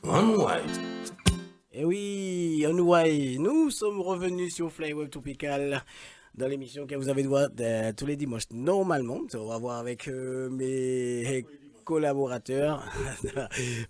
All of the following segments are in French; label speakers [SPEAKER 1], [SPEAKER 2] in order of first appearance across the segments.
[SPEAKER 1] Onward. Et oui, Onward, nous sommes revenus sur Flyweb Tropical dans l'émission que vous avez droit tous les dimanches normalement. On va voir avec mes collaborateurs.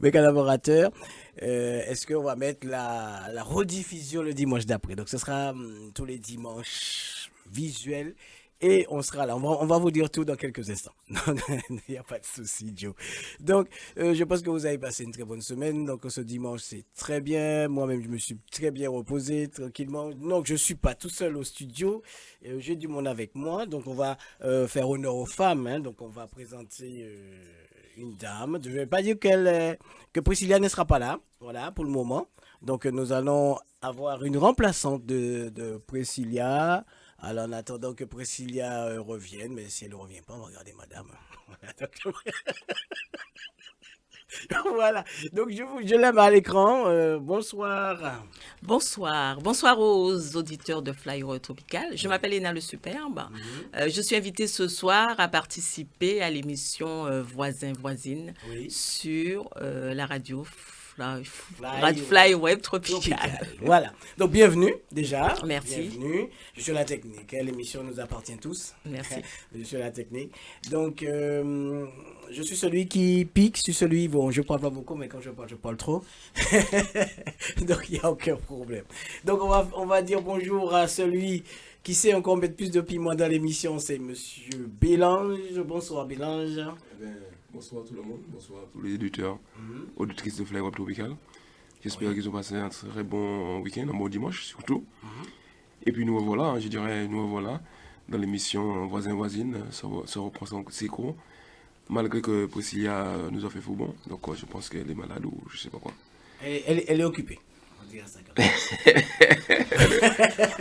[SPEAKER 1] mes collaborateurs. Est-ce qu'on va mettre la rediffusion le dimanche d'après? Donc ce sera tous les dimanches visuels. Et on sera là. On va vous dire tout dans quelques instants. Donc, il n'y a pas de souci, Joe. Donc, je pense que vous avez passé une très bonne semaine. Donc, ce dimanche, c'est très bien. Moi-même, je me suis très bien reposé, tranquillement. Donc, je ne suis pas tout seul au studio. J'ai du monde avec moi. Donc, on va faire honneur aux femmes. Hein. Donc, on va présenter une dame. Je ne vais pas dire que Priscilla ne sera pas là. Voilà, pour le moment. Donc, nous allons avoir une remplaçante de Priscilla. Alors, en attendant que Priscilla revienne, mais si elle ne revient pas, on va regarder madame. Voilà. Donc, je l'aime à l'écran. Bonsoir.
[SPEAKER 2] Bonsoir aux auditeurs de Flyweb Tropical. Je m'appelle Ena Le Superbe. Je suis invitée ce soir à participer à l'émission Voisin-Voisine sur la radio Flyweb Tropical.
[SPEAKER 1] Voilà. Donc, bienvenue déjà.
[SPEAKER 2] Merci.
[SPEAKER 1] Bienvenue. Je suis à la technique. L'émission nous appartient tous.
[SPEAKER 2] Merci.
[SPEAKER 1] Je suis à la technique. Donc, je suis celui qui pique. Je suis celui, bon, je parle pas beaucoup, mais quand je parle trop. Donc, il n'y a aucun problème. Donc, on va dire bonjour à celui qui sait encore mettre plus de piment dans l'émission. C'est Monsieur Bélange. Bonsoir, Bélange.
[SPEAKER 3] Bonsoir tout le monde, bonsoir à tous les éditeurs, auditrices de Flyweb Tropical. J'espère qu'ils ont passé un très bon week-end, un bon dimanche surtout. Et puis nous revoilà, nous revoilà dans l'émission Voisin-Voisine, ça reprend ses cours, malgré que Priscilla nous a fait faux bon. Donc je pense qu'elle est malade ou je sais pas quoi.
[SPEAKER 1] Elle est occupée. On dirait ça comme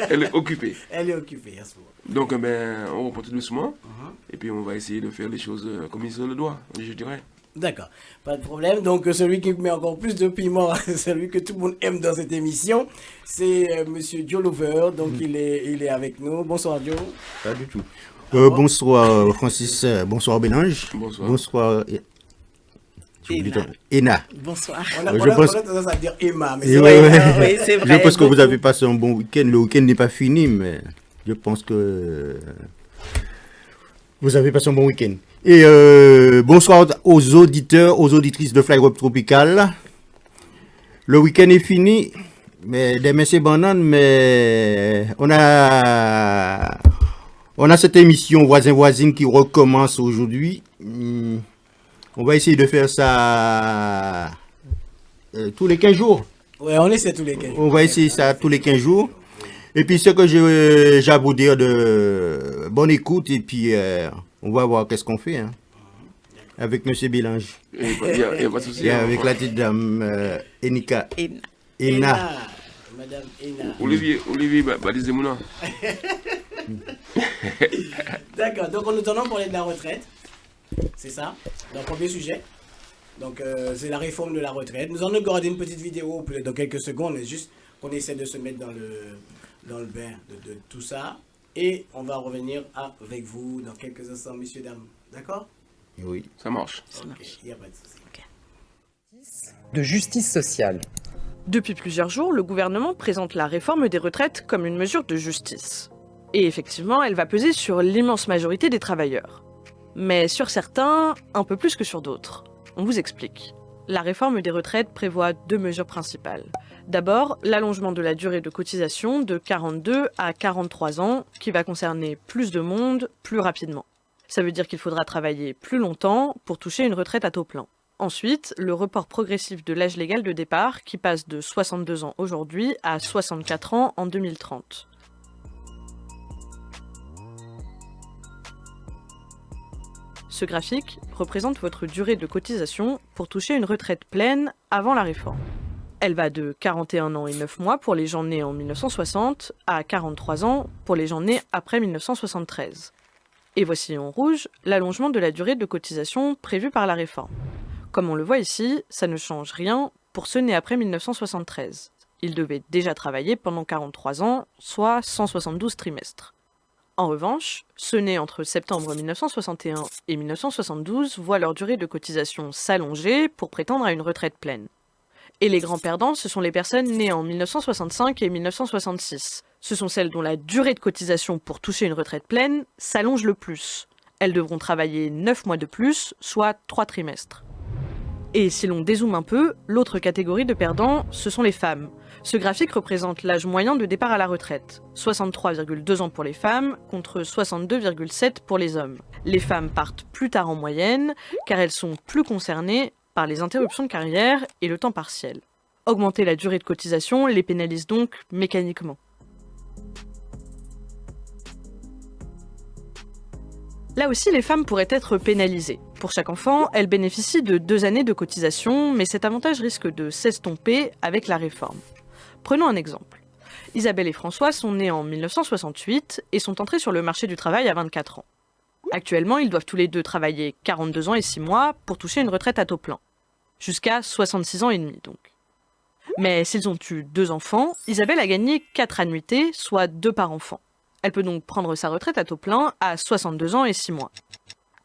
[SPEAKER 3] Elle est occupée.
[SPEAKER 1] Elle est occupée à ce moment.
[SPEAKER 3] Donc on reprend tout doucement. Et puis on va essayer de faire les choses comme il se le doit, je dirais.
[SPEAKER 1] D'accord, pas de problème. Donc celui qui met encore plus de piment, celui que tout le monde aime dans cette émission, c'est Monsieur Joe Lover. Donc il est avec nous. Bonsoir Joe.
[SPEAKER 4] Pas du tout. Bonsoir Francis, bonsoir Bélange.
[SPEAKER 3] Bonsoir.
[SPEAKER 4] Ena.
[SPEAKER 2] Bonsoir.
[SPEAKER 1] On a tendance à dire Emma, mais c'est
[SPEAKER 4] vrai.
[SPEAKER 2] Oui, c'est vrai.
[SPEAKER 4] Je pense que vous avez passé un bon week-end. Le week-end n'est pas fini, mais je pense que vous avez passé un bon week-end. Et bonsoir aux auditeurs, aux auditrices de Flyweb Tropical. Le week-end est fini, mais demain c'est banane, mais on a cette émission Voisin-Voisine qui recommence aujourd'hui. On va essayer de faire ça tous les 15 jours.
[SPEAKER 1] Oui, on essaie tous les 15 jours.
[SPEAKER 4] On va essayer ça tous les 15 jours. Et puis, ce que j'ai à vous dire de bonne écoute, et puis on va voir qu'est-ce qu'on fait avec M. Bélange.
[SPEAKER 3] Il n'y a pas de souci.
[SPEAKER 4] Et avec la petite dame Ena.
[SPEAKER 1] Madame Ena.
[SPEAKER 3] Olivier Balizemouna.
[SPEAKER 1] D'accord, donc nous allons parler de la retraite. C'est ça, dans le premier sujet. Donc, c'est la réforme de la retraite. Nous allons regarder une petite vidéo dans quelques secondes, juste qu'on essaie de se mettre dans le bain de tout ça. Et on va revenir avec vous dans quelques instants, messieurs, dames. D'accord?
[SPEAKER 4] Oui.
[SPEAKER 3] Ça marche.
[SPEAKER 1] Il n'y a pas de souci.
[SPEAKER 5] De justice sociale.
[SPEAKER 6] Depuis plusieurs jours, le gouvernement présente la réforme des retraites comme une mesure de justice. Et effectivement, elle va peser sur l'immense majorité des travailleurs. Mais sur certains, un peu plus que sur d'autres. On vous explique. La réforme des retraites prévoit deux mesures principales. D'abord, l'allongement de la durée de cotisation de 42 à 43 ans, qui va concerner plus de monde, plus rapidement. Ça veut dire qu'il faudra travailler plus longtemps pour toucher une retraite à taux plein. Ensuite, le report progressif de l'âge légal de départ, qui passe de 62 ans aujourd'hui à 64 ans en 2030. Ce graphique représente votre durée de cotisation pour toucher une retraite pleine avant la réforme. Elle va de 41 ans et 9 mois pour les gens nés en 1960 à 43 ans pour les gens nés après 1973. Et voici en rouge l'allongement de la durée de cotisation prévue par la réforme. Comme on le voit ici, ça ne change rien pour ceux nés après 1973. Ils devaient déjà travailler pendant 43 ans, soit 172 trimestres. En revanche, ceux nés entre septembre 1961 et 1972 voient leur durée de cotisation s'allonger pour prétendre à une retraite pleine. Et les grands perdants, ce sont les personnes nées en 1965 et 1966. Ce sont celles dont la durée de cotisation pour toucher une retraite pleine s'allonge le plus. Elles devront travailler 9 mois de plus, soit 3 trimestres. Et si l'on dézoome un peu, l'autre catégorie de perdants, ce sont les femmes. Ce graphique représente l'âge moyen de départ à la retraite. 63,2 ans pour les femmes, contre 62,7 pour les hommes. Les femmes partent plus tard en moyenne, car elles sont plus concernées par les interruptions de carrière et le temps partiel. Augmenter la durée de cotisation les pénalise donc mécaniquement. Là aussi, les femmes pourraient être pénalisées. Pour chaque enfant, elles bénéficient de 2 années de cotisation, mais cet avantage risque de s'estomper avec la réforme. Prenons un exemple. Isabelle et François sont nés en 1968 et sont entrés sur le marché du travail à 24 ans. Actuellement, ils doivent tous les deux travailler 42 ans et 6 mois pour toucher une retraite à taux plein. Jusqu'à 66 ans et demi, donc. Mais s'ils ont eu 2 enfants, Isabelle a gagné 4 annuités, soit 2 par enfant. Elle peut donc prendre sa retraite à taux plein à 62 ans et 6 mois.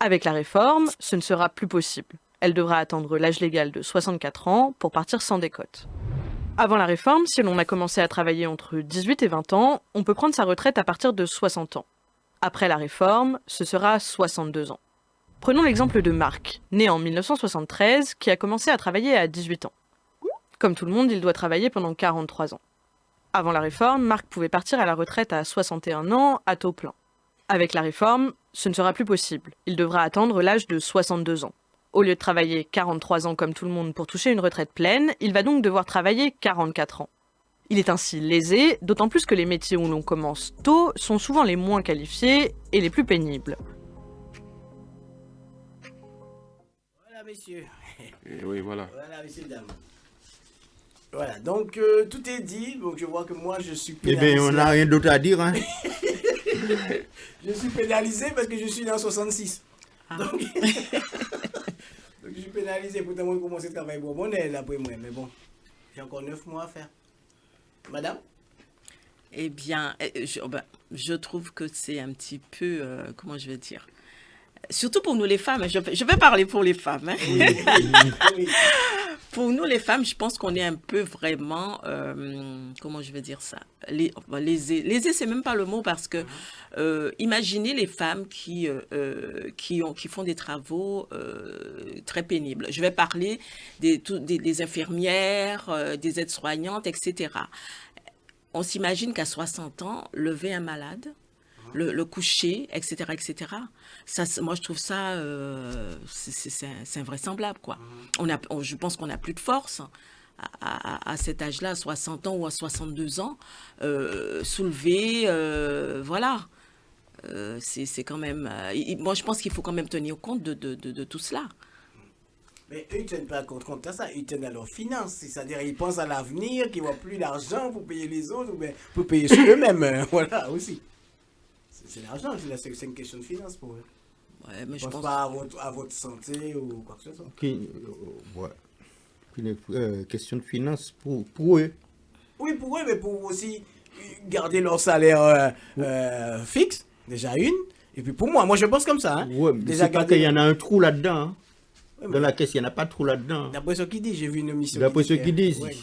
[SPEAKER 6] Avec la réforme, ce ne sera plus possible. Elle devra attendre l'âge légal de 64 ans pour partir sans décote. Avant la réforme, si l'on a commencé à travailler entre 18 et 20 ans, on peut prendre sa retraite à partir de 60 ans. Après la réforme, ce sera 62 ans. Prenons l'exemple de Marc, né en 1973, qui a commencé à travailler à 18 ans. Comme tout le monde, il doit travailler pendant 43 ans. Avant la réforme, Marc pouvait partir à la retraite à 61 ans à taux plein. Avec la réforme, ce ne sera plus possible. Il devra attendre l'âge de 62 ans. Au lieu de travailler 43 ans comme tout le monde pour toucher une retraite pleine, il va donc devoir travailler 44 ans. Il est ainsi lésé, d'autant plus que les métiers où l'on commence tôt sont souvent les moins qualifiés et les plus pénibles.
[SPEAKER 1] Voilà, messieurs.
[SPEAKER 3] Et oui, voilà.
[SPEAKER 1] Voilà, messieurs, dames. Voilà, donc tout est dit. Donc je vois que moi je suis
[SPEAKER 4] Eh
[SPEAKER 1] pénalisé.
[SPEAKER 4] bien, on n'a rien d'autre à dire. Hein.
[SPEAKER 1] Je suis pénalisé parce que je suis né en 66.
[SPEAKER 2] Ah.
[SPEAKER 1] Donc, donc je suis pénalisé. Pourtant, moi, je commence à travailler pour mon aide après moi. Mais bon, j'ai encore 9 mois à faire. Madame?
[SPEAKER 2] Eh bien, je trouve que c'est un petit peu, comment je vais dire, surtout pour nous les femmes, je vais parler pour les femmes. Hein.
[SPEAKER 1] Oui. Oui.
[SPEAKER 2] Pour nous les femmes, je pense qu'on est un peu vraiment, comment je vais dire ça, lésées. Lésées, c'est même pas le mot parce que imaginez les femmes qui font des travaux très pénibles. Je vais parler des infirmières, des aides-soignantes, etc. On s'imagine qu'à 60 ans, lever un malade, le coucher, etc., etc. Ça, moi, je trouve ça, c'est invraisemblable, quoi. Je pense qu'on n'a plus de force à cet âge-là, à 60 ans ou à 62 ans, soulever, voilà. C'est quand même... moi, je pense qu'il faut quand même tenir compte de tout cela.
[SPEAKER 1] Mais eux, ils ne tiennent pas compte à ça, ils tiennent à leurs finances. C'est-à-dire, ils pensent à l'avenir, qu'ils n'ont plus d'argent pour payer les autres, ou bien pour payer sur eux-mêmes. Voilà, aussi. C'est l'argent, c'est une question de finances pour eux.
[SPEAKER 2] Ouais, mais
[SPEAKER 1] Je pense pas à votre santé ou quoi que ce soit.
[SPEAKER 4] Ouais. Une question de finances pour eux.
[SPEAKER 1] Oui, pour eux, mais pour aussi garder leur salaire fixe, déjà une. Et puis pour moi je pense comme ça. Hein.
[SPEAKER 4] Ouais, mais
[SPEAKER 1] Déjà
[SPEAKER 4] c'est pas qu'il y en a un trou là-dedans. Hein.
[SPEAKER 1] Ouais,
[SPEAKER 4] Dans la caisse, il n'y en a pas de trou là-dedans.
[SPEAKER 1] D'après ce qu'ils disent, j'ai vu une émission.
[SPEAKER 4] D'après ce qu'ils disent.
[SPEAKER 1] Ouais,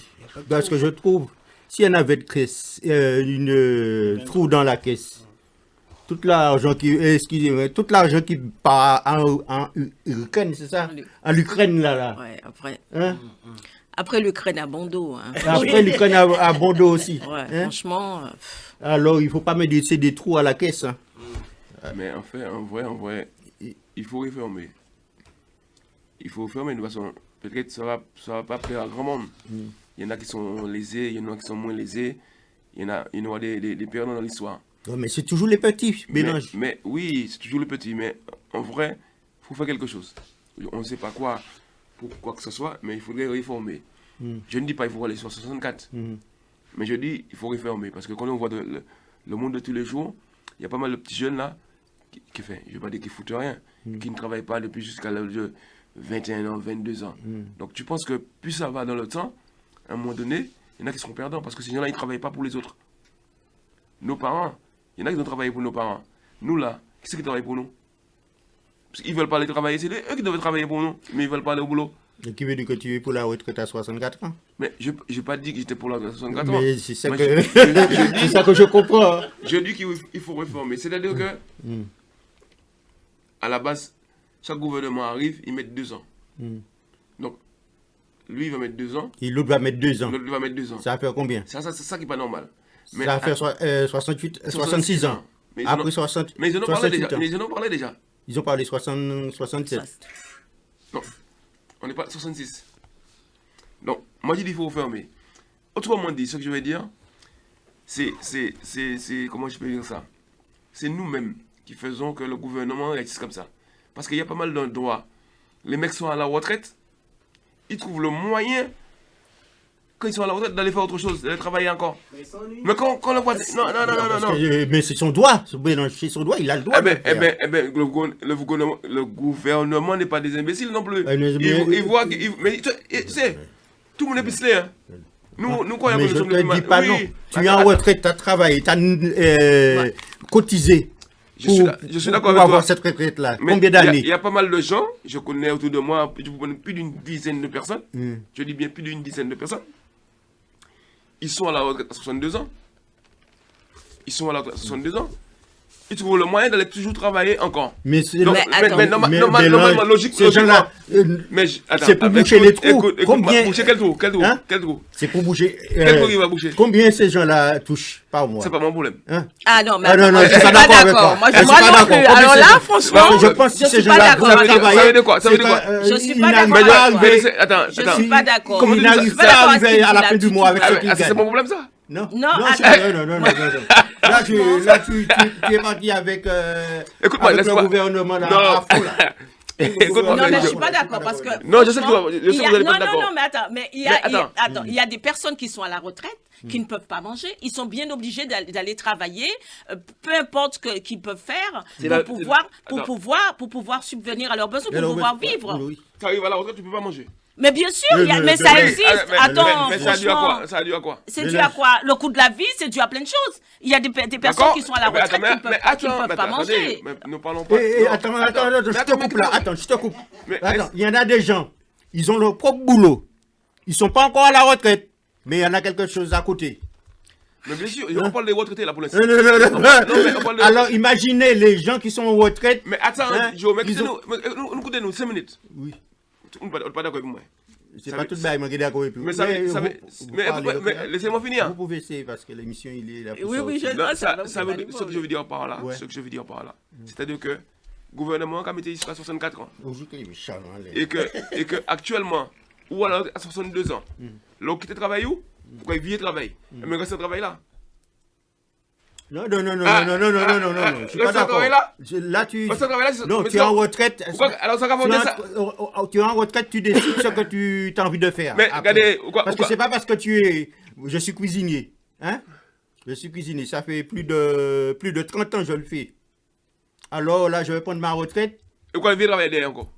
[SPEAKER 4] Parce que je trouve, s'il y en avait une trou dans la caisse, tout l'argent qui part en Ukraine, c'est ça? En Ukraine, là.
[SPEAKER 2] Ouais, après...
[SPEAKER 4] Hein?
[SPEAKER 2] Après l'Ukraine à bon dos. Hein.
[SPEAKER 4] Après, l'Ukraine a bon dos aussi.
[SPEAKER 2] Ouais,
[SPEAKER 4] Hein?
[SPEAKER 2] franchement...
[SPEAKER 4] Alors, il ne faut pas mettre des trous à la caisse. Hein.
[SPEAKER 3] Mais en fait, en vrai, il faut réformer. Il faut réformer de toute façon. Peut-être que ça va pas plaire à grand monde. Il y en a qui sont lésés, il y en a qui sont moins lésés. Il y aura des perdants dans l'histoire.
[SPEAKER 4] Non, mais c'est toujours les petits mélanges.
[SPEAKER 3] Mais oui, c'est toujours les petits. Mais en vrai, il faut faire quelque chose. On ne sait pas quoi, pour quoi que ce soit, mais il faudrait réformer. Je ne dis pas qu'il faut aller sur 64. Mais je dis il faut réformer. Parce que quand on voit le monde de tous les jours, il y a pas mal de petits jeunes là qui fait, je ne vais pas dire qu'ils foutent rien, qui ne travaillent pas depuis jusqu'à l'âge de 21 ans, 22 ans. Donc tu penses que plus ça va dans le temps, à un moment donné, il y en a qui seront perdants parce que ces gens-là, ils ne travaillent pas pour les autres. Nos parents, il y en a qui ont travaillé pour nos parents. Nous là, qui c'est qui travaille pour nous? Parce qu'ils ne veulent pas aller travailler, c'est eux qui doivent travailler pour nous, mais ils ne veulent pas aller au boulot.
[SPEAKER 4] Et qui veut dire que tu es pour la retraite à 64 ans?
[SPEAKER 3] Mais je n'ai pas dit que j'étais pour la 64 ans.
[SPEAKER 4] Mais c'est ça
[SPEAKER 3] Moi,
[SPEAKER 4] que
[SPEAKER 3] je
[SPEAKER 4] c'est ça que je comprends.
[SPEAKER 3] Je dis qu'il faut réformer. C'est-à-dire que, à la base, chaque gouvernement arrive, il met 2 ans. Donc, lui, il va mettre 2 ans.
[SPEAKER 4] Et l'autre va mettre 2 ans.
[SPEAKER 3] L'autre va mettre 2 ans.
[SPEAKER 4] Ça va faire combien?
[SPEAKER 3] C'est ça qui n'est pas normal.
[SPEAKER 4] Ça va faire 66 ans.
[SPEAKER 3] Mais
[SPEAKER 4] Après 60.
[SPEAKER 3] Mais ils en ont parlé déjà. Mais ils en ont parlé déjà.
[SPEAKER 4] Ils ont parlé 67.
[SPEAKER 3] Non, on n'est pas 66. Donc, moi, je dis qu'il faut refermer. Autrement dit, ce que je veux dire, c'est comment je peux dire ça? C'est nous-mêmes qui faisons que le gouvernement réagisse comme ça. Parce qu'il y a pas mal d'endroits. Les mecs sont à la retraite, ils trouvent le moyen, quand ils sont à la retraite, d'aller faire autre chose, d'aller travailler encore. Mais quand on le voit... Non.
[SPEAKER 4] Mais c'est son droit. C'est son droit, il a le droit.
[SPEAKER 3] Le gouvernement n'est pas des imbéciles non plus.
[SPEAKER 4] Mais
[SPEAKER 3] Il voit... Mais tu sais, tout le monde est picelé. Hein. Nous croyons
[SPEAKER 4] mais
[SPEAKER 3] que
[SPEAKER 4] je
[SPEAKER 3] nous sommes
[SPEAKER 4] ne te dis pas
[SPEAKER 3] oui.
[SPEAKER 4] non. Tu es en retraite, tu as travaillé, tu as cotisé
[SPEAKER 3] Je suis d'accord avec
[SPEAKER 4] avoir
[SPEAKER 3] toi.
[SPEAKER 4] cette retraite-là.
[SPEAKER 3] Mais
[SPEAKER 4] Combien d'années?
[SPEAKER 3] Il y a pas mal de gens, je connais autour de moi, je vous connais plus d'une dizaine de personnes. Je dis bien plus d'une dizaine de personnes. Ils sont à la retraite à 62 ans. Ils sont à la retraite à 62 ans. Ils trouvent le moyen d'aller toujours travailler encore.
[SPEAKER 4] Mais c'est
[SPEAKER 3] Donc, normalement, logique.
[SPEAKER 4] Ces gens-là, c'est pour boucher les trous. Combien?
[SPEAKER 3] Boucher quel trou?
[SPEAKER 4] Hein?
[SPEAKER 3] Quel trou?
[SPEAKER 4] C'est pour boucher.
[SPEAKER 3] Quel trou il va boucher?
[SPEAKER 4] Combien ces gens-là touchent par mois?
[SPEAKER 3] C'est pas mon problème.
[SPEAKER 4] Hein?
[SPEAKER 2] Ah non, mais
[SPEAKER 4] Ah non, non,
[SPEAKER 2] je
[SPEAKER 4] je
[SPEAKER 2] suis
[SPEAKER 4] suis
[SPEAKER 2] pas
[SPEAKER 4] pas d'accord avec
[SPEAKER 2] d'accord.
[SPEAKER 4] toi.
[SPEAKER 2] Moi,
[SPEAKER 4] Je suis
[SPEAKER 2] moi
[SPEAKER 4] pas
[SPEAKER 2] non
[SPEAKER 4] d'accord.
[SPEAKER 2] plus.
[SPEAKER 4] Combien
[SPEAKER 2] Alors
[SPEAKER 4] c'est
[SPEAKER 2] là,
[SPEAKER 4] ça?
[SPEAKER 2] franchement,
[SPEAKER 4] Je pense que
[SPEAKER 2] je
[SPEAKER 4] ces
[SPEAKER 2] suis pas
[SPEAKER 4] gens-là
[SPEAKER 2] d'accord.
[SPEAKER 3] Ça veut dire quoi? Ça veut dire quoi?
[SPEAKER 2] Je suis
[SPEAKER 4] ils
[SPEAKER 2] pas
[SPEAKER 4] n'arrivent
[SPEAKER 2] d'accord
[SPEAKER 4] pas à
[SPEAKER 2] avec toi.
[SPEAKER 4] arriver-
[SPEAKER 3] Attends.
[SPEAKER 2] Je suis pas d'accord.
[SPEAKER 3] Comment
[SPEAKER 4] Ils
[SPEAKER 3] tu dis ça?
[SPEAKER 4] n'arrivent
[SPEAKER 2] Je suis pas
[SPEAKER 4] pas à
[SPEAKER 2] d'accord avec
[SPEAKER 4] arriver
[SPEAKER 2] ce
[SPEAKER 4] à la
[SPEAKER 2] qu'il
[SPEAKER 4] fin
[SPEAKER 2] a
[SPEAKER 4] du
[SPEAKER 2] dit
[SPEAKER 4] mois avec
[SPEAKER 2] tout
[SPEAKER 4] ce
[SPEAKER 2] à
[SPEAKER 4] qu'ils
[SPEAKER 3] Ah, c'est
[SPEAKER 4] gagnent.
[SPEAKER 3] mon problème ça?
[SPEAKER 4] Non,
[SPEAKER 2] Non,
[SPEAKER 4] non,
[SPEAKER 2] attends.
[SPEAKER 4] tu es parti avec
[SPEAKER 3] Écoute-moi,
[SPEAKER 4] avec le
[SPEAKER 3] laisse-moi.
[SPEAKER 4] gouvernement là,
[SPEAKER 3] Non.
[SPEAKER 4] à fond, là.
[SPEAKER 3] Écoute-moi,
[SPEAKER 2] Non, mais je
[SPEAKER 3] je-
[SPEAKER 2] suis pas d'accord parce que.
[SPEAKER 3] Non, je sais que
[SPEAKER 2] franchement,
[SPEAKER 3] je sais que
[SPEAKER 2] il y a-
[SPEAKER 3] vous allez pas
[SPEAKER 2] non,
[SPEAKER 3] être d'accord.
[SPEAKER 2] non, mais attends, mais il y
[SPEAKER 3] Mais
[SPEAKER 2] a,
[SPEAKER 3] attends.
[SPEAKER 2] il y a des personnes qui sont à la retraite, qui ne peuvent pas manger. Ils sont bien obligés d'aller travailler, peu importe ce qu'ils peuvent faire, pour pouvoir subvenir à leurs besoins, pour pouvoir vivre.
[SPEAKER 3] Tu arrives à la retraite, tu peux pas manger.
[SPEAKER 2] Mais bien sûr, mais ça existe. Attends,
[SPEAKER 3] mais ça a dû à
[SPEAKER 2] franchement.
[SPEAKER 3] quoi? Ça a dû à quoi?
[SPEAKER 2] C'est dû à quoi? Le coût de la vie, c'est dû à plein de choses. Il y a des personnes qui sont à la retraite qui ne peuvent pas manger.
[SPEAKER 3] Mais ne parlons pas.
[SPEAKER 4] Attends, je te coupe là. Attends, je te coupe.
[SPEAKER 3] Mais
[SPEAKER 4] Attends, il y en a des gens, ils ont leur propre boulot. Ils sont pas encore à la retraite, mais il y en a quelque chose à côté.
[SPEAKER 3] Mais bien sûr, on parle des retraités là pour l'instant.
[SPEAKER 4] Non.
[SPEAKER 3] mais on parle de-
[SPEAKER 4] Alors imaginez les gens qui sont en retraite.
[SPEAKER 3] Mais attends,
[SPEAKER 4] Hein,
[SPEAKER 3] Joe, mais
[SPEAKER 4] ils ont-
[SPEAKER 3] nous écoutez-nous 5 minutes.
[SPEAKER 4] Oui.
[SPEAKER 3] On n'est pas d'accord avec moi.
[SPEAKER 4] C'est
[SPEAKER 3] Ça
[SPEAKER 4] pas
[SPEAKER 3] veut-
[SPEAKER 4] tout le bail, moi, qui est d'accord avec vous.
[SPEAKER 3] Mais ça veut-
[SPEAKER 4] vous parlez,
[SPEAKER 3] mais laissez-moi finir.
[SPEAKER 4] Vous pouvez essayer parce que l'émission, il est là. pour
[SPEAKER 2] Oui,
[SPEAKER 4] ça
[SPEAKER 2] oui,
[SPEAKER 4] aussi.
[SPEAKER 2] je-
[SPEAKER 3] Non,
[SPEAKER 2] Ah, ça va,
[SPEAKER 3] ça
[SPEAKER 2] vous
[SPEAKER 3] veut
[SPEAKER 2] allez
[SPEAKER 3] dire-
[SPEAKER 2] voir,
[SPEAKER 3] ce que je veux dire par là,
[SPEAKER 4] Ouais.
[SPEAKER 3] c'est-à-dire que le gouvernement a mis jusqu'à 64 ans
[SPEAKER 4] Aujourd'hui, il est méchant, hein, les-
[SPEAKER 3] et que actuellement ou alors à 62 ans, là où quitte travail où pourquoi il vit et travaille, mais reste travail là.
[SPEAKER 4] Non,
[SPEAKER 3] Ah,
[SPEAKER 4] je suis pas
[SPEAKER 3] reste
[SPEAKER 4] d'accord.
[SPEAKER 3] travail là.
[SPEAKER 4] Là, tu.
[SPEAKER 3] Reste travail là.
[SPEAKER 4] Non, tu es en retraite.
[SPEAKER 3] Pourquoi alors ça va fonder ça?
[SPEAKER 4] Tu es en retraite, tu décides ce que tu as envie de faire.
[SPEAKER 3] Mais
[SPEAKER 4] après.
[SPEAKER 3] regardez,
[SPEAKER 4] Parce que c'est pas parce que tu es. Je suis cuisinier. Hein? Je suis cuisinier. Ça fait plus de 30 ans que je le fais. Alors là, je vais prendre ma retraite.
[SPEAKER 3] Et quoi il vient travailler derrière encore?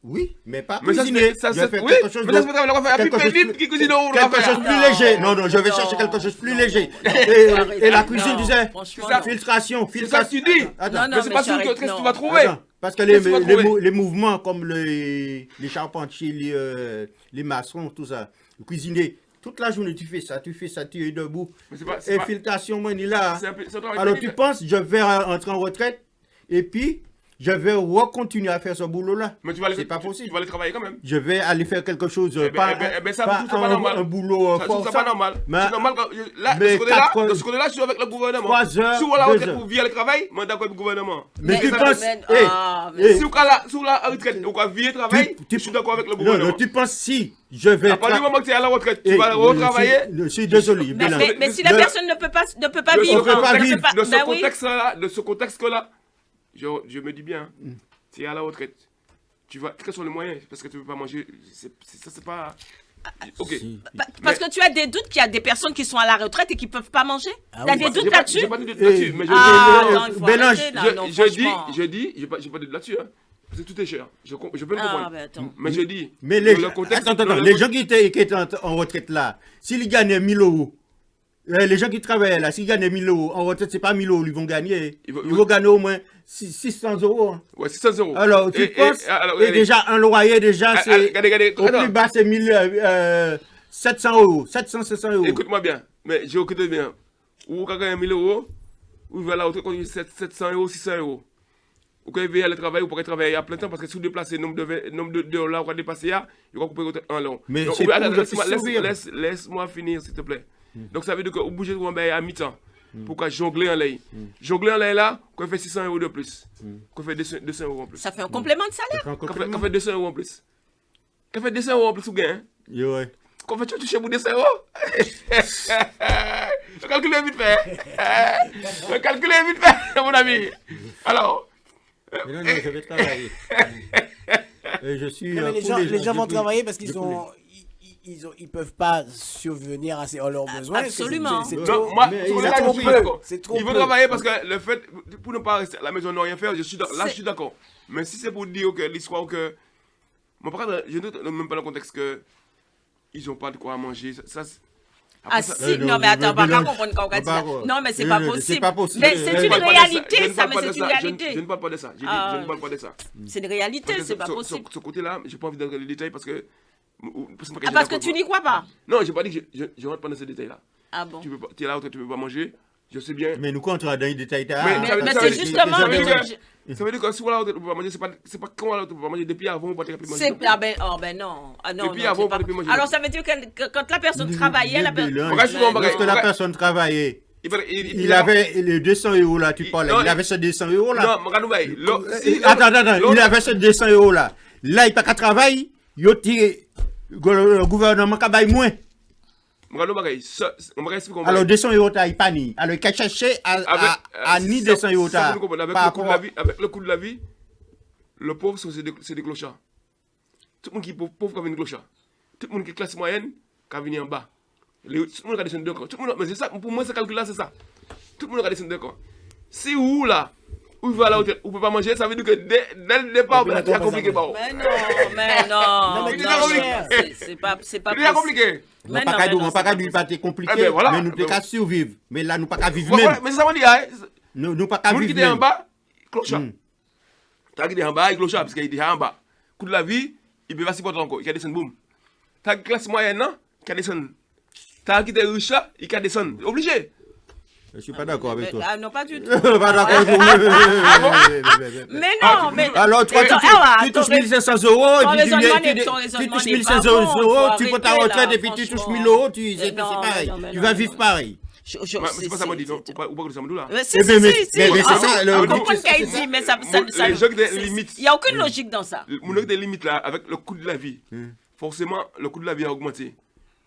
[SPEAKER 4] Oui, mais pas
[SPEAKER 3] Mais ça
[SPEAKER 4] cuisinier.
[SPEAKER 3] ça
[SPEAKER 4] Je vais faire
[SPEAKER 3] oui,
[SPEAKER 4] quelque chose
[SPEAKER 3] mais ça se
[SPEAKER 4] d'autre.
[SPEAKER 3] fait travailler, on va faire
[SPEAKER 4] Quelque
[SPEAKER 3] plus
[SPEAKER 4] chose
[SPEAKER 3] vite
[SPEAKER 4] plus-
[SPEAKER 3] qui cuisine au
[SPEAKER 4] Quelque chose plus léger. Non, je vais chercher quelque chose plus léger. Et la cuisine, tu sais,
[SPEAKER 2] franchement,
[SPEAKER 3] ça,
[SPEAKER 2] non.
[SPEAKER 4] filtration.
[SPEAKER 3] C'est ça que tu dis.
[SPEAKER 4] Attends.
[SPEAKER 2] Non,
[SPEAKER 3] Mais c'est
[SPEAKER 2] mais
[SPEAKER 3] pas
[SPEAKER 2] je
[SPEAKER 3] sûr
[SPEAKER 2] suis
[SPEAKER 3] que
[SPEAKER 2] avec-
[SPEAKER 3] qu'est-ce que
[SPEAKER 2] non.
[SPEAKER 3] tu vas trouver.
[SPEAKER 4] Attends, parce que
[SPEAKER 3] Qu'est-ce que tu vas trouver?
[SPEAKER 4] les mouvements comme les charpentiers, les maçons, tout ça, le cuisinier, toute la journée tu fais ça, tu es debout.
[SPEAKER 3] Mais c'est pas- c'est pas-
[SPEAKER 4] Infiltration, moi, il est là.
[SPEAKER 3] c'est un travail
[SPEAKER 4] Alors tu
[SPEAKER 3] pénible.
[SPEAKER 4] penses, je vais entrer en retraite et puis je vais recontinuer à faire ce boulot-là.
[SPEAKER 3] Mais tu vas aller,
[SPEAKER 4] C'est pas
[SPEAKER 3] tu
[SPEAKER 4] possible.
[SPEAKER 3] vas aller travailler quand même.
[SPEAKER 4] Je vais aller faire quelque chose,
[SPEAKER 3] ben,
[SPEAKER 4] pas,
[SPEAKER 3] eh ben, ça,
[SPEAKER 4] pas
[SPEAKER 3] tout, c'est pas normal.
[SPEAKER 4] un boulot
[SPEAKER 3] Ça, je trouve ça pas normal.
[SPEAKER 4] Mais-
[SPEAKER 3] C'est normal là,
[SPEAKER 4] mais
[SPEAKER 3] de
[SPEAKER 4] quatre-
[SPEAKER 3] ce côté-là, je suis avec le gouvernement.
[SPEAKER 4] 3 heures,
[SPEAKER 3] Si vous allez
[SPEAKER 4] 2
[SPEAKER 3] retraite
[SPEAKER 4] heures.
[SPEAKER 3] pour vivre le travail, moi d'accord avec le gouvernement.
[SPEAKER 4] Mais tu
[SPEAKER 3] ça,
[SPEAKER 4] penses,
[SPEAKER 3] Si vous allez la retraite, vous allez vivre le travail, je suis d'accord avec le
[SPEAKER 4] non,
[SPEAKER 3] gouvernement.
[SPEAKER 4] tu penses si je vais...
[SPEAKER 3] À partir du moment que tu es à la retraite, tu
[SPEAKER 4] Eh,
[SPEAKER 3] vas retravailler.
[SPEAKER 4] Je suis désolé.
[SPEAKER 2] Mais,
[SPEAKER 4] Bénin.
[SPEAKER 2] mais si la personne ne peut pas
[SPEAKER 3] De
[SPEAKER 2] vivre,
[SPEAKER 4] peut pas
[SPEAKER 2] ne
[SPEAKER 4] vivre.
[SPEAKER 2] peut pas-
[SPEAKER 3] De
[SPEAKER 2] ben
[SPEAKER 3] ce
[SPEAKER 2] oui.
[SPEAKER 3] contexte-là, je me dis bien, tu es à la retraite. Tu vas, quels sont les moyens? Parce que tu ne peux pas manger. Ça, c'est pas. Ok.
[SPEAKER 4] Si.
[SPEAKER 2] Parce que tu as des doutes qu'il y a des personnes qui sont à la retraite et qui ne peuvent pas manger.
[SPEAKER 1] Ah
[SPEAKER 2] Il y a
[SPEAKER 1] oui.
[SPEAKER 2] des
[SPEAKER 3] J'ai
[SPEAKER 2] doutes
[SPEAKER 3] pas-
[SPEAKER 2] là-dessus.
[SPEAKER 3] J'ai pas de doute là-dessus, mais
[SPEAKER 2] Ah,
[SPEAKER 4] je-
[SPEAKER 2] non, il faut
[SPEAKER 4] Bénin,
[SPEAKER 2] arrêter, là, non, franchement.
[SPEAKER 3] j'ai pas de doute là-dessus. Hein. Parce que tout est cher. Je peux le
[SPEAKER 2] Ah,
[SPEAKER 3] comprendre.
[SPEAKER 2] ben attends.
[SPEAKER 3] Mais je dis.
[SPEAKER 4] Mais les,
[SPEAKER 3] dans le contexte-
[SPEAKER 4] attends,
[SPEAKER 3] dans le
[SPEAKER 4] les
[SPEAKER 3] con-
[SPEAKER 4] gens qui étaient en retraite là, s'ils gagnaient 1000 euros, Les gens qui travaillent là, s'ils gagnent 1000 euros, en retraite, c'est pas 1000 euros, ils vont gagner.
[SPEAKER 3] Ils
[SPEAKER 4] Ils
[SPEAKER 3] vont-
[SPEAKER 4] vont gagner au moins 600 euros. Hein.
[SPEAKER 3] Ouais, 600 euros.
[SPEAKER 4] Alors, tu penses, et déjà, un loyer, déjà, c'est.
[SPEAKER 3] Regardez,
[SPEAKER 4] Au plus bas, c'est 700 euros. 700 euros.
[SPEAKER 3] écoute-moi bien, mais j'ai écouté bien. Ou quand gagne 1000 euros, ou il va là, 700 euros, 600 euros. Ou quand il veut aller travailler, ou pour travailler à plein temps, parce que si vous déplacez le nombre de dollars qu'on va dépasser, il va couper un long.
[SPEAKER 4] Mais
[SPEAKER 3] Donc,
[SPEAKER 4] c'est
[SPEAKER 3] attends,
[SPEAKER 4] pour survivre.
[SPEAKER 3] laisse-moi finir, s'il te plaît. Donc ça veut dire que vous bougez de travailler à mi-temps. Pour qu'on jongler en l'air. Jongler en l'air là, qu'on fait 600 euros de plus. Qu'on fait 200 euros en plus.
[SPEAKER 2] Ça fait un complément de salaire.
[SPEAKER 3] Qu'on fait 200 euros en plus. Qu'on fait 200 euros en plus, ou gain.
[SPEAKER 4] Ouais.
[SPEAKER 3] Qu'on fait toucher pour 200 euros. Calculez vite fait. Calculez vite fait, mon ami. Alors.
[SPEAKER 4] Mais non, je vais travailler. Et je suis.
[SPEAKER 1] Non, mais
[SPEAKER 4] pour
[SPEAKER 1] les gens vont
[SPEAKER 4] j'ai
[SPEAKER 1] travailler parce qu'ils
[SPEAKER 4] j'ai
[SPEAKER 1] ont. Ils peuvent pas subvenir à leurs besoins.
[SPEAKER 2] absolument.
[SPEAKER 1] C'est
[SPEAKER 3] Non,
[SPEAKER 1] trop.
[SPEAKER 3] moi,
[SPEAKER 4] mais
[SPEAKER 3] sur
[SPEAKER 4] il
[SPEAKER 3] le
[SPEAKER 4] a
[SPEAKER 3] là,
[SPEAKER 4] trop
[SPEAKER 3] je suis
[SPEAKER 4] peu.
[SPEAKER 3] d'accord.
[SPEAKER 1] C'est trop
[SPEAKER 3] Il veut
[SPEAKER 1] peu.
[SPEAKER 3] travailler parce que le fait, pour ne pas rester à la maison, ne rien faire, là, je suis d'accord. Mais si c'est pour dire que l'histoire que. Moi, par contre, je ne donne même pas le contexte que. Ils n'ont pas de quoi manger.
[SPEAKER 2] Ah si, non mais attends, pas comprendre quand on va dire. Non mais c'est pas possible.
[SPEAKER 4] C'est pas possible.
[SPEAKER 2] Mais c'est une réalité, ça, mais c'est une
[SPEAKER 3] Je
[SPEAKER 2] réalité.
[SPEAKER 3] ne parle pas de ça. Je
[SPEAKER 2] Ah.
[SPEAKER 3] ne parle pas de ça.
[SPEAKER 2] C'est une réalité, c'est pas possible.
[SPEAKER 3] Ce côté-là, j'ai pas envie d'entrer dans les détails parce que.
[SPEAKER 2] Ah parce que tu n'y crois pas.
[SPEAKER 3] Non, j'ai pas dit que je rentre pas dans ces détails-là.
[SPEAKER 2] Ah bon.
[SPEAKER 3] Tu es là, tu peux pas manger. Je sais bien.
[SPEAKER 4] Mais nous, quand on a dans les détails,
[SPEAKER 2] Mais c'est justement.
[SPEAKER 3] Ça veut dire que si voilà, tu peux pas manger, c'est pas quand voilà, tu peux pas manger depuis avant ou pas tu peux manger.
[SPEAKER 2] C'est ah ben oh ben non. Ah non.
[SPEAKER 3] Depuis
[SPEAKER 2] non,
[SPEAKER 3] avant,
[SPEAKER 2] c'est pas-
[SPEAKER 3] on peut plus manger.
[SPEAKER 2] Alors ça veut dire que quand la personne travaillait, la personne.
[SPEAKER 4] Lorsque la personne travaillait, il avait les 200 euros là, tu parles. Il avait ces 200 euros là.
[SPEAKER 3] Non, regarde, nous,
[SPEAKER 4] Attends, il avait ces 200 euros là. Là, il n'a pas qu'à travailler. Il a tiré. Le gouvernement a baillé moins. Alors 200 euros, il n'a pas ni. Alors, il a cherché à ni 200 euros.
[SPEAKER 3] Avec le coût de la vie, le pauvre, c'est des clochards. Tout le monde qui est pauvre, qui a une clochard. Tout le monde qui est classe moyenne, qui a venu en bas. Tout le monde a descendu d'accord. Mais c'est ça, pour moi, ce calcul-là, c'est ça. Tout le monde a descendu d'accord. Si où là, où il va à la hôtel, où ne peut pas manger, ça veut dire que dès le départ, c'est compliqué.
[SPEAKER 2] Mais non, c'est pas
[SPEAKER 3] C'est compliqué.
[SPEAKER 4] On n'a pas qu'à lui pas compliqué, mais nous n'avons qu'à survivre. Mais là, nous n'avons pas qu'à vivre même.
[SPEAKER 3] Mais c'est ça, on dit, hein.
[SPEAKER 4] Nous n'avons pas qu'à
[SPEAKER 3] Moun
[SPEAKER 4] vivre
[SPEAKER 3] qui est en
[SPEAKER 4] même.
[SPEAKER 3] bas, clochard. T'as qui est en bas, il clochard, parce qu'il est en bas. Coup de la vie, il peut pas supporter encore, il a descendu, boum. T'as classe moyenne, non, il a descendu. T'as qui est riche là, il a descendu. Obligé.
[SPEAKER 4] Je ne suis pas d'accord avec toi.
[SPEAKER 2] Ah non, pas du tout.
[SPEAKER 4] Pas d'accord.
[SPEAKER 2] Mais non, mais.
[SPEAKER 4] Alors, toi, tu touches 1500 euros, tu touches 1500 euros, tu prends ta retraite et puis tu touches 1000 euros, c'est pareil. Tu vas vivre pareil.
[SPEAKER 3] C'est pas ça, moi, dis, non. Ou pas que ça me dit là.
[SPEAKER 2] Si, si, si.
[SPEAKER 4] c'est ça,
[SPEAKER 2] On comprend ce qu'elle dit, mais ça.
[SPEAKER 3] Les gens qui ont des limites.
[SPEAKER 2] Il n'y a aucune logique dans ça.
[SPEAKER 3] Mon des limites là, avec le coût de la vie, forcément, le coût de la vie a augmenté.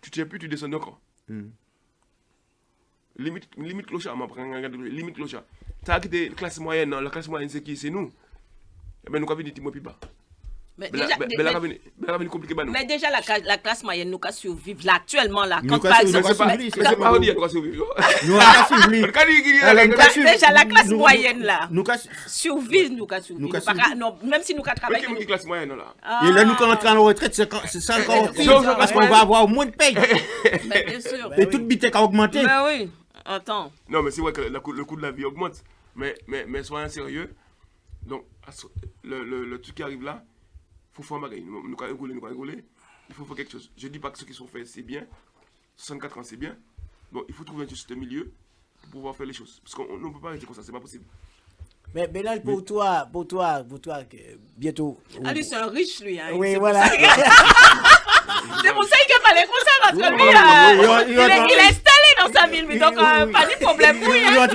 [SPEAKER 3] Tu tiens plus, tu descends encore. Limite clochard, limite clochard. T'as quitté la classe moyenne, non? La classe moyenne c'est qui? C'est nous. Eh ben nous avons dit moi plus bas. Mais
[SPEAKER 2] déjà la classe moyenne nous survivre là actuellement là.
[SPEAKER 4] Nous
[SPEAKER 2] Quand par
[SPEAKER 4] nous
[SPEAKER 2] exemple.
[SPEAKER 3] Mais c'est pas on dit nous survivre.
[SPEAKER 4] Nous avons pas survivre.
[SPEAKER 2] Déjà la classe moyenne là.
[SPEAKER 4] Nous
[SPEAKER 2] Survivre nous survivre. Non, même si nous travailler.
[SPEAKER 3] Quelle classe moyenne là?
[SPEAKER 4] Et là nous quand on entre en retraite, c'est ça encore pire parce qu'on va avoir moins de paye.
[SPEAKER 2] Mais bien sûr.
[SPEAKER 4] Et toute bite a augmenté.
[SPEAKER 2] Mais oui. Attends.
[SPEAKER 3] Non, mais c'est vrai que le coût de la vie augmente. Mais soyons sérieux. Donc, le truc qui arrive là, il faut faire un bagage. Nous allons rigoler. Il faut faire quelque chose. Je ne dis pas que ce qu'ils sont faits, c'est bien. 64 ans, c'est bien. Bon, il faut trouver un juste milieu pour pouvoir faire les choses. Parce qu'on ne peut pas rester comme ça, c'est pas possible.
[SPEAKER 1] Mais là, pour toi, bientôt.
[SPEAKER 2] Ah, lui, c'est un riche, lui. Hein.
[SPEAKER 1] Oui, voilà.
[SPEAKER 2] C'est pour ça qu'il a parlé comme ça, parce que lui, il est installé dans sa ville, donc pas de problème pour lui. J'en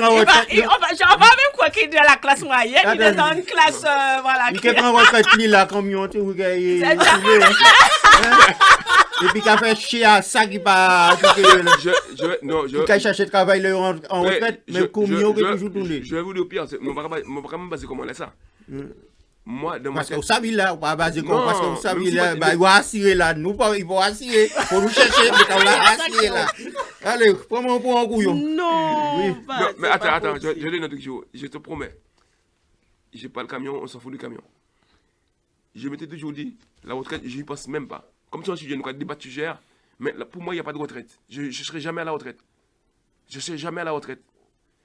[SPEAKER 2] vois même quoi qu'il est dans la classe moyenne, il est dans une classe, voilà.
[SPEAKER 4] Il est en retraite, il là, comme il est. Et puis, il a fait chier à ça qui pas. Il a cherché de travail en retraite, mais comme il est toujours tourné.
[SPEAKER 3] Je vais vous dire au pire, je ne vais pas me baser comment on est ça. Moi, de
[SPEAKER 4] parce qu'on savait là, on va baser comme parce qu'on savait là, il va assurer là, nous pas, il va assurer pour nous chercher, mais on va assurer là. Allez, prends-moi pour un couillon.
[SPEAKER 2] Non,
[SPEAKER 3] mais attends, je dis un truc, je te promets. J'ai pas le camion, on s'en fout du camion. Je m'étais toujours dit, la retraite, je n'y pense même pas. Comme si on sujet, nous avons débattu, tu gères, mais pour moi, il n'y a pas de retraite. Je ne serai jamais à la retraite. Je ne serai jamais à la retraite.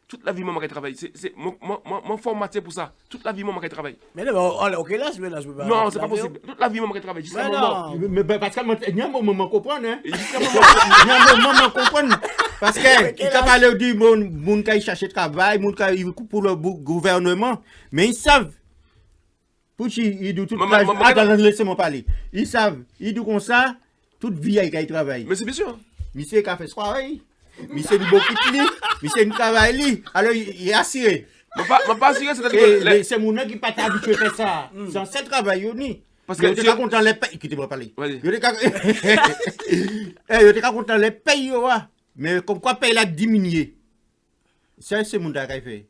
[SPEAKER 3] Toute la vie, moi, je travaille. C'est mon formaté pour ça. Toute la vie, moi, je travaille.
[SPEAKER 1] Mais non, mais ok, là, je peux pas.
[SPEAKER 3] Non, c'est pas possible. Toute la vie, moi, je travaille. Jusqu'à
[SPEAKER 1] Mais
[SPEAKER 3] mon mort.
[SPEAKER 1] non.
[SPEAKER 4] Mais Pascal, il y a un moment comprendre, hein.
[SPEAKER 3] Jusqu'à mon
[SPEAKER 4] Il
[SPEAKER 3] mort.
[SPEAKER 4] y a un moment comprendre. Parce que, il a parlé du monde qui cherche travail, monde qui pour le gouvernement, mais ils savent. Pour ils disent toute la journée. Attends, laissez-moi parler. Ils savent, ils disent comme ça, toute vie, ils travaillent.
[SPEAKER 3] Mais c'est bien sûr.
[SPEAKER 4] Monsieur qui a fait ce travail, monsieur du beau petit, monsieur du travail, alors il est assuré.
[SPEAKER 3] Je ne pas assuré, c'est-à-dire
[SPEAKER 4] C'est mon qui n'est pas habitué à faire ça. C'est un seul travail, ni.
[SPEAKER 3] Parce
[SPEAKER 4] que
[SPEAKER 3] que
[SPEAKER 4] je suis content les pays. Quittez-moi parler.
[SPEAKER 3] Vas-y.
[SPEAKER 4] Je suis content les pays, mais comme quoi paye la diminué. Ça, c'est mon qui a fait.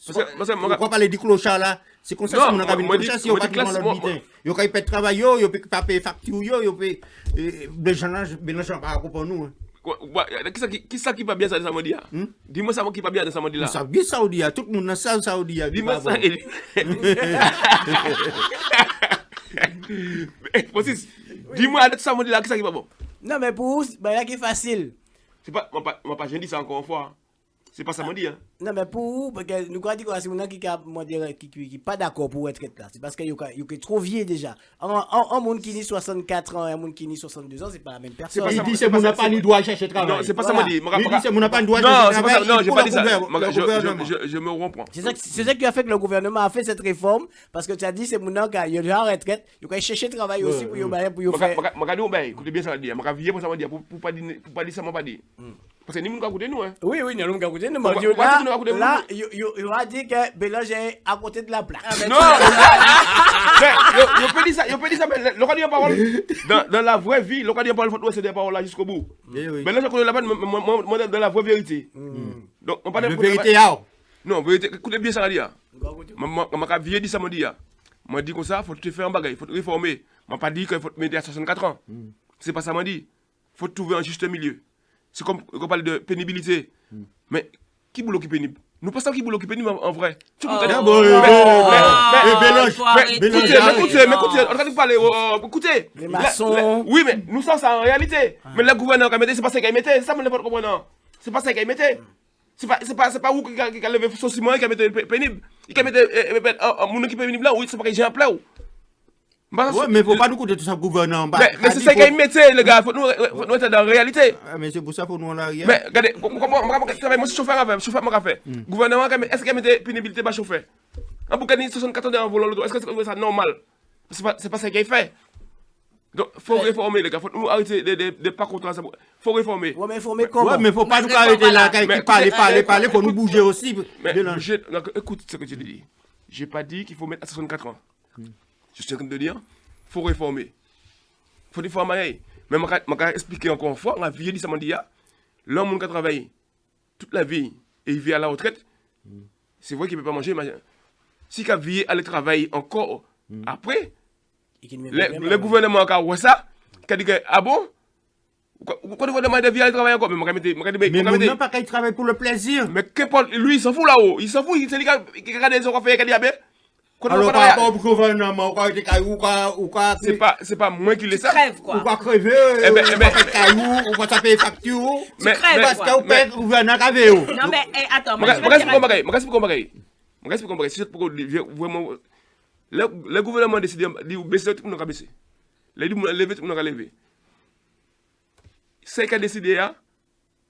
[SPEAKER 3] Parce que
[SPEAKER 4] Pourquoi parler du clochard là? C'est comme ça que mon a fait clochard si on pas dans le butin. Yo quand il peut travailler, yo peut pas payer facture, yo peut des gens pas pour nous.
[SPEAKER 3] Qui ça qui va bien ça de Samedi? Dis-moi ça qui va bien de Samedi là.
[SPEAKER 4] Ça bien Saoudi, tout le monde dans ça Saoudi.
[SPEAKER 3] Dis-moi ça. Francis, dis-moi à Samedi là qui ça qui va bon.
[SPEAKER 1] Non, mais pour vous, ben là qui est facile.
[SPEAKER 3] C'est pas moi j'ai dit ça encore une fois. C'est pas Samedi hein.
[SPEAKER 1] Non, mais pour vous, parce que nous croyons que c'est mon qui pas d'accord pour être là. C'est parce qu'il est trop vieux déjà. Un monde qui dit 64 ans et un monde qui dit 62 ans, c'est pas la même personne.
[SPEAKER 4] Il dit c'est mon pas ni doit chercher travail.
[SPEAKER 3] Non, c'est pas Samedi.
[SPEAKER 4] Il dit c'est mon pas ni doit
[SPEAKER 3] Non,
[SPEAKER 4] chercher
[SPEAKER 3] c'est pas
[SPEAKER 4] travail.
[SPEAKER 3] ça. Non, j'ai pas dit ça. Je me reprends.
[SPEAKER 1] C'est ça qui a fait que le gouvernement a fait cette réforme parce que tu as dit c'est mon qui a déjà en retraite, il a chercher travail aussi pour faire.
[SPEAKER 3] Écoutez bien ça dire. Je pour ça dire pour pas dire ça m'a pas dit. Parce que ni moun écouter nous hein.
[SPEAKER 1] Oui, nous allons écouter nous. Là, il va dire que Bélange est à côté de la plaque.
[SPEAKER 3] Non. Yo peut dire ça mais le parole dans la vraie vie, le parole faut c'est des paroles là jusqu'au bout. Mais là je connais la moi dans la vraie vérité. Donc on parle de
[SPEAKER 4] vérité
[SPEAKER 3] non, vérité écoutez bien ça dire. M'a vieux dit ça me dit. Moi dit comme ça, faut te faire un bagage, faut te réformer. M'a pas dit qu'il faut te mettre à 64 ans. C'est pas ça m'a dit. Faut trouver un juste milieu. C'est comme on parle de pénibilité. Mais qui boulot qui pénible? Nous pensons qui boulot qui pénible en vrai. Tu comprends? Écoutez, on va parler. Écoutez.
[SPEAKER 1] Les maçons.
[SPEAKER 3] Oui, mais nous sommes ça en réalité. Mais le gouverneur qui a mis, c'est pas ça qu'il mettait. Ça, me ne pas comprendre. C'est pas ça qu'il mettait. C'est pas où qui a levé son ciment qui a mis pénible. Il a mis un monde qui pénible là, oui, c'est pas qu'il j'ai un plat.
[SPEAKER 4] Ouais, mais il ne faut pas nous coûter tout ça gouvernement.
[SPEAKER 3] Mais c'est ça qu'il mettait, les gars. Faut nous être dans la réalité.
[SPEAKER 4] Mais c'est pour ça qu'il faut nous en arrière.
[SPEAKER 3] Mais regardez, moi je chauffeur avec, chauffeur m'a fait. Gouvernement, est-ce qu'il mettait pénibilité pas chauffeur? Un boucan 64 ans en volant le dos, est-ce que c'est ça normal? C'est pas ça qu'il fait. Donc, il faut réformer, les gars. Il faut nous arrêter de pas contre ça. Il faut réformer.
[SPEAKER 1] Ouais, mais réformer comment?
[SPEAKER 4] Ouais, mais il ne faut pas nous arrêter là, parler, il faut nous bouger aussi.
[SPEAKER 3] Écoute ce que je te dis. Je n'ai pas dit qu'il faut mettre à 64 ans. Je suis en train de dire, il faut réformer. Il faut réformer. Mais je vais expliquer encore une fois, on a vu dit ça m'a dit, l'homme qui a travaillé toute la vie et il vit à la retraite, c'est vrai qu'il ne peut pas manger. Mais si il a vécu à le travail encore après, le gouvernement qui a vu ça, qui a dit que, ah bon? Pourquoi le gouvernement de vie à le travail encore?
[SPEAKER 4] Mais non, pas qu'il travaille pour le plaisir.
[SPEAKER 3] Mais lui, il s'en fout là-haut. Il s'en fout, c'est lui qui a regardé ce qu'on fait, qui a dit,
[SPEAKER 4] alors, par rapport au gouvernement, c'est
[SPEAKER 3] pas moi qui l'ai ça.
[SPEAKER 2] Crève, quoi.
[SPEAKER 4] Ou pas crever, ou pas taper facture.
[SPEAKER 3] Mais
[SPEAKER 4] parce que vous payez le gouvernement qui avait.
[SPEAKER 2] Non, mais attends,
[SPEAKER 3] moi, je vais expliquer. C'est pour vraiment. Le gouvernement a décidé de baisser tout le monde a baissé. Les dit lever tout le monde a levé. C'est qu'il a décidé,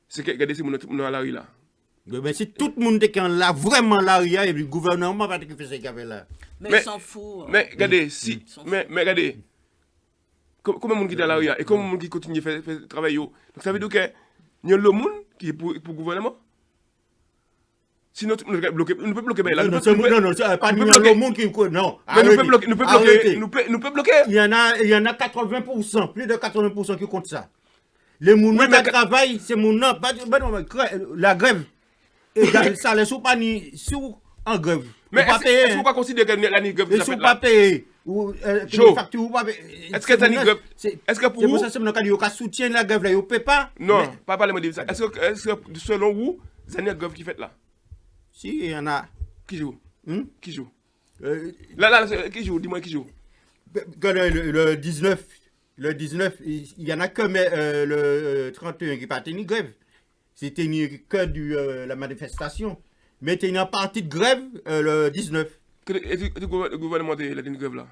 [SPEAKER 3] c'est qu'il a décidé de tout le monde à la rue là.
[SPEAKER 4] Mais si tout le monde est là, vraiment là, il y a le gouvernement va te faire ce qu'il y avait là.
[SPEAKER 2] Mais ils s'en foutent.
[SPEAKER 3] Mais regardez, si. Mais regardez. Comment le monde qui est dans la rue et comment le monde qui continue à faire travail. Donc ça veut dire que il y a le monde qui est pour le gouvernement. Sinon, nous peut bloquer.
[SPEAKER 4] Non, c'est pas le monde qui. Non.
[SPEAKER 3] Nous peut bloquer.
[SPEAKER 4] Il y en a 80%, plus de 80% qui comptent ça. Les gens qui travaillent, c'est mon nom. La grève. Et ça, les sous-panis, sous en grève.
[SPEAKER 3] Mais est-ce que vous pas considérer que la grève
[SPEAKER 4] est faite là?
[SPEAKER 3] Est-ce que ça ni grève? Est-ce que pour vous...
[SPEAKER 4] C'est pour ça que vous soutiennent la grève là, vous ne pouvez pas?
[SPEAKER 3] Non, pas parler de ça. Est-ce que selon vous, c'est une grève qui fait là?
[SPEAKER 4] Si, il y en a.
[SPEAKER 3] Qui joue? Qui joue? Là, qui joue? Dis-moi qui joue?
[SPEAKER 4] Le 19, il y en a que le 31 qui pas tenu grève. c'était que la manifestation. Mais il y a une partie de grève le 19.
[SPEAKER 3] Le gouvernement a une grève là.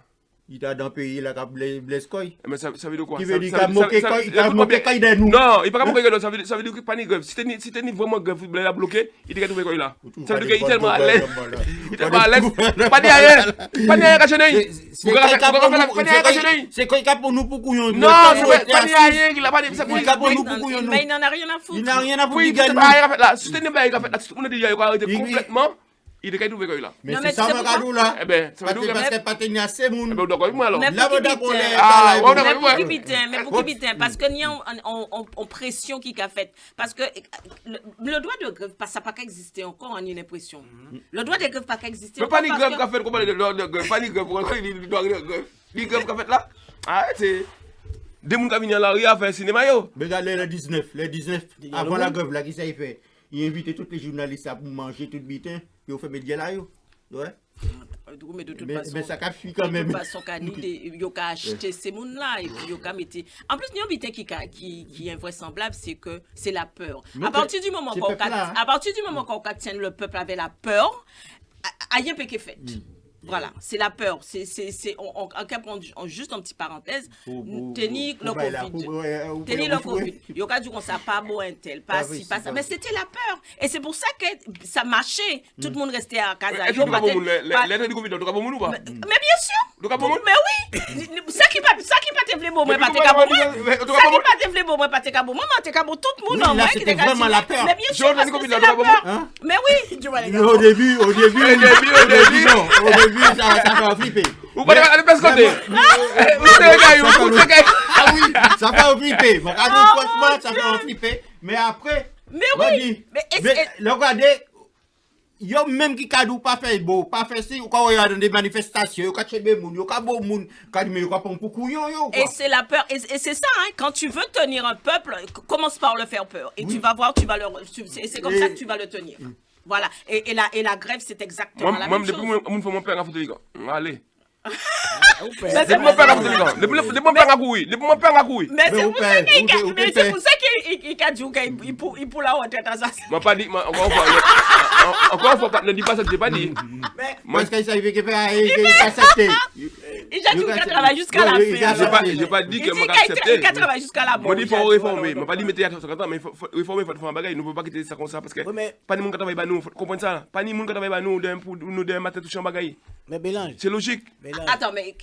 [SPEAKER 4] Il est dans le pays, là, Blaise Koy.
[SPEAKER 3] Mais ça veut dire quoi?
[SPEAKER 4] Qui veut dire qu'il a moqué Koy de nous.
[SPEAKER 3] Non, il n'y a pas moqué Koy, ça veut dire qu'il n'y a pas de grève. Si tu es vraiment grève, vous l'avez bloqué, il est trouvé Koy là. Ça veut dire qu'il est tellement à l'aise. Il est tellement à l'aise. Pas de rien. Pas de rien, Kachenei.
[SPEAKER 4] C'est Koy pour nous pour couillon.
[SPEAKER 3] Non, c'est pas de rien. Il n'a pas de. C'est
[SPEAKER 4] pour nous pour couillon.
[SPEAKER 2] Mais il n'en a rien à foutre.
[SPEAKER 4] Il n'a rien à foutre.
[SPEAKER 3] Oui, c'est pas rien là. Si tu n'es pas là, on a dit qu'il a arrêté complètement. Il est trouvé là.
[SPEAKER 4] Mais c'est ça, Magadou là.
[SPEAKER 3] Eh ben, ça veut dire
[SPEAKER 4] parce que pas tenir assez moun.
[SPEAKER 3] Eh ben, d'accord avec moi alors.
[SPEAKER 2] Mais pour qui parce que n'y a en pression qui a fait parce que le droit de grève ça pas exister encore en une impression. Le droit de grève pas exister.
[SPEAKER 3] Mais pas ni grève qu'a fait comment le droit de grève, pas ni grève pourquoi il doit grève. Ni grève qu'a fait là. Arrêtez. Des moun qui viennent à la rue à faire cinéma yo.
[SPEAKER 4] Regardez le 19 avant la grève là qui ça il fait. Il invite tous les journalistes à manger tout le bitin, puis on fait média là yo. Ouais.
[SPEAKER 2] Mais de toute façon,
[SPEAKER 4] mais ça fuit quand même.
[SPEAKER 2] De toute façon, il y a acheté ces gens-là et puis il y a mis. En plus, il y a un bitin qui est invraisemblable, c'est que c'est la peur. À partir du moment qu'on tient le peuple avec la peur, rien peut être fait. Voilà, c'est la peur. On juste une petite parenthèse. Tenir le Covid. Tenir le Covid. Il y a dit qu'on ne pas beau un tel, pas si, pas ça. Mais c'était la peur. Et c'est pour ça que ça marchait. Tout le monde restait à casa.
[SPEAKER 3] Est-ce que l'aide du Covid, tu as bon ou pas?
[SPEAKER 2] Mais bien sûr. Mais oui. Ça qui pas te vle bon, moi pas te cabo. Ça qui pas te vle bon, moi pas te cabo. Moi te cabo tout le monde.
[SPEAKER 4] Là c'était vraiment la peur.
[SPEAKER 2] Mais bien sûr, c'est la peur. Mais oui.
[SPEAKER 4] Au début, ça fait flipper.
[SPEAKER 3] Vous pouvez aller pas se côté.
[SPEAKER 4] Ah oui, ça fait flipper. Franchement, ça fait flipper. Mais après,
[SPEAKER 2] mais oui.
[SPEAKER 4] Mais regardez, il y a même qui cadou pas fait beau, pas fait si, ou quand on regarde des manifestations, il y a des gens, il y a des gens, il y a beaucoup de
[SPEAKER 2] et c'est la peur, et c'est ça, hein, quand tu veux tenir un peuple, commence par le faire peur. Et tu vas voir, c'est comme ça que tu vas le tenir. Voilà, et la grève, c'est exactement la même chose.
[SPEAKER 3] Moi, depuis mon père a fait des allez.
[SPEAKER 2] C'est
[SPEAKER 3] mon père a fait des depuis mon père a couillé, depuis mon père a couillé.
[SPEAKER 2] Mais c'est pour ça qu'il a dit qu'il pour la retraite à ça.
[SPEAKER 3] Moi pas dit, encore une fois, ne dis pas ça que j'ai pas dit.
[SPEAKER 4] Parce qu'il s'agit de faire accepter.
[SPEAKER 2] Il a dit qu'il travaille jusqu'à la fin.
[SPEAKER 3] J'ai pas dit que moi accepter.
[SPEAKER 2] Il travaille jusqu'à la mort.
[SPEAKER 3] Moi dit faut réformer, moi pas dit mettre à 50 ans mais il faut réformer, il faut faire un bagage, nous ne pouvons pas quitter ça comme ça parce que pas ni monde qui travaille pas nous, comprendre ça. Pas ni monde qui travaille pas nous pour nous d'un matin toucher un bagage.
[SPEAKER 1] Mais Bélange.
[SPEAKER 3] C'est logique.
[SPEAKER 2] Attends mais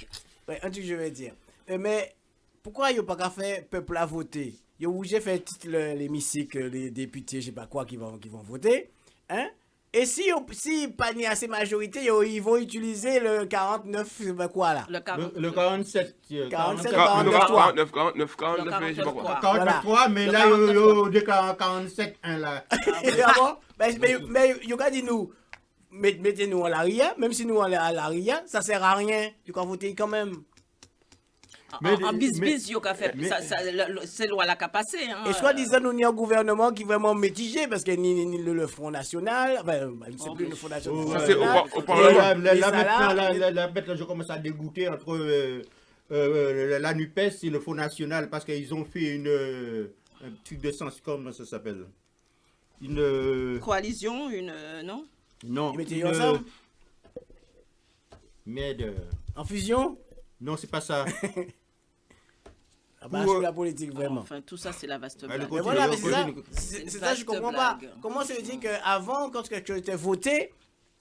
[SPEAKER 1] un truc je vais dire. Mais pourquoi il n'y a pas qu'à faire peuple à voter? Il y a obligé de faire l'hémicycle, les députés, je sais pas quoi qui vont voter, hein? Et si pas ni assez majorité, ils vont utiliser le 49, quoi là?
[SPEAKER 4] Le 47.
[SPEAKER 1] 47,
[SPEAKER 3] 49, je sais pas quoi.
[SPEAKER 4] 49, mais là, il y a des 47-1 là.
[SPEAKER 1] Mais il y a dit nous, mettez-nous à l'arrière, même si nous à l'arrière, ça sert à rien. Tu vas voter quand même.
[SPEAKER 2] En bis-bis, il y a fait c'est loi là qui a passé.
[SPEAKER 1] Et soi-disant, nous, il y a un gouvernement qui est vraiment mitigé parce que ni le Front National, c'est plus le Front National.
[SPEAKER 4] Là, maintenant, je commence à dégoûter entre la NUPES et le Front National parce qu'ils ont fait un truc de sens, comment ça s'appelle? Une
[SPEAKER 2] coalition, non?
[SPEAKER 1] Non, ils mettaient ensemble?
[SPEAKER 4] Merde.
[SPEAKER 1] En fusion?
[SPEAKER 4] Non, c'est pas ça.
[SPEAKER 1] C'est la politique, vraiment.
[SPEAKER 2] Enfin, tout ça, c'est la vaste blague.
[SPEAKER 1] Mais voilà, mais c'est ça, je comprends pas. Comment se dit qu'avant, quand quelque chose était voté,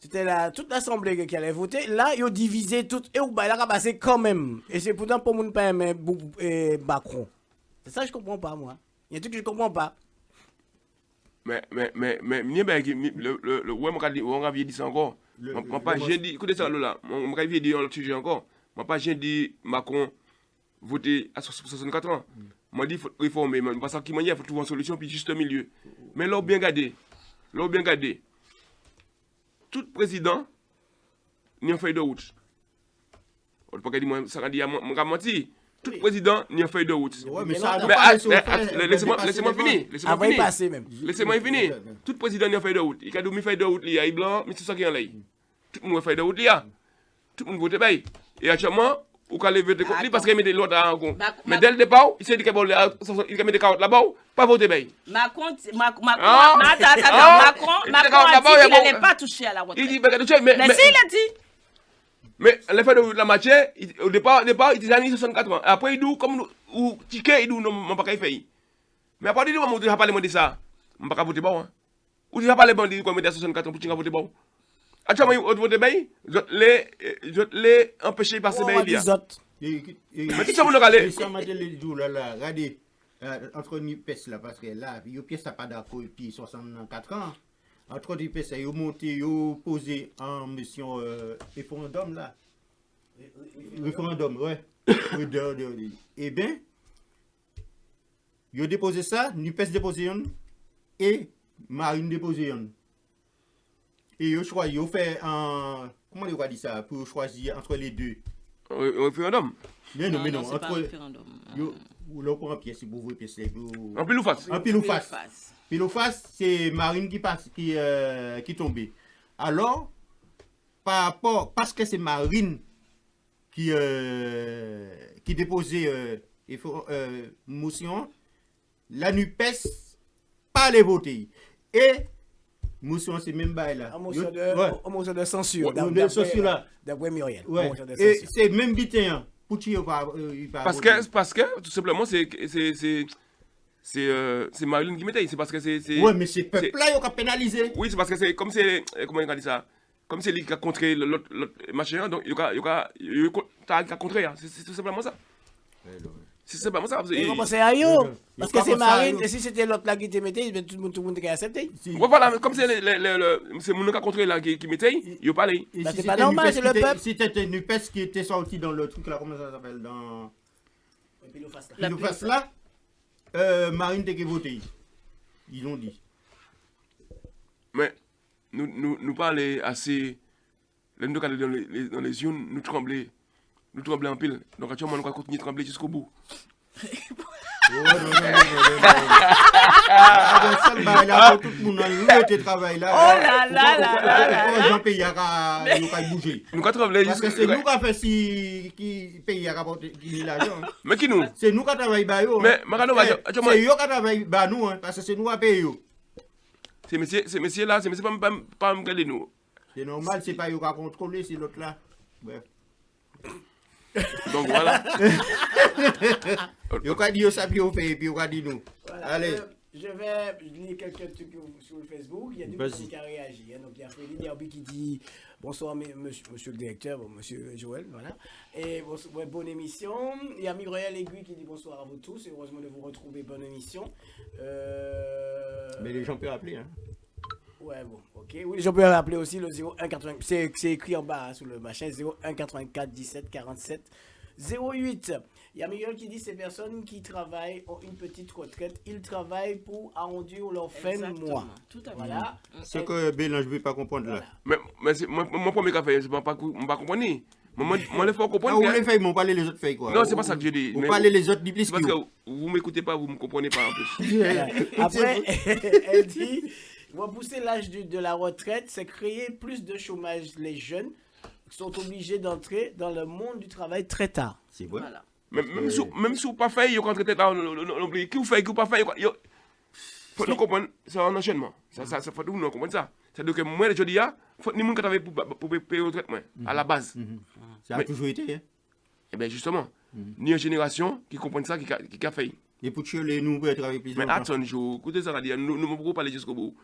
[SPEAKER 1] c'était toute l'Assemblée qui allait voter. Là, ils ont divisé tout. Et il a passé quand même. Et c'est pourtant pour mon père, Macron. C'est ça, je comprends pas, moi. Il y a un truc que je comprends pas.
[SPEAKER 3] Mais, on a dit ça encore. Moi, pas, j'ai dit, écoutez ça, là. On a dit on le sujet encore. Moi, pas, j'ai dit Macron voter à 64 ans. Moi, dit faut réformer. Parce qu'il m'a dit, il faut trouver une solution, puis juste au milieu. Mais là, bien gardé. Tout président, n'y a feuille de route. On peut pas dire, ça a dit, mon menti. Tout président, n'y a feuille de route. Laissez-moi finir. Laissez-moi finir. Tout président, n'y a feuille de route. Il a dit, feuille de route, il y a blanc, mais c'est ça qui est là. Tout le monde a feuille de route, il y a. Tout le monde vote bien. Et actuellement, ou qu'à lever de compte parce qu'il met des l'autre en compte.
[SPEAKER 2] Bah,
[SPEAKER 3] Mais dès le départ, il s'est dit qu'il met des carottes là-bas, pas voter bien.
[SPEAKER 2] Macron a dit qu'il n'allait pas toucher à la retraite.
[SPEAKER 3] Il dit, mais
[SPEAKER 2] si, il a dit.
[SPEAKER 3] Mais l'effet de la matière, au départ, il disait années 64 ans. Après, il dit, comme ou ticket, il dit, non, je ne peux pas faire. Mais après, il dit, je ne peux pas parler de ça. Je ne peux pas voter bon. Ou tu n'as pas les bandits qui ont 64 ans pour tu voter bon. Actuellement, vous votez bien, je l'ai empêché de passer bien. Mais tout ça, vous le regardez.
[SPEAKER 4] Regardez, entre NUPES là, parce que là, il y a pièce pas d'accord et puis 64 ans. Entre NUPES, ils ont monté, ils ont posé en mission référendum là. Référendum, ouais. Eh bien, ils ont déposé ça, NUPES déposé un et Marine déposé un. Et ils ont fait un. Comment on va dire ça pour choisir entre les deux?
[SPEAKER 3] Référendum.
[SPEAKER 4] Mais non,
[SPEAKER 2] c'est pas un référendum.
[SPEAKER 4] Ou là, pour un pièce, pour vous pièce.
[SPEAKER 3] En pile ou face?
[SPEAKER 4] En pile ou face. Pile ou face, c'est Marine qui passe, qui tombait. Alors, par rapport, parce que c'est Marine qui déposait motion, la NUPES pas les voter. Et motion, c'est même bail là.
[SPEAKER 1] Motion de censure. D'après Muriel.
[SPEAKER 4] Ouais. Et c'est même bitin. Pour qui
[SPEAKER 3] parce que, tout simplement, c'est Marilyn qui mettait. C'est parce que c'est.
[SPEAKER 4] Ouais, mais c'est peuple là qui a pénalisé.
[SPEAKER 3] Oui, c'est parce que c'est comme c'est. Comment on dit ça? Comme c'est lui qui a contré l'autre machin, donc il a contré. C'est tout simplement ça. C'est simplement ça.
[SPEAKER 1] Et on pensait à eux. Parce que c'est Marine, et si c'était l'autre là qui te mettait, tout le monde qui accepté.
[SPEAKER 3] Voilà, comme c'est mon cas contré là qui mettait, il pas allé.
[SPEAKER 1] C'est pas normal, c'est le peuple.
[SPEAKER 4] Si c'était NUPES qui était sorti dans le truc là, comment ça s'appelle? Dans. Le face là, Marine était voté. Ils ont dit.
[SPEAKER 3] Mais nous parlons assez. Nous dans les yeux, nous tremblons. Nous tremblons en pile. Donc actuellement, nous allons continuer de trembler jusqu'au bout.
[SPEAKER 4] Oh non. Tout le monde a été travail là.
[SPEAKER 2] Oh là.
[SPEAKER 4] Jean pays a bougé.
[SPEAKER 3] Nous allons trembler
[SPEAKER 4] parce que c'est nous qui avons fait si qui pays a rapporté l'argent.
[SPEAKER 3] Mais qui nous?
[SPEAKER 4] C'est nous qui travaillons bas yo.
[SPEAKER 3] Mais
[SPEAKER 4] c'est eux qui travaillent bas nous parce que c'est nous qui payons.
[SPEAKER 3] Ces messieurs là, c'est pas me garder nous.
[SPEAKER 4] C'est normal, c'est pas eux qui contrôler, c'est l'autre là. Bref.
[SPEAKER 3] Donc voilà.
[SPEAKER 4] Yo ka di yo sabi yo fait et puis yo ka di nous. Allez.
[SPEAKER 1] Je vais lire quelques trucs sur le Facebook. Il y a des personnes qui ont réagi. Donc il y a Frédéric Derby qui dit bonsoir monsieur le directeur, monsieur Joël, voilà. Et bonne émission. Il y a Muriel Aiguille qui dit bonsoir à vous tous et heureusement de vous retrouver, bonne émission.
[SPEAKER 4] Mais les gens peuvent appeler hein.
[SPEAKER 1] Ouais, bon, ok. Oui, les gens peuvent appeler aussi le 0184. C'est écrit en bas hein, sur le machin 0184 17 47 08. Il y a Miguel qui dit ces personnes qui travaillent ont une petite retraite. Ils travaillent pour arrondir leur fin de mois.
[SPEAKER 2] Tout à fait.
[SPEAKER 1] Voilà.
[SPEAKER 4] Ce que Bélan, je ne veux pas comprendre là.
[SPEAKER 3] Mais mon premier café, je ne vais pas comprendre. Moi, il faut comprendre.
[SPEAKER 4] Ah, vous les faites, mais on parle les autres faits quoi.
[SPEAKER 3] Non, c'est pas ça que je dis.
[SPEAKER 4] On parle les autres du plus.
[SPEAKER 3] Parce que vous ne m'écoutez pas, vous ne me comprenez pas en plus.
[SPEAKER 1] Après, elle dit repousser l'âge de la retraite, c'est créer plus de chômage. Les jeunes sont obligés d'entrer dans le monde du travail très tard.
[SPEAKER 4] C'est vrai.
[SPEAKER 2] Voilà.
[SPEAKER 3] Même si vous pas fait, vous rentrez tête là, qui vous fait, qui vous pas fait, faut nous comprendre, c'est un enchaînement. Ça faut nous comprendre ça. C'est-à-dire que moi, je dis, il faut que nous travailler pour payer au traitement, à la base.
[SPEAKER 4] Ça a toujours été. Hein.
[SPEAKER 3] Eh bien justement, ni une génération qui comprend ça, qui a fait.
[SPEAKER 4] Et pour tuer les nous, pour travailler plus
[SPEAKER 3] longtemps. Mais attends, écoutez ça, nous ne pouvons pas aller jusqu'au bout.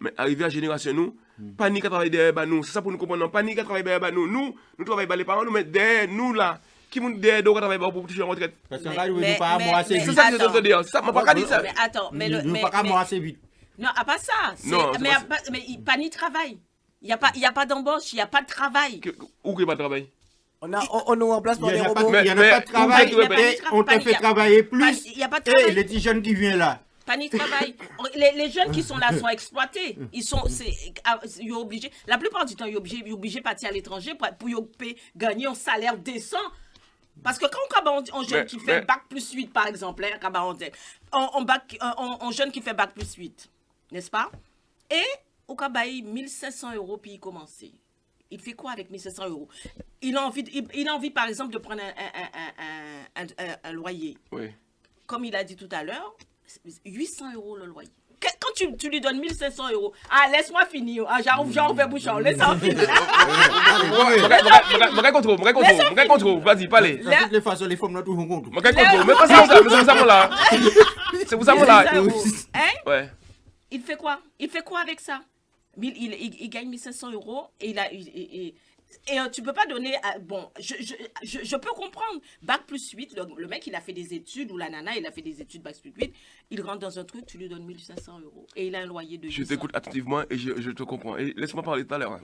[SPEAKER 3] Mais arriver à la génération, nous, pas ni qu'à travailler derrière nous, c'est ça pour nous comprendre, pas ni qu'à travailler derrière nous, nous travaillons pas les parents, nous, mais derrière nous là, qui nous derrière nous, travailler pour toucher la retraite.
[SPEAKER 4] Parce que là, nous ne pas moi assez vite.
[SPEAKER 3] C'est ça que je veux te dire, ça m'a pas dit ça.
[SPEAKER 2] Mais attends, mais le.
[SPEAKER 4] Nous pas moi assez vite.
[SPEAKER 2] Non, à pas ça.
[SPEAKER 3] Non,
[SPEAKER 2] mais pas ni travail. Il n'y a pas d'embauche, il n'y a pas de travail.
[SPEAKER 3] Où qu'il n'y a pas de travail?
[SPEAKER 1] On nous remplace par des robots.
[SPEAKER 4] Il n'y a pas de travail, on te fait travailler plus.
[SPEAKER 2] Il n'y a pas de travail.
[SPEAKER 4] Et les petits jeunes qui viennent là.
[SPEAKER 2] Pas ni travail. Les jeunes qui sont là sont exploités. Ils sont obligés. La plupart du temps, ils sont obligés de partir à l'étranger pour gagner un salaire décent. Parce que quand on jeune qui fait bac plus 8, par exemple, on jeune qui fait bac plus 8, n'est-ce pas? Et au Kabaï, 1500 € puis il commence. Il fait quoi avec 1500 euros? Il a envie, par exemple, de prendre un loyer.
[SPEAKER 3] Oui.
[SPEAKER 2] Comme il a dit tout à l'heure, 800 euros le loyer. Quand tu lui donnes 1500 euros, ah, laisse-moi finir. Ah, j'arrive vers bouchon, laisse-moi finir.
[SPEAKER 3] Mon contrôle, vas-y, parlez.
[SPEAKER 4] De toutes les façons, les femmes n'ont toujours compte.
[SPEAKER 3] Mon contrôle, mais pas ça, là. C'est pour ça, là.
[SPEAKER 2] Hein?
[SPEAKER 3] Ouais.
[SPEAKER 2] Il fait quoi? Il fait quoi avec ça? Il gagne 1500 euros et tu peux pas donner. Bon, je peux comprendre. Bac plus 8, le mec, il a fait des études, ou la nana, il a fait des études Bac plus 8. Il rentre dans un truc, tu lui donnes 1500 euros. Et il a un loyer de 800.
[SPEAKER 3] Je t'écoute attentivement et je te comprends. Et laisse-moi parler tout à l'heure.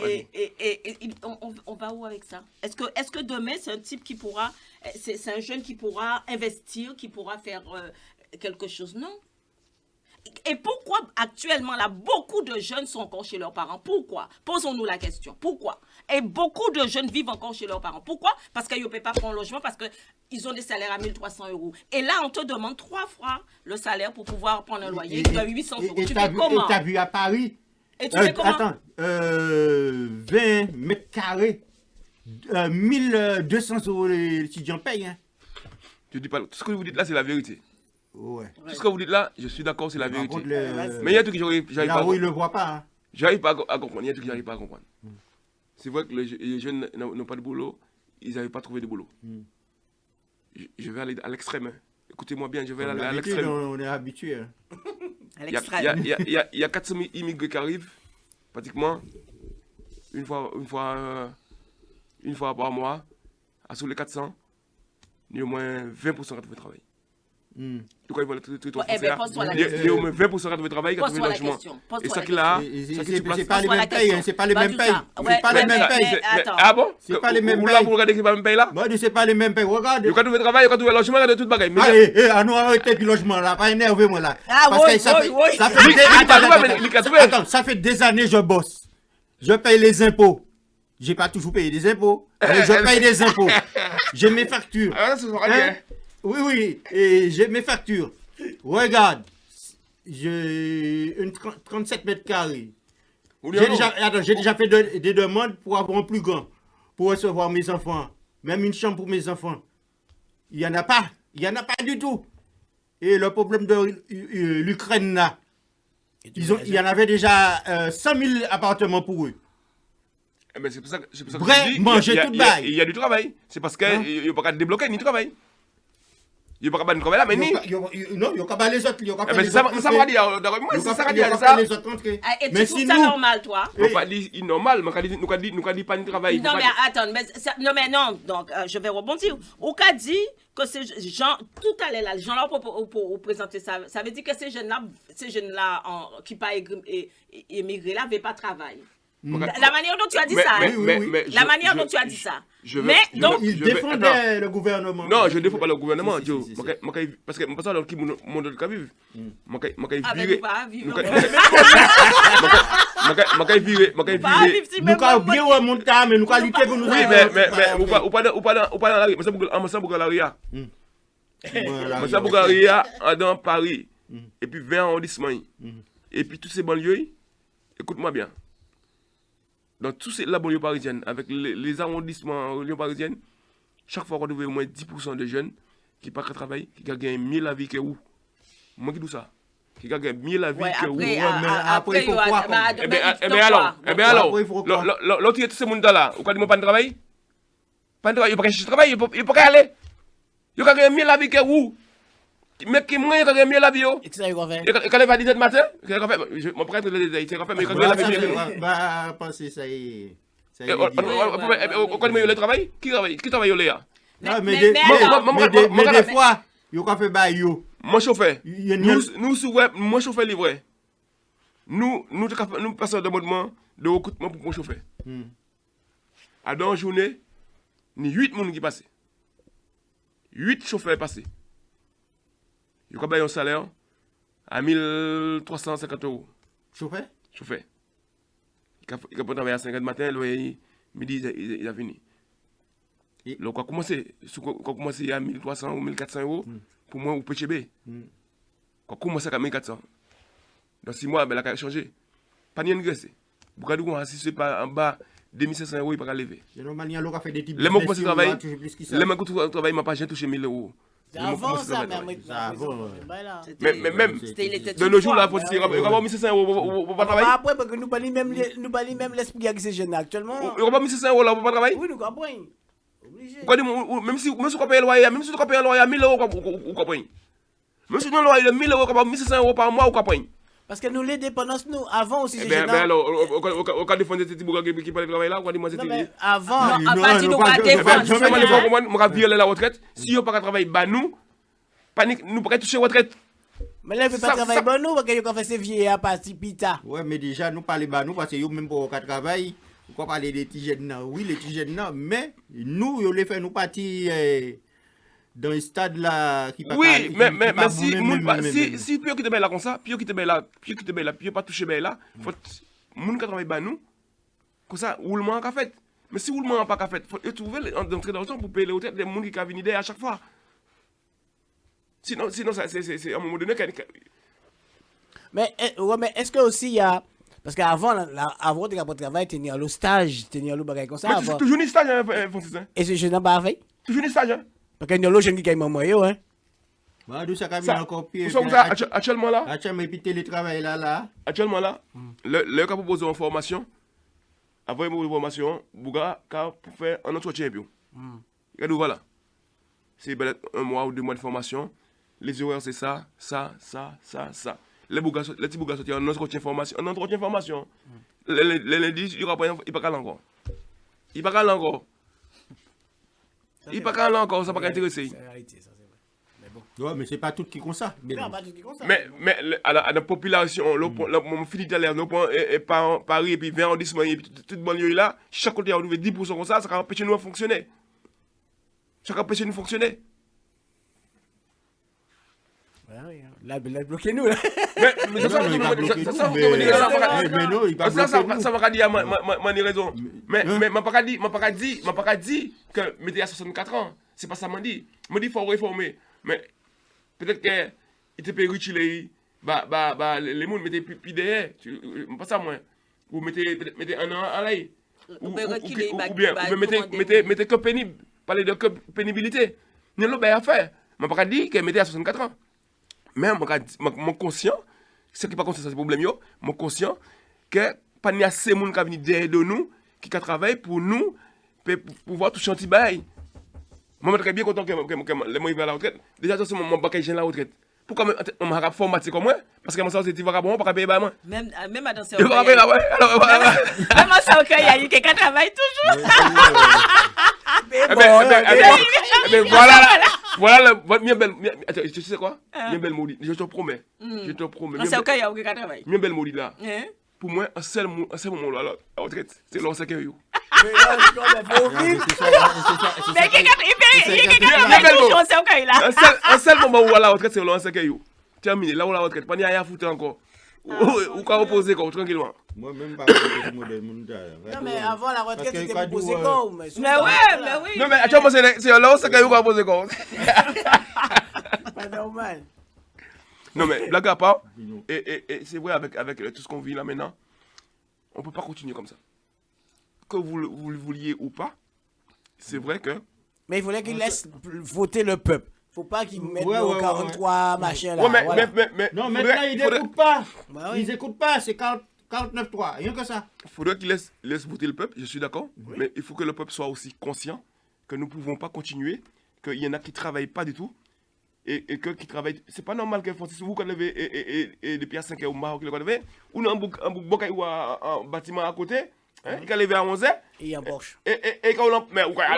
[SPEAKER 2] On va où avec ça? Est-ce que demain, c'est un type qui pourra. C'est un jeune qui pourra investir, qui pourra faire quelque chose? Non. Et pourquoi actuellement, là, beaucoup de jeunes sont encore chez leurs parents? Pourquoi? Posons-nous la question. Pourquoi? Et beaucoup de jeunes vivent encore chez leurs parents. Pourquoi? Parce qu'ils ne peuvent pas prendre un logement, parce qu'ils ont des salaires à 1300 euros. Et là, on te demande 3 fois le salaire pour pouvoir prendre un loyer de 800 euros. Tu fais comment?
[SPEAKER 4] Et tu as vu à Paris?
[SPEAKER 2] Et tu fais comment?
[SPEAKER 4] Attends, 20 mètres carrés, 1200 euros les étudiants payent. Hein.
[SPEAKER 3] Je dis pas, tout ce que vous dites là, c'est la vérité.
[SPEAKER 4] Ouais.
[SPEAKER 3] Tout ce que vous dites là, je suis d'accord, c'est la vérité.
[SPEAKER 4] Contre,
[SPEAKER 3] mais il y a un truc que j'arrive pas
[SPEAKER 4] là où ils ne le voient pas. Hein.
[SPEAKER 3] J'arrive pas à comprendre. Il y a un truc que j'arrive pas à comprendre. C'est vrai que les jeunes n'ont pas de boulot, ils n'arrivent pas à trouver de boulot. Je vais aller à l'extrême. Hein. Écoutez-moi bien, je vais aller à l'extrême.
[SPEAKER 4] On est habitué. Hein.
[SPEAKER 2] À l'extrême.
[SPEAKER 3] Il y a 400 000 immigrés qui arrivent, pratiquement, une fois par mois. À sur les 400, il y a au moins 20% qui trouvent travail. Du coup, ils vont
[SPEAKER 2] pose-toi la
[SPEAKER 3] il y a au moins 20% qui trouvent travail, qui trouvent logement. Et ça qui là,
[SPEAKER 4] c'est pas les mêmes payes. C'est pas les mêmes payes. C'est pas les mêmes payes.
[SPEAKER 3] Ah bon?
[SPEAKER 4] C'est pas les mêmes
[SPEAKER 3] payes. Vous regardez que c'est pas les mêmes payes là?
[SPEAKER 4] Bon, c'est pas les mêmes payes. Regarde.
[SPEAKER 3] Ils ont trouvé travail, ils ont trouvé logement, ils ont tout bagaille.
[SPEAKER 4] Allez, nous arrêtez le logement là, pas énervé moi là.
[SPEAKER 2] Parce
[SPEAKER 4] que ça fait des années que je bosse. Je paye les impôts. J'ai pas toujours payé des impôts, mais je paye des impôts. J'ai mes factures. Oui, et j'ai mes factures. Regarde, j'ai 37 mètres carrés. J'ai déjà fait des demandes pour avoir un plus grand, pour recevoir mes enfants. Même une chambre pour mes enfants. Il n'y en a pas. Il n'y en a pas du tout. Et le problème de l'Ukraine là, il y en avait déjà 100 000 appartements pour eux.
[SPEAKER 3] Mais c'est pour ça que
[SPEAKER 4] bref, manger tout bail.
[SPEAKER 3] Il y a du travail. C'est parce qu'il n'y a pas de débloquer ni de travail. Il n'y a pas de travail là, mais ni.
[SPEAKER 4] Non, il n'y a pas les autres.
[SPEAKER 3] Mais ça va dire, moi, c'est ça dire ça.
[SPEAKER 2] Et tu trouves ça normal, toi?
[SPEAKER 3] Non, pas normal, nous ne dit pas de travail.
[SPEAKER 2] Non, mais attends, non, donc je vais rebondir. Au cas dit que ces gens, tout à l'heure, les gens là pour présenter ça, ça veut dire que ces jeunes-là qui pas émigrés là, n'avaient pas de travail. La manière dont tu as dit ça, la manière dont tu as dit ça.
[SPEAKER 4] Il défendait le gouvernement.
[SPEAKER 3] Non, je ne défends pas le gouvernement, Joe. Parce que je pense que le monde de vivre.
[SPEAKER 4] Nous avons bien remonté, mais nous avons lutté pour nous.
[SPEAKER 3] Oui, mais ou pas dans la rue. Dans Paris. Et puis 20 arrondissements. Et puis tous ces banlieues, écoute-moi bien. Dans tous ces banlieues parisiennes, avec les arrondissements Lyon parisiennes, chaque fois qu'on trouve au moins 10% de jeunes qui ne partent pas travailler, qui gagnent mieux la vie que où. Moi qui dis ça. Qui gagnent mieux la vie que où.
[SPEAKER 4] Après, il faut quoi?
[SPEAKER 3] Eh bien alors, l'autre qui est tout ce monde-là, ou quand ils ne pas de travail, pas de travail, ils ne peuvent pas chercher de travail, ils ne peuvent pas aller. Ils gagnent mieux la vie que où. Mais qui moi quand mieux la vie et
[SPEAKER 1] que ça y fait
[SPEAKER 3] et quand il va 17 matin je mon prêtre le détail c'est fait mais quand la vie
[SPEAKER 4] bah penser ça y est
[SPEAKER 3] quand il le travail qui travaille là
[SPEAKER 4] mais des fois yo ka fait ba yo
[SPEAKER 3] mon chauffeur nous souvent mon chauffeur livré nous passons de mode de recrutement pour mon chauffeur à dans journée ni 8 monde qui passent 8 chauffeurs passés. Il y a un salaire à 1350 euros.
[SPEAKER 4] Chauffeur?
[SPEAKER 3] Chauffeur. Il a travaillé à 5h du matin, le midi, il a fini. Donc, on a commencé à 1300 ou 1400 euros pour moi au PCB. On a commencé à 1400. Dans 6 mois, il a changé. Pas ni engraissé. Vous avez dit que si ce n'est pas en bas 2500 €, il ne peut pas lever.
[SPEAKER 4] Normalement, il a fait des types
[SPEAKER 3] Les mots commencent à travailler,
[SPEAKER 4] les
[SPEAKER 3] les mots qui travaillent, il n'a pas touché 1000 €.
[SPEAKER 1] C'est avant ça,
[SPEAKER 3] mais même de nos jours là, il faut dire, il y aura 1500 € pour pas travailler.
[SPEAKER 1] Après, parce que nous parlons même l'esprit qui est jeune actuellement.
[SPEAKER 3] Il y aura 1500 € là pour pas travailler.
[SPEAKER 1] Oui, nous comprenons. Obligé.
[SPEAKER 3] Même si tu payes un loyer, même si tu payes un loyer à 1000 €, vous comprenez. Même si tu payes un loyer de 1000 €, 1500 € par mois, vous comprenez.
[SPEAKER 1] Parce que nous, les dépendances, nous, avant aussi, c'est
[SPEAKER 3] Ben alors, au cas de défendre ces petits bougas qui parlent de travail là, on va dire moi
[SPEAKER 1] Non,
[SPEAKER 3] c'était.
[SPEAKER 1] mais avant,
[SPEAKER 2] À partir de quoi défendre.
[SPEAKER 3] On va violer la retraite. Si on pas travailler, bah nous, panique, nous pourrions toucher retraite.
[SPEAKER 1] mais là, il ne peut pas travailler bon nous, parce qu'il a fait ses vieilles à partir pita.
[SPEAKER 4] Ouais, mais déjà, nous parlons de nous parce que nous, même pour le travail, on parler des petits jeunes, oui, les petits jeunes, mais nous, on les fait nous partir dans le stade là qui
[SPEAKER 3] oui, mais si Pio qui te met là comme ça, Pio qui te met là, Pio pas toucher là, faut moun qui travaille bah nous, comme ça, roulement qu'a fait. Mais si roulement pas qu'a fait, faut trouver d'entrer dans le temps pour payer les retraites des moun qui a venir derrière à chaque fois. Sinon c'est à un moment donné
[SPEAKER 1] Mais est-ce que aussi il y a. Parce qu'avant, avant de travail, tu as le stage, tu as le bagage comme ça.
[SPEAKER 3] mais c'est toujours une stage, Francis.
[SPEAKER 1] Et ce jeune pas fait.
[SPEAKER 3] Toujours une stage.
[SPEAKER 1] Parce qu'il y a le jeune qui a moyen, hein.
[SPEAKER 4] Bah, d'où ça a encore pire.
[SPEAKER 3] Actuellement là.
[SPEAKER 4] Actuellement, et puis télétravail là.
[SPEAKER 3] Actuellement là, le cas propose une formation. Avant une formation, Bouga pour faire un entretien. Regardez, voilà. C'est un mois ou 2 mois de formation. Les horaires, c'est ça. Les petits Bougas sortent en entretien formation. Les lundis, il n'y aura pas encore. Il ne peut pas aller encore, ça ne va pas intéresser.
[SPEAKER 1] C'est la réalité, ça, c'est vrai. Mais bon.
[SPEAKER 4] Ouais, mais c'est pas tout qui comme ça.
[SPEAKER 1] Non, pas tout qui comme ça.
[SPEAKER 3] Mais à la population, on finit tout à l'heure, Paris, et puis 20 arrondissements, et puis toute banlieue là, chaque côté, on ouvre 10% comme ça va empêcher nous de fonctionner. Ça va empêcher nous de fonctionner.
[SPEAKER 1] Oui, là, bloquez-nous, là.
[SPEAKER 3] Mais ça va dire, j'ai raison. Mais m'a pas dit que mettez à 64 ans. C'est pas ça m'a dit. M'a dit faut réformer. Mais peut-être que il te peut retirer les monde mettez plus derrière. Pas ça moi. Ou mettez un an à l'ail. Ou bien mettez que pénible. Parler de pénibilité. N'y a pas à faire. M'a pas dit que mettez à 64 ans. Mais mon conscient, ce qui n'est pas conscient, c'est le problème, mon conscient, que pas n'y a assez de monde qui a venu derrière de nous, qui travaille pour nous, pour pouvoir toucher un petit bail. Moi, je suis très bien content que les mots à la retraite. Déjà, c'est mon bagage à la retraite. Pourquoi on m'a formaté comme moi? Parce que moi, ça, c'est des vagabonds, pas payer moi.
[SPEAKER 2] Même à danser.
[SPEAKER 3] Même
[SPEAKER 2] à ça, il y a quelqu'un qui travaille toujours.
[SPEAKER 3] Voilà votre bien belle. Attends, tu sais quoi? Bien belle maudite. Je te promets.
[SPEAKER 2] C'est ok, il y a quelqu'un qui travaille.
[SPEAKER 3] Bien belle maudite là. Pour moi, un seul moment là, la retraite, c'est l'on sait qu'il y a eu.
[SPEAKER 2] Mais quelqu'un qui travaille toujours, c'est ok là.
[SPEAKER 3] Un seul moment où à la retraite, c'est l'on sait qu'il y a eu. Terminé, là où la retraite, pas n'y a rien à foutre encore. Ou quoi reposer tranquillement.
[SPEAKER 4] Moi même pas
[SPEAKER 1] Non mais avant la retraite c'était pour poser comme.
[SPEAKER 2] Mais oui.
[SPEAKER 3] Non mais actuellement c'est là où c'est qu'il y a reposer comme.
[SPEAKER 1] Pas normal.
[SPEAKER 3] Non mais blague à part, et c'est vrai avec tout ce qu'on vit là maintenant, on peut pas continuer comme ça. Que vous le vouliez ou pas, c'est vrai que.
[SPEAKER 1] Mais il fallait qu'il laisse voter le peuple. Faut pas qu'ils mettent le 43 machin là.
[SPEAKER 3] Ouais,
[SPEAKER 4] non, maintenant ils n'écoutent pas. Ils n'écoutent pas, c'est 49.3, rien que ça.
[SPEAKER 3] Il faudrait qu'ils laissent voter le peuple, je suis d'accord. Oui. Mais il faut que le peuple soit aussi conscient que nous ne pouvons pas continuer, qu'il y en a qui ne travaillent pas du tout. Et que qui travaillent. C'est pas normal que Francis, vous, quand vous avez depuis à 5 heures au Maroc, ou dans un bâtiment à côté. Il a levé à 11h.
[SPEAKER 1] Et en Porsche.
[SPEAKER 3] Et quand on mais quand même.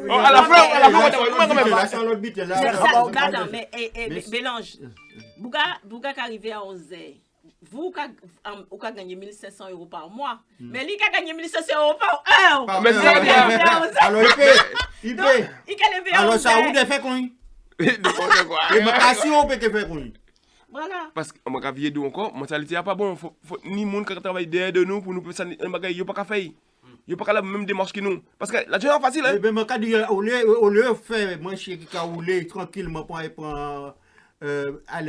[SPEAKER 3] À la fin,
[SPEAKER 2] non, mais mélange. Bouga qui arrivé à 11h. Vous qui gagnez 1500 € par mois. Mais lui qui a gagné 1500 € par heure.
[SPEAKER 3] Mais
[SPEAKER 4] alors il paye. Alors ça vous devez faire quoi? Et ma passion peut te faire quoi?
[SPEAKER 2] Voilà.
[SPEAKER 3] Parce qu'on m'a vie d'où encore, mentalité n'est pas bon. Faut ni monde qui travaille derrière de nous pour nous faire un bagage, il n'y a pas qu'à faire. Il n'y a pas qu'à la même démarche que nous. Parce que la chose est facile. Hein?
[SPEAKER 4] Mais quand au lieu de faire, moi je suis rouler tranquillement pour aller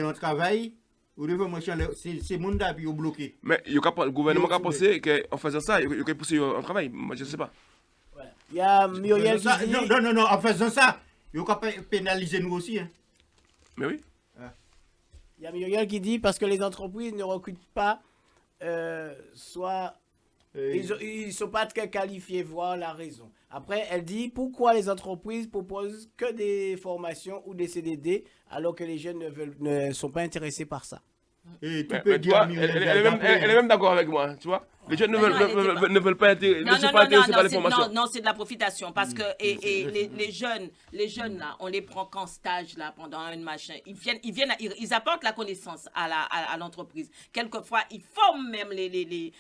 [SPEAKER 4] en travail, Au niveau machin, c'est mon dab, il est bloqué.
[SPEAKER 3] Mais le gouvernement a pensé qu'en faisant ça, il a poussé en travail. Moi, je ne sais pas.
[SPEAKER 1] Voilà. Il y a Muriel qui dit...
[SPEAKER 4] Non, en faisant ça, il a pénaliser nous aussi. Hein.
[SPEAKER 3] Mais oui.
[SPEAKER 1] Il y a Muriel qui dit parce que les entreprises ne recrutent pas, ils ne sont pas très qualifiés, voir la raison. Après, elle dit pourquoi les entreprises proposent que des formations ou des CDD alors que les jeunes ne sont pas intéressés par ça.
[SPEAKER 4] Et tu
[SPEAKER 3] Mais
[SPEAKER 4] peux
[SPEAKER 3] tu
[SPEAKER 4] dire
[SPEAKER 3] vois,
[SPEAKER 4] à Muriel
[SPEAKER 3] elle est même d'accord avec moi, tu vois. Les jeunes ne veulent pas être intéressés par les formations.
[SPEAKER 2] Non, c'est de la profitation parce que les jeunes là, on les prend qu'en stage là pendant un machin. Ils apportent la connaissance à l'entreprise. Quelquefois, ils forment même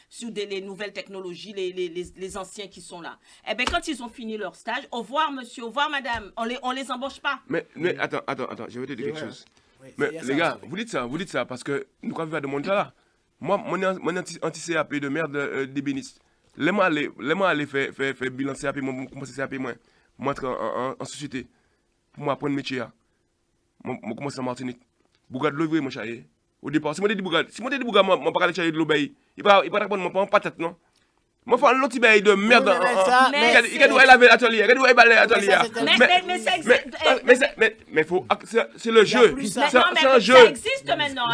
[SPEAKER 2] sur les nouvelles technologies les anciens qui sont là. Et bien quand ils ont fini leur stage, au revoir monsieur, au revoir madame, on les embauche pas.
[SPEAKER 3] Mais attends, je vais te dire quelque chose.
[SPEAKER 1] Oui,
[SPEAKER 3] Mais les gars, vous dites ça parce que nous quand on va de monde là. Moi, mon anti-CAP de merde d'ébéniste. Laisse-moi aller faire bilan CAP, moi commencer CAP moi entrer en société pour moi apprendre métier. Moi commencer en Martinique. Bougade l'ouvrier mon chahier. Au départ, si moi dis Bougade, moi pas aller chercher de l'eau bail. Il pas répondre moi pas en patate non. Moi faire un petit bail de merde. Il doit laver l'atelier, il doit balayer l'atelier. Mais faut c'est le jeu. C'est un jeu.
[SPEAKER 2] Ça existe maintenant.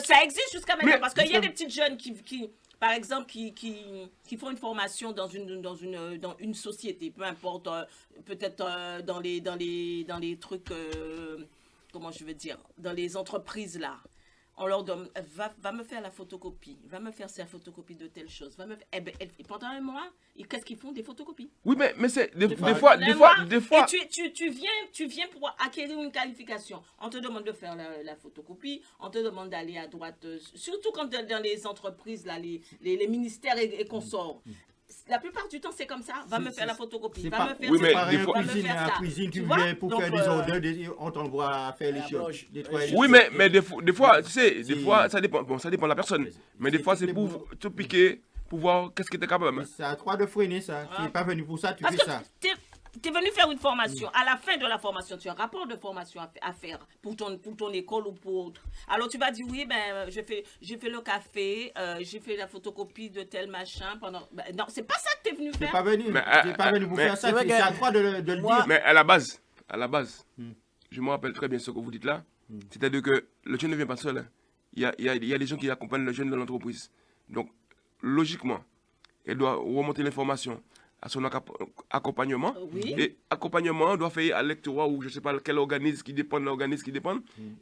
[SPEAKER 2] Ça existe jusqu'à maintenant parce qu'il y a des petites jeunes qui par exemple, qui font une formation dans une société, peu importe, peut-être dans les trucs, comment je veux dire, dans les entreprises là. On leur donne, va me faire la photocopie, va me faire sa photocopie de telle chose. Pendant un mois, qu'est-ce qu'ils font? Des photocopies.
[SPEAKER 3] Oui, mais c'est des fois.
[SPEAKER 2] Et tu viens pour acquérir une qualification. On te demande de faire la photocopie, on te demande d'aller à droite, surtout quand dans les entreprises, là, les ministères et consorts. La plupart du temps, c'est comme ça. Va me faire la photocopie. Va me faire
[SPEAKER 3] oui, mais
[SPEAKER 4] des
[SPEAKER 3] fois,
[SPEAKER 4] la cuisine, tu viens pour faire des ordres, on t'envoie faire les choses.
[SPEAKER 3] Oui, mais des fois, tu sais, des fois, ça dépend. Bon, ça dépend de la personne. Mais des fois, c'est pour te piquer, pour voir qu'est-ce que tu es capable.
[SPEAKER 4] C'est à toi de freiner ça. Tu n'es pas venu pour ça, tu fais ça.
[SPEAKER 2] Tu es venu faire une formation. À la fin de la formation, tu as un rapport de formation à faire pour ton école ou pour autre. Alors tu vas dire oui, ben j'ai fait le café, j'ai fait la photocopie de tel machin pendant. Ben, non, c'est pas ça que tu es venu faire.
[SPEAKER 4] Tu n'es pas venu pour faire ça. C'est à toi de le dire.
[SPEAKER 3] Mais à la base, je me rappelle très bien ce que vous dites là. C'est-à-dire que le jeune ne vient pas seul. Hein. Il y a des gens qui accompagnent le jeune dans l'entreprise. Donc logiquement, elle doit remonter l'information à son accompagnement.
[SPEAKER 2] Oui.
[SPEAKER 3] Et accompagnement doit faire à l'électorat ou je ne sais pas quel organisme qui dépend,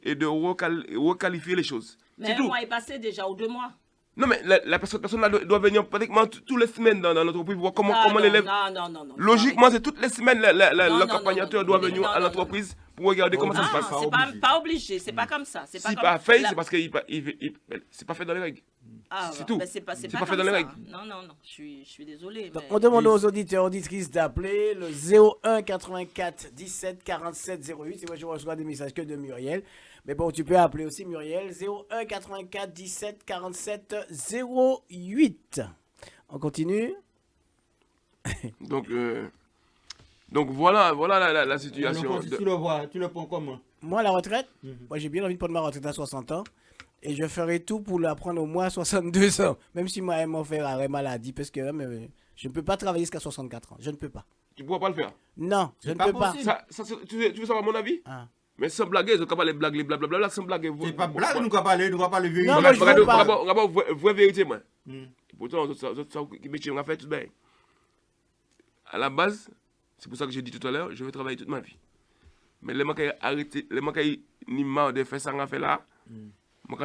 [SPEAKER 3] et de requalifier les choses.
[SPEAKER 2] Mais un mois est passé déjà, ou 2 mois.
[SPEAKER 3] Non, mais la personne là doit venir pratiquement toutes les semaines dans l'entreprise pour voir comment l'élève.
[SPEAKER 2] Non.
[SPEAKER 3] Logiquement, c'est toutes les semaines l'accompagnateur doit venir à l'entreprise pour regarder comment ça se passe.
[SPEAKER 2] C'est pas obligé, c'est pas comme ça.
[SPEAKER 3] Si pas fait, c'est parce que c'est pas fait dans les règles. C'est tout.
[SPEAKER 2] C'est pas
[SPEAKER 3] fait dans les règles.
[SPEAKER 2] Non, je suis désolé.
[SPEAKER 1] Donc, on demande aux auditeurs, auditrices d'appeler le 01 84 17 47 08. C'est moi, je reçois des messages que de Muriel. Mais bon, tu peux appeler aussi Muriel 01 84 17 47 08. On continue.
[SPEAKER 3] Donc voilà la situation.
[SPEAKER 4] Tu le prends comment?
[SPEAKER 1] Moi, la retraite, moi j'ai bien envie de prendre ma retraite à 60 ans. Et je ferai tout pour la prendre au moins à 62 ans. Même si moi, elle m'a fait arrêt maladie. Parce que je ne peux pas travailler jusqu'à 64 ans. Je ne peux pas.
[SPEAKER 3] Tu ne pourras pas le faire?
[SPEAKER 1] Non, je ne peux pas.
[SPEAKER 3] Tu veux savoir mon avis? Mais sans blaguer, je ne peux pas les blagues, blablabla, sans blaguer.
[SPEAKER 4] C'est pas blague, nous ne pouvons pas le vivre.
[SPEAKER 1] Non, mais je veux pas.
[SPEAKER 3] On va voir vraie vérité, moi. Pourtant, qui métier, on a fait tout bien. À la base, c'est pour ça que j'ai dit tout à l'heure, je vais travailler toute ma vie. Mais les manques arrêter, les manques ni marre de faire ça, on a fait là. Moi,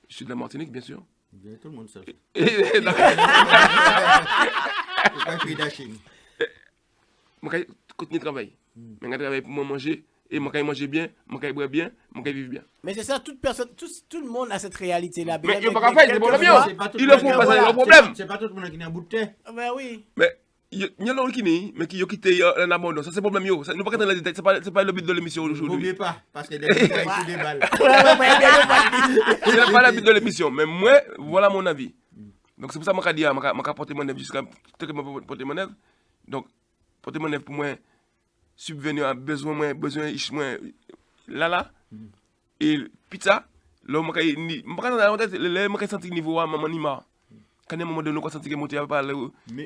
[SPEAKER 3] je suis de la Martinique, bien sûr.
[SPEAKER 4] Tout le monde sait.
[SPEAKER 3] Moi, je continue de travailler. Mais je travaille pour manger. Et moi, manger bien, moi, boire bien, moi, vivre bien.
[SPEAKER 1] Mais c'est ça, toute personne, tout le monde a cette réalité-là.
[SPEAKER 3] Mais il n'y a pas qu'à faire, c'est bon, il le faut pas, c'est un problème.
[SPEAKER 4] C'est pas tout le monde qui a un bout de thé.
[SPEAKER 1] Ben oui.
[SPEAKER 3] Mais il y en a qui mais qui ont quitté un abandon. Ça, c'est le problème. Nous ne pas dans les détails. C'est pas le but de l'émission aujourd'hui.
[SPEAKER 4] N'oubliez pas, parce que des gens qui déballent.
[SPEAKER 3] C'est pas le but de l'émission. Mais moi, voilà mon avis. Donc, c'est pour ça que je dis, je vais porter mon œuvre jusqu'à ce que je porte mon œuvre. Donc, porter mon œuvre pour moi, subvenir à besoin, là, Et pizza, là, je vais sentir le niveau à maman Nima. Quand il y a un moment donné, on sent que monter à parler,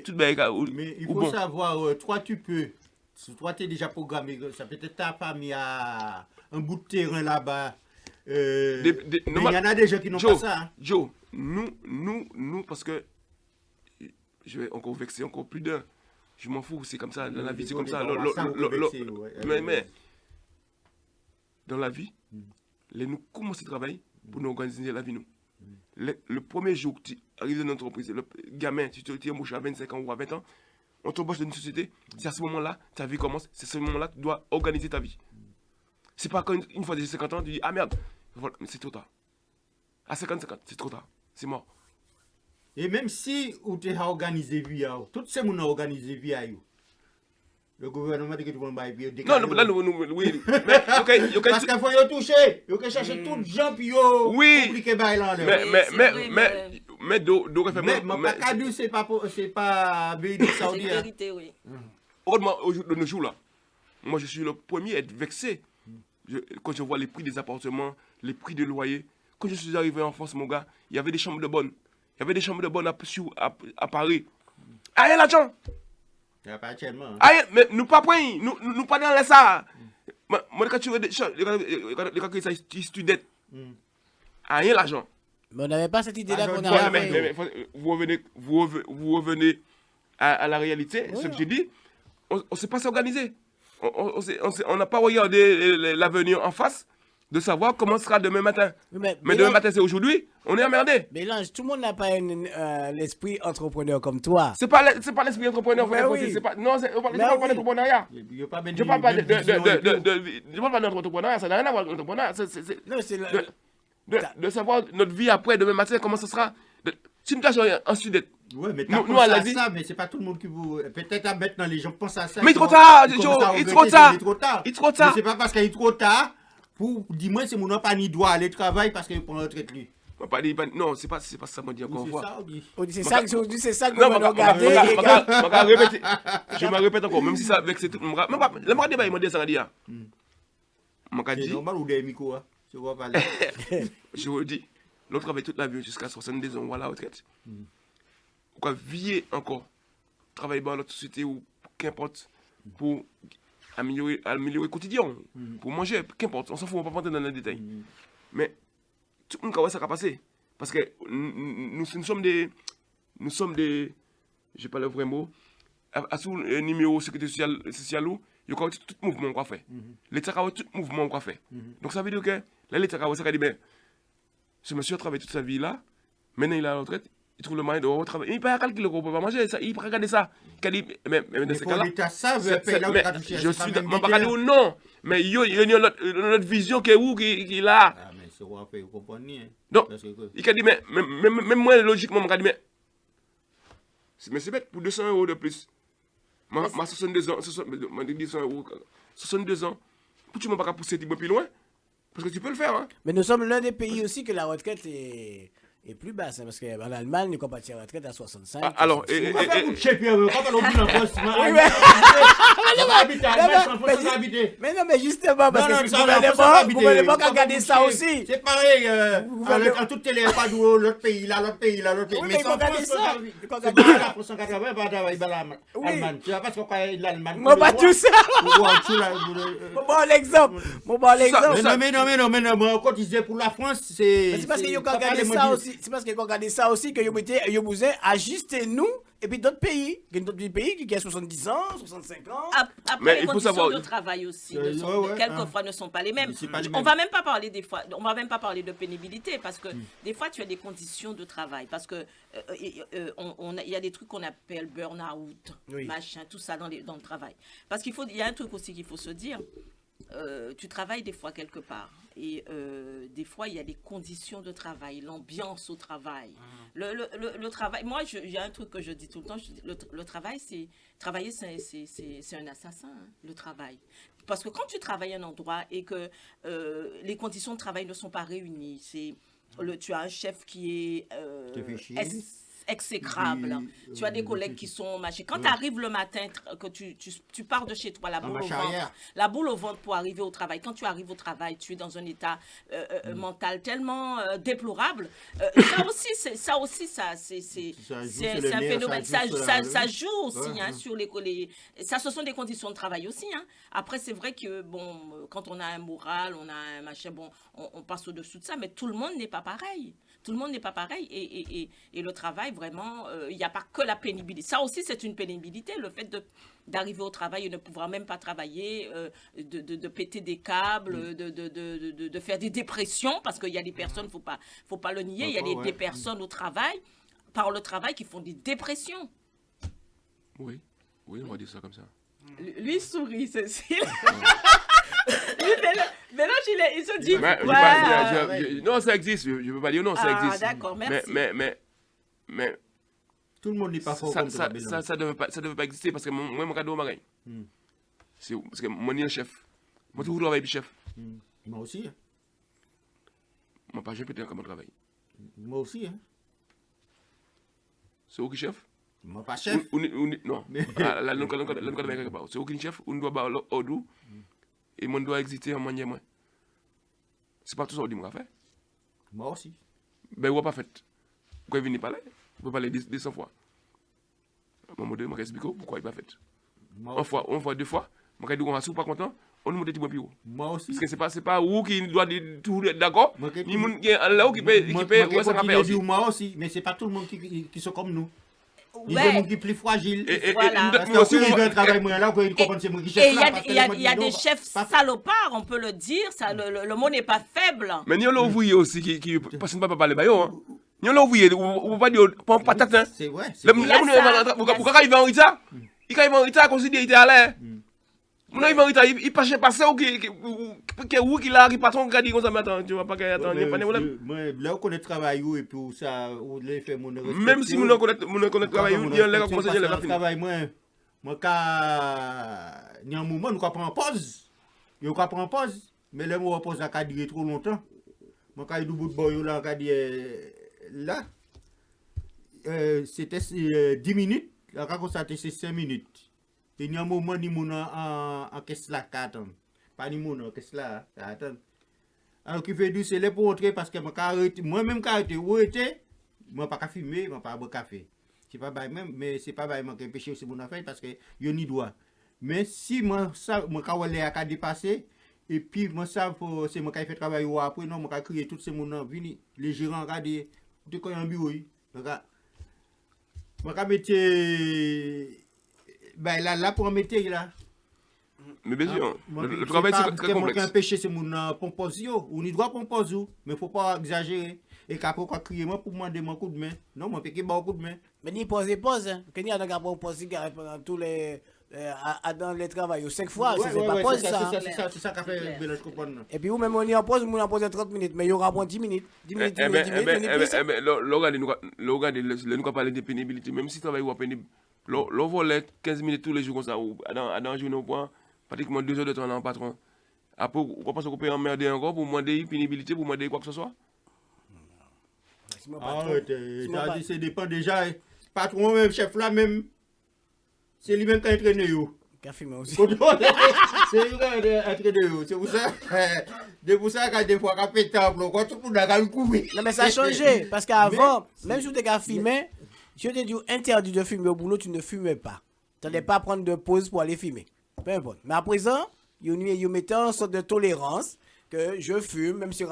[SPEAKER 3] tout le
[SPEAKER 4] Mais il faut savoir, toi tu peux, si toi tu es déjà programmé, ça peut-être ta famille a un bout de terrain là-bas. Mais il y en a des gens qui n'ont pas ça. Hein.
[SPEAKER 3] Joe, nous, parce que je vais encore vexer encore plus d'un. Je m'en fous, c'est comme ça, dans la vie, c'est comme ça. Mais dans la vie, nous commençons à travailler pour nous organiser la vie, nous. Le premier jour que tu arrives dans une entreprise, le gamin, tu es embauché à 25 ans ou à 20 ans, on t'embauche dans une société, c'est à ce moment-là, ta vie commence, c'est à ce moment-là que tu dois organiser ta vie. C'est pas quand une fois déjà 50 ans, tu dis, ah merde, voilà, mais c'est trop tard. À 50, c'est trop tard, c'est mort.
[SPEAKER 4] Et même si tu as organisé vie, tout ce monde a organisé vie, le gouvernement dit que tout le monde va bien.
[SPEAKER 3] Non, là, oui. Mais,
[SPEAKER 4] parce qu'il faut y toucher, il faut chercher tout les gens, puis il compliquer là.
[SPEAKER 3] Mais,
[SPEAKER 4] c'est pas pays saoudien.
[SPEAKER 2] C'est vérité, oui.
[SPEAKER 3] Heureusement, de nos jours là, moi je suis le premier à être vexé. Quand je vois les prix des appartements, les prix des loyers. Quand je suis arrivé en France, mon gars, il y avait des chambres de bonne. Il y avait des chambres de bonne à Paris. Aïe, l'argent!
[SPEAKER 4] Il n'y a pas actuellement.
[SPEAKER 3] Aïe, mais nous pas prêts, nous pas dans ça. Moi, quand tu veux des choses, quand tu étudies, aïe, l'argent.
[SPEAKER 1] Mais on n'avait pas cette idée-là qu'on avait.
[SPEAKER 3] Vous revenez à la réalité, ce que j'ai dit. On ne s'est pas s'organiser. On n'a pas regardé l'avenir en face de savoir comment sera demain matin. Mais demain matin, c'est aujourd'hui, on est emmerdé.
[SPEAKER 1] Mélange, tout le monde n'a pas l'esprit entrepreneur comme toi.
[SPEAKER 3] C'est pas l'esprit entrepreneur. Non, c'est pas l'entrepreneuriat. Je parle pas d'entrepreneuriat, ça n'a rien à voir avec l'entrepreneuriat.
[SPEAKER 1] Non, c'est
[SPEAKER 3] de savoir notre vie après, demain matin, comment ça sera. Si nous tâchons en Sud-Est.
[SPEAKER 4] Oui, mais tu penses à ça, mais c'est pas tout le monde qui vous... Peut-être maintenant, les gens pensent à ça.
[SPEAKER 3] Mais il est trop tard, il est trop tard.
[SPEAKER 4] Mais c'est pas parce qu'il est trop tard, pour dis-moi, c'est mon pas ni doit aller travailler parce qu'il prend un retraite lui.
[SPEAKER 3] Non, c'est pas ça, moi, dis encore une fois.
[SPEAKER 1] C'est ça que vous me regardez.
[SPEAKER 3] Je me répète encore, même si ça avec c'est tout. Le débat, il m'a dit ça, dit.
[SPEAKER 4] C'est normal ou des micros, hein?
[SPEAKER 3] Je vous dis, l'on travaille toute la vie jusqu'à 72 ans, voilà, retraite. Pourquoi vieillir encore, travailler dans notre société ou qu'importe, pour améliorer le quotidien, pour manger, qu'importe, on s'en fout, on ne va pas rentrer dans les détails. Mais tout le monde ça va passer. Parce que nous sommes des, je ne sais pas le vrai mot, à sous le numéro sécurité sociale, il y a tout mouvement qu'on fait. L'État a tout mouvement qu'on fait. Donc ça veut dire que l'État a dit, ben, ce monsieur a travaillé toute sa vie là, maintenant il est à la retraite, il trouve le moyen de retravailler. Il ne peut pas calculer qu'on ne peut pas manger, il peut regarder ça. Mais dans ce cas-là, je suis dans non, mais il y a notre vision qui est où, qui est là.
[SPEAKER 4] Ah, mais c'est quoi, vous comprenez.
[SPEAKER 3] Donc, il a dit, mais même moi, logiquement, il a dit, mais c'est bête, pour 200 € de plus. Ma 62 ans, 62 ans, pourquoi tu ne m'as pas poussé plus loin? Parce que tu peux le faire. Hein?
[SPEAKER 1] Mais nous sommes l'un des pays aussi que la retraite est plus basse. Hein, parce qu'en Allemagne, nous partir à la retraite à 65.
[SPEAKER 3] Alors,
[SPEAKER 1] mais non, mais justement, parce que le gouvernement a regardé ça aussi.
[SPEAKER 4] C'est pareil, en toute télé, pas l'autre pays, l'autre pays.
[SPEAKER 1] Mais sans France, ça.
[SPEAKER 4] C'est pas la France 80, pas l'Allemagne. Tu vois pas ce qu'on a l'Allemagne.
[SPEAKER 1] Moi, pas tout ça. Bon, l'exemple.
[SPEAKER 4] Mais non, quand ils disaient pour la France, c'est...
[SPEAKER 1] C'est parce qu'ils ont regardé ça aussi. C'est parce qu'ils ont regardé ça aussi que ils ont besoin d'ajuster nous et puis d'autres pays. Il y a d'autres pays qui ont 70 ans, 65 ans.
[SPEAKER 2] Après, les conditions de travail aussi, quelquefois ne sont pas les mêmes. On va même pas parler des fois, on va même pas parler de pénibilité parce que des fois tu as des conditions de travail parce que il y a des trucs qu'on appelle burn-out, machin, tout ça dans le travail. Parce qu'il y a un truc aussi qu'il faut se dire. Tu travailles des fois quelque part et des fois il y a des conditions de travail, l'ambiance au travail, le travail. Moi, il y a un truc que je dis tout le temps, le travail, travailler, c'est un assassin, hein, le travail. Parce que quand tu travailles à un endroit et que les conditions de travail ne sont pas réunies, tu as un chef qui est exécrables. Tu as des collègues qui sont machin. Quand tu arrives le matin, que tu pars de chez toi, la boule au ventre pour arriver au travail. Quand tu arrives au travail, tu es dans un état mental tellement déplorable. Ça aussi, c'est un phénomène. Ça joue aussi sur les. Ça, ce sont des conditions de travail aussi. Après, c'est vrai que quand on a un moral, on a un machin, on passe au-dessous de ça, mais tout le monde n'est pas pareil. Tout le monde n'est pas pareil et le travail, vraiment, il n'y a pas que la pénibilité. Ça aussi, c'est une pénibilité, le fait d'arriver au travail et ne pouvoir même pas travailler, de péter des câbles, de faire des dépressions, parce qu'il y a des personnes, faut pas le nier, il y a des personnes au travail, par le travail, qui font des dépressions.
[SPEAKER 3] Oui, on va dire ça comme ça.
[SPEAKER 2] Lui, il sourit, Cécile. Mais là, il se dit.
[SPEAKER 3] Non, ça existe. Je ne veux pas dire non, ça existe.
[SPEAKER 2] Ah, d'accord, merci.
[SPEAKER 3] Mais
[SPEAKER 4] tout le monde n'est pas fort
[SPEAKER 3] ça ne devait pas exister parce que moi, mon cadeau, c'est parce que moi, je suis chef. Moi, toujours travaille avec le chef.
[SPEAKER 4] Moi aussi.
[SPEAKER 3] Moi, pas, je peux dire comment travailler.
[SPEAKER 4] Moi aussi.
[SPEAKER 3] C'est où qui chef?
[SPEAKER 4] Moi, pas chef.
[SPEAKER 3] Non. C'est où qui chef? On doit avoir l'ordre. Et moi, doit exister en manière moi. C'est pas tout ça que je faire.
[SPEAKER 4] Moi aussi.
[SPEAKER 3] Ben, on pas fait. Pourquoi il vient parler? On peut parler 200 fois. Moi, je vais expliquer pourquoi il pas fait. Une fois, deux fois. Je vais dire, pas content. On nous dit que plus haut.
[SPEAKER 4] Moi aussi.
[SPEAKER 3] Parce que c'est pas où qui doit tout d'accord. Ni moun qui est là qui peut
[SPEAKER 4] moi aussi, mais c'est pas tout le monde qui sont comme nous. Il y a
[SPEAKER 2] Ouais.
[SPEAKER 4] des gens qui sont plus fragiles.
[SPEAKER 2] Voilà.
[SPEAKER 4] Parce que si je veux travailler moi là, il comprend c'est moi qui chef
[SPEAKER 2] Et
[SPEAKER 4] là.
[SPEAKER 2] il y a des chefs salopards, on peut le dire. Ça, le mot n'est pas faible.
[SPEAKER 3] Mais il y a l'ouvrier aussi qui passe pas parler baillon. Il y a l'ouvrier, on va dire pas patate.
[SPEAKER 4] C'est vrai.
[SPEAKER 3] Pourquoi arrive en retard? Il arrive en retard considéré qu'il était à l'air. Mon arrive en retard, il passe passer ou qui là qui patron qui dit comme ça maintenant, tu vois pas qu'il attend, il y a pas de problème.
[SPEAKER 4] Moi là on connaît travail et puis ça on les fait mon
[SPEAKER 3] Même si mon connaît travail, il y a là commencer à faire
[SPEAKER 4] travail moi ka il y a un moment nous prend pause. Yo ka prend pause, mais le mot pause a durer trop longtemps. Moi ka du bout de boy là ka dit là c'était 10 minutes, là quand ça c'était 5 minutes. Et il y a un moment ni mon en caisse là attend. Pas ni mon en caisse là attend. Alors qui fait du c'est là pour entrer parce que moi même quand j'étais où était, moi pas fumer, moi pas boire café. C'est pas bail même mais c'est pas bail moi qui empêcher c'est mon affaire parce que yo ni droit. Mais si moi ça moi quand aller à dépasser et puis moi ça c'est moi qui fait travail ou après non moi qui crier tout ces monde venir les gérants regarder de quand un bureau moi qui mettre ben là pour mettre là.
[SPEAKER 3] Mais bien sûr, le travail c'est très complexe.
[SPEAKER 4] Moi qui empêcher c'est mon pomposio, ou ni droit pomposio, mais faut pas exagérer. Et qu'après quoi crier moi pour demander mon coup de main. Non, moi piquer bon coup de main.
[SPEAKER 1] Mais ni pose hein. Que ni a donc après pose cigarette pendant tous les dans le travail 5 fois, c'est pas pause ça.
[SPEAKER 4] C'est ça qu'a fait je comprends.
[SPEAKER 1] Et puis ou même on y en pose, on en pose 30 minutes, mais il y aura bon 10 minutes. 10 minutes.
[SPEAKER 3] Nous parler de pénibilité, même si travail ou pénible. L'on vole 15 minutes tous les jours comme ça, ou dans un jour au point, pratiquement 2 heures de temps en patron. Après, on pense qu'on peut emmerder encore pour demander pénibilité, pour demander quoi que ce soit.
[SPEAKER 4] Ça dépend déjà. Patron même, chef là même, c'est lui-même qui a entraîné yo.
[SPEAKER 1] Qui a fumé aussi.
[SPEAKER 4] C'est lui qui a entraîné yo. C'est pour ça. C'est pour ça que des fois, quand il pétable, quand tout le monde a courir.
[SPEAKER 1] Non mais ça a changé, parce qu'avant, même si tu as fumé, je te dis interdit de fumer au boulot, tu ne fumais pas. Tu n'allais pas prendre de pause pour aller fumer. Peu importe. Mais à présent, ils mettent une sorte de tolérance que je fume, même si je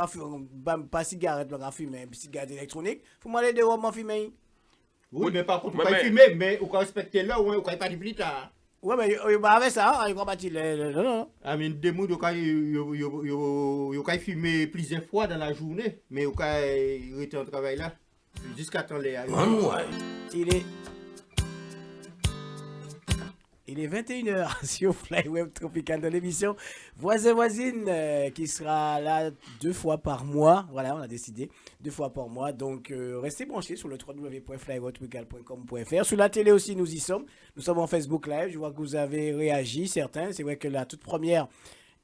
[SPEAKER 1] pas cigarette, je fume, cigarette électronique, il faut m'aller dehors m'en fumer.
[SPEAKER 4] Oui, mais par contre, on peut fumer, mais on peut respecter là, on peut pas dire plus tard.
[SPEAKER 1] Oui, mais avec ça, il va bâtir non.
[SPEAKER 4] Ah, mais des mots, on peut fumer plusieurs fois dans la journée, mais on peut rester en travail là. Jusqu'à temps les
[SPEAKER 1] Il est 21h sur Fly Web Tropical dans l'émission Voisins Voisines qui sera là 2 fois par mois. Voilà, on a décidé 2 fois par mois. Donc restez branchés sur le www.flywetropical.com.fr. Sur la télé aussi, nous y sommes. Nous sommes en Facebook Live. Je vois que vous avez réagi, certains. C'est vrai que la toute première,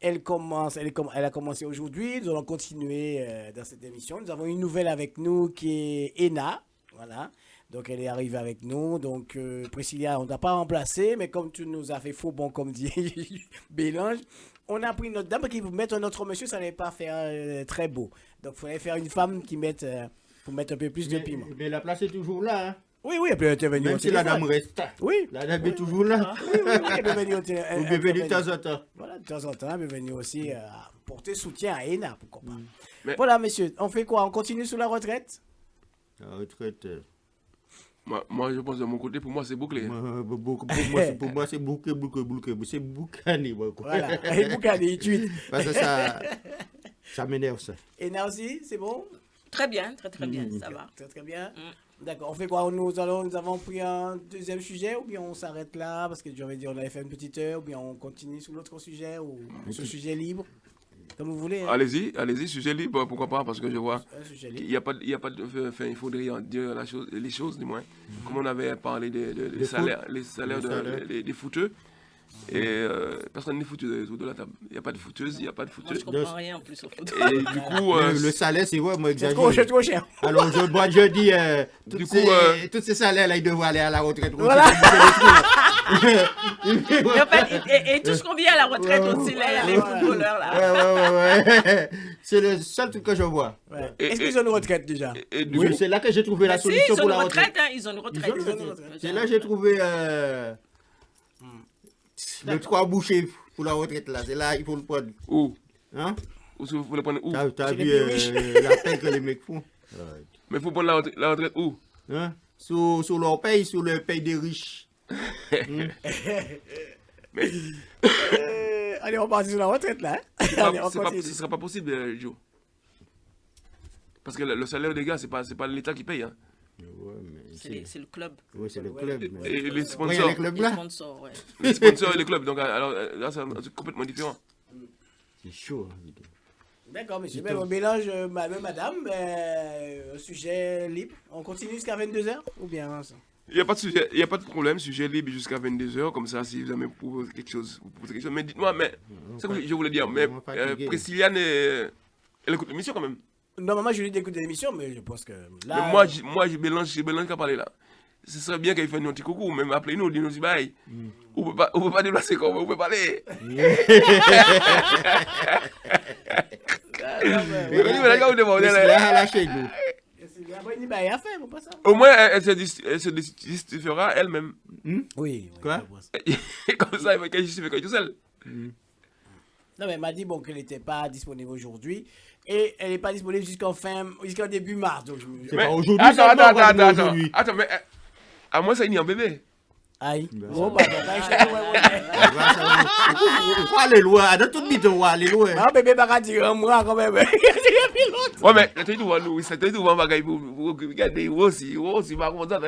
[SPEAKER 1] elle a commencé aujourd'hui. Nous allons continuer dans cette émission. Nous avons une nouvelle avec nous qui est Ena. Voilà. Donc, elle est arrivée avec nous. Donc, Priscilla, on ne t'a pas remplacé, mais comme tu nous as fait faux bon, comme dit Bélange, on a pris notre dame parce qu'il vous mettre un autre monsieur, ça n'allait pas faire très beau. Donc, il fallait faire une femme qui mette, pour mettre un peu plus de piment.
[SPEAKER 4] Mais la place est toujours là. Hein.
[SPEAKER 1] Oui, elle peut intervenir.
[SPEAKER 4] Même si la dame reste.
[SPEAKER 1] Oui.
[SPEAKER 4] La dame est toujours là.
[SPEAKER 1] Oui, elle peut venir
[SPEAKER 4] Vous pouvez venir de temps en temps.
[SPEAKER 1] Voilà, de temps en temps, elle peut venir aussi porter soutien à ENA, pourquoi pas.
[SPEAKER 3] Mais-
[SPEAKER 1] Voilà, messieurs, on fait quoi? On continue sur la retraite?
[SPEAKER 4] La retraite.
[SPEAKER 3] Moi, je pense de mon côté, pour moi, c'est bouclé.
[SPEAKER 4] Pour moi, c'est bouquet. C'est boucané. Quoi.
[SPEAKER 1] Voilà, et Boukani, tweet.
[SPEAKER 4] Parce que ça m'énerve ça.
[SPEAKER 1] ENA aussi, c'est bon?
[SPEAKER 2] Très bien, très bien, ça va.
[SPEAKER 1] Très très bien. D'accord, on fait quoi? Nous avons pris un deuxième sujet ou bien on s'arrête là? Parce que j'avais dit on avait fait une petite heure, ou bien on continue sur l'autre sujet ou ce sujet libre? Comme vous voulez. Hein?
[SPEAKER 3] Allez-y, sujet libre, pourquoi pas, parce que je vois
[SPEAKER 1] Un sujet
[SPEAKER 3] qu'il
[SPEAKER 1] libre.
[SPEAKER 3] n'y a pas de. Enfin, il faudrait dire les choses, du moins. Comme on avait parlé des salaires, les salaires des footeux. Et personne n'est foutu autour de la table. Il n'y a pas de fouteuse, il n'y a pas de
[SPEAKER 2] Moi,
[SPEAKER 3] fouteuse.
[SPEAKER 2] je comprends rien en plus au foot.
[SPEAKER 3] Et du coup,
[SPEAKER 4] Le salaire, c'est vraiment
[SPEAKER 1] C'est trop
[SPEAKER 4] exagéré.
[SPEAKER 1] cher.
[SPEAKER 4] Alors, je dis,
[SPEAKER 3] Du coup,
[SPEAKER 4] tous ces salaires-là, ils devraient aller à la retraite.
[SPEAKER 1] Voilà.
[SPEAKER 2] Mais en fait, et touche combien à la retraite aussi, là, les footballeurs, là?
[SPEAKER 4] Ouais. C'est le seul truc que je vois.
[SPEAKER 1] Ouais.
[SPEAKER 3] Et-
[SPEAKER 1] Est-ce qu'ils ont une retraite déjà?
[SPEAKER 3] et du
[SPEAKER 4] Oui,
[SPEAKER 3] coup,
[SPEAKER 4] c'est là que j'ai trouvé la
[SPEAKER 2] Si,
[SPEAKER 4] solution
[SPEAKER 2] ils ont
[SPEAKER 4] pour
[SPEAKER 2] une
[SPEAKER 4] la
[SPEAKER 2] retraite,
[SPEAKER 4] retraite.
[SPEAKER 2] hein, ils ont une retraite.
[SPEAKER 1] Ils ont une retraite.
[SPEAKER 4] C'est là que j'ai trouvé le 3 bouchées pour la retraite. Là. C'est là il faut le prendre.
[SPEAKER 3] où
[SPEAKER 4] Hein?
[SPEAKER 3] Où vous voulez prendre où
[SPEAKER 4] T'as
[SPEAKER 1] Chez
[SPEAKER 4] vu
[SPEAKER 1] les plus
[SPEAKER 4] la paix que les mecs font?
[SPEAKER 3] Mais il faut prendre la retraite où
[SPEAKER 4] Hein? Sur leur paye, sur le paye des riches.
[SPEAKER 3] Mais
[SPEAKER 1] Allez, on part sur la retraite là. Hein? Allez, on
[SPEAKER 3] ce
[SPEAKER 1] continue.
[SPEAKER 3] ne sera pas possible, Joe. Parce que le salaire des gars, c'est pas l'État qui paye. Hein.
[SPEAKER 4] Ouais, mais
[SPEAKER 2] C'est le club,
[SPEAKER 4] ouais, c'est le club. Mais...
[SPEAKER 3] Et les
[SPEAKER 4] Ouais,
[SPEAKER 3] sponsors,
[SPEAKER 4] les clubs
[SPEAKER 2] les
[SPEAKER 4] là,
[SPEAKER 2] sponsors, ouais.
[SPEAKER 3] les sponsors et les clubs. Donc alors, là, c'est un truc complètement différent.
[SPEAKER 4] c'est chaud. Hein.
[SPEAKER 1] D'accord, monsieur. Ben, on mélange madame, un sujet libre. On continue jusqu'à 22h ou bien ça?
[SPEAKER 3] Il n'y a pas de sujet, il y a pas de problème, sujet libre jusqu'à 22h, comme ça, si vous avez posé quelque chose, vous posez quelque chose. Mais dites-moi, mais c'est ce que je voulais dire, mais
[SPEAKER 4] on va fatiguer.
[SPEAKER 3] Priscilliane, elle écoute l'émission quand même.
[SPEAKER 1] Non, maman, je lui écouter l'émission, mais je pense que là.
[SPEAKER 3] Mais moi, je mélange qui a parlé là. Ce serait bien qu'il fasse un petit coucou, même appelez-nous, dis-nous si bye. On peut pas déplacer comme on peut parler.
[SPEAKER 4] Lâchez nous.
[SPEAKER 1] Après, il y a à faire, on passe ça.
[SPEAKER 3] Au moins, elle se justifiera elle-même.
[SPEAKER 1] Oui.
[SPEAKER 4] Quoi?
[SPEAKER 3] Comme ça, elle va qu'elle justifie tout seul.
[SPEAKER 1] Non, mais elle m'a dit bon, qu'elle n'était pas disponible aujourd'hui. Et elle n'est pas disponible jusqu'en début mars. Donc je me
[SPEAKER 4] C'est
[SPEAKER 3] Mais-
[SPEAKER 4] pas aujourd'hui,
[SPEAKER 3] Attends,
[SPEAKER 4] seulement,
[SPEAKER 3] attends,
[SPEAKER 4] quoi,
[SPEAKER 3] attends, attends.
[SPEAKER 4] aujourd'hui.
[SPEAKER 3] Attends, mais à moi, ça, il y a un bébé.
[SPEAKER 1] Aïe.
[SPEAKER 4] Ben,
[SPEAKER 1] Bon, bah,
[SPEAKER 4] Pourquoi aller loin? De toute vite, on va aller loin.
[SPEAKER 1] ah, bébé, va dire un mois quand même.
[SPEAKER 3] Ouais, mais t'as tout, nous, c'est tout, on va gagner pour regarder, aussi, pas comme ça.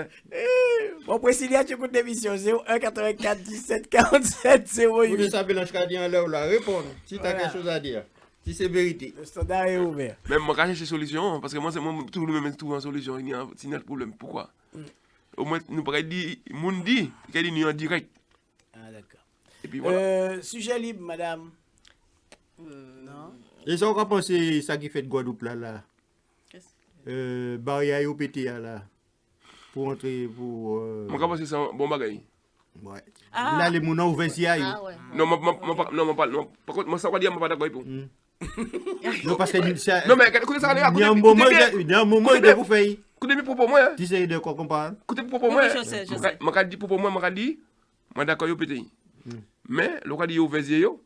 [SPEAKER 1] Bon, Priscilla, tu écoutes l'émission 01 84 17 47
[SPEAKER 4] Vous
[SPEAKER 1] 08.
[SPEAKER 4] savez, l'Anchkadien là, là, répondre. Si t'as
[SPEAKER 1] Voilà.
[SPEAKER 4] quelque chose à dire. Si c'est vérité.
[SPEAKER 1] Le standard est ouvert.
[SPEAKER 3] Même moi, quand j'ai des solutions, parce que moi, c'est moi, tout le monde trouve une solution, il y a un signal de problème. Pourquoi? Au moins, nous pourrions dire, moun dit, qu'il y a en direct.
[SPEAKER 1] Ah, d'accord.
[SPEAKER 3] Et puis voilà.
[SPEAKER 1] Sujet libre, madame. Non.
[SPEAKER 4] Et ça, on va penser ça qui fait de Guadeloupe là, là.
[SPEAKER 2] Qu'est-ce
[SPEAKER 4] Barrière au pété là. Pour entrer, pour.
[SPEAKER 3] Mon cas, c'est un bon bagage.
[SPEAKER 4] Ouais.
[SPEAKER 2] Ah.
[SPEAKER 4] Là, les mounons ouverts, il y a.
[SPEAKER 2] Ah ouais.
[SPEAKER 3] Non, par contre, moi, ça va dire, je ne suis pas d'accord avec vous.
[SPEAKER 4] Non, parce que ça.
[SPEAKER 3] Non, mais écoutez ça,
[SPEAKER 4] Il y a un moment, il y a un moment, il faut faire.
[SPEAKER 3] écoutez mes propos, moi.
[SPEAKER 4] Tu sais de quoi qu'on parle?
[SPEAKER 3] Écoutez mes propos,
[SPEAKER 2] Oui,
[SPEAKER 3] moi.
[SPEAKER 2] oui, je sais.
[SPEAKER 3] Je dis propos, moi, je dis, moi, d'accord, yo, pété. Mais, le cas dit, yo, vezier, yo,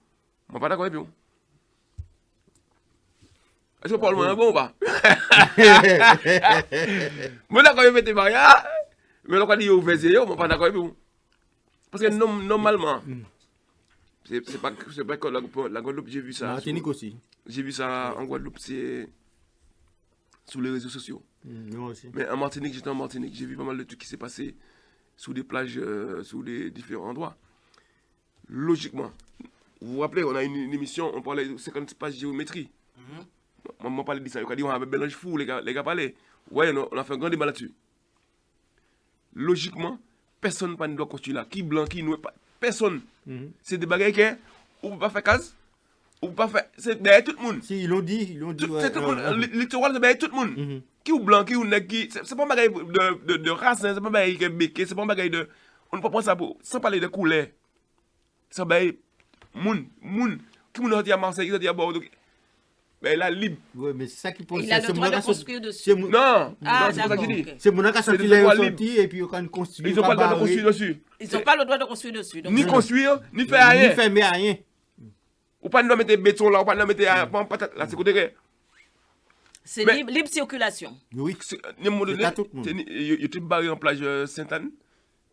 [SPEAKER 3] moi, pas d'accord avec vous. Est-ce que vous parlez bon ou pas? Moi, d'accord, yo, pété, Maria. Mais le cas dit, yo, vezier, yo, moi, pas d'accord avec vous. Parce que normalement, c'est pas que la Guadeloupe, j'ai vu ça.
[SPEAKER 4] Martinique aussi.
[SPEAKER 3] J'ai vu ça en Guadeloupe, c'est sur les réseaux sociaux.
[SPEAKER 4] Moi aussi.
[SPEAKER 3] Mais en Martinique, j'étais en Martinique, j'ai vu pas mal de trucs qui s'est passé sous des plages, sous des différents endroits. Logiquement, vous vous rappelez, on a une émission, on parlait de 50 pages de géométrie. Moi, on parlait de ça, on a dit, on avait mélange fou, les gars parlaient. Ouais, on a fait un grand débat là-dessus. Logiquement, personne ne doit construire là. Qui blanc, qui noir, personne. C'est des bagages qui, on ne peut pas faire case, on ne peut pas faire. C'est derrière tout le monde.
[SPEAKER 4] Si, ils l'ont dit.
[SPEAKER 3] C'est tout le monde. Le littoral, c'est derrière tout le monde. qui ou blanc, qui ou nègre, qui c'est pas un bagage de race, c'est pas un bagage de béquet, c'est pas un bagage de on ne peut pas prendre ça pour sans parler de couleur. C'est un bagage moun qui moun dit à Marseille, qui dit à Bordeaux. Mais là libre.
[SPEAKER 4] Oui, mais c'est ça qui pose.
[SPEAKER 2] Il a le droit de construire dessus.
[SPEAKER 3] Non,
[SPEAKER 2] Ah,
[SPEAKER 3] c'est pas ça que je dis.
[SPEAKER 2] d'accord, ok.
[SPEAKER 4] C'est mon qui a sorti les sorties et puis on construit.
[SPEAKER 3] Ils n'ont pas le droit de construire dessus.
[SPEAKER 2] Ils n'ont pas le droit de construire dessus. Donc
[SPEAKER 3] Ni construire, ni faire
[SPEAKER 4] Ni
[SPEAKER 3] rien.
[SPEAKER 4] fermer rien.
[SPEAKER 3] Ou pas nous mettre béton là, ou pas nous mettre patate là, c'est côté.
[SPEAKER 2] c'est
[SPEAKER 3] Mais-
[SPEAKER 2] libre circulation.
[SPEAKER 4] Oui.
[SPEAKER 3] À un moment donné,
[SPEAKER 4] à tout le monde.
[SPEAKER 3] il était barré en plage Sainte-Anne,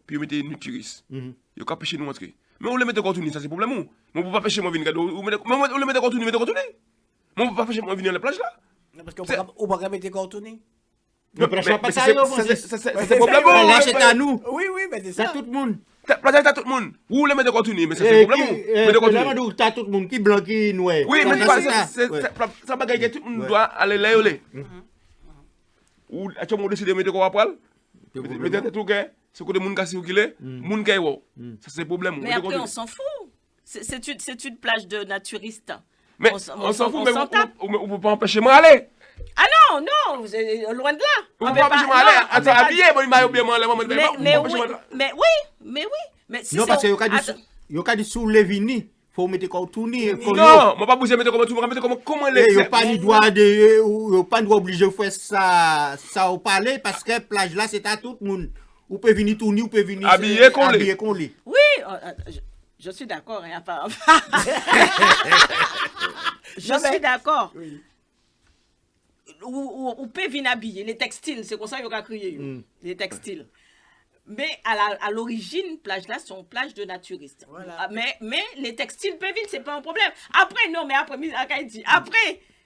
[SPEAKER 3] puis il mettait une touriste.
[SPEAKER 4] Mhm.
[SPEAKER 3] Il a pêché nous entrer. Mais on le mettait contre nous, ça c'est problème. Mais on ne peut pas pêcher moi venir. On le mettait contre nous, mais on ne peut pas pêcher moi venir à la plage là.
[SPEAKER 1] Non, parce qu'on va pas mettre cartonné.
[SPEAKER 4] Ne prêchez pas ça, yo, Francis.
[SPEAKER 3] C'est problème.
[SPEAKER 4] Là, c'est à nous.
[SPEAKER 1] Oui, mais c'est
[SPEAKER 4] C'est à
[SPEAKER 1] ça.
[SPEAKER 4] tout le monde.
[SPEAKER 3] La plage t'as tout le monde. Ou le mettre contre nous, mais ça c'est problème. Mais de contre nous.
[SPEAKER 4] T'as tout le monde qui blanc, qui noir.
[SPEAKER 3] Oui, mais
[SPEAKER 4] Ça,
[SPEAKER 3] ça bagaille que tout le monde doit aller là. Ou à tu m'as décidé de mettre quoi après? Mettez tout que ce que le monde casse ou qu'il est, monde qui est wow. Ça c'est problème.
[SPEAKER 2] Mais après, on s'en fout. C'est une plage de naturistes.
[SPEAKER 3] Mais
[SPEAKER 2] on
[SPEAKER 3] on s'en fout, mais
[SPEAKER 2] s'en tape.
[SPEAKER 3] on ne peut pas empêcher moi aller.
[SPEAKER 2] Ah non, vous êtes loin de là.
[SPEAKER 3] On
[SPEAKER 2] On
[SPEAKER 3] ne
[SPEAKER 2] veut
[SPEAKER 3] peut pas empêcher moi
[SPEAKER 2] non,
[SPEAKER 3] aller.
[SPEAKER 2] on veut
[SPEAKER 3] Attends,
[SPEAKER 2] pas-
[SPEAKER 3] habillé, bon, il m'a oublié moi,
[SPEAKER 2] mais si
[SPEAKER 4] non,
[SPEAKER 2] c'est
[SPEAKER 4] parce
[SPEAKER 2] au-
[SPEAKER 4] qu'il y a des sous les vini. Faut mettre comme tourner.
[SPEAKER 3] Non, moi pas bouger, mettre comme tout, mettre comme comment les.
[SPEAKER 4] Il n'y a pas ni droit de, ou pas droit obligé de faire ça au palais parce que plage là c'est à tout le monde. Vous pouvez venir tourner, vous pouvez venir
[SPEAKER 3] Habillé qu'on l'est.
[SPEAKER 4] habillé qu'on l'est.
[SPEAKER 2] Oui, je suis d'accord. Hein, je suis d'accord. Ou peut venir habiller les textiles, c'est comme ça qu'il y a crié. Les textiles. Mais à l'origine, plage là sont plages de naturistes.
[SPEAKER 1] Voilà.
[SPEAKER 2] Ah, mais les textiles peuvent venir, c'est pas un problème. Après, non, mais après,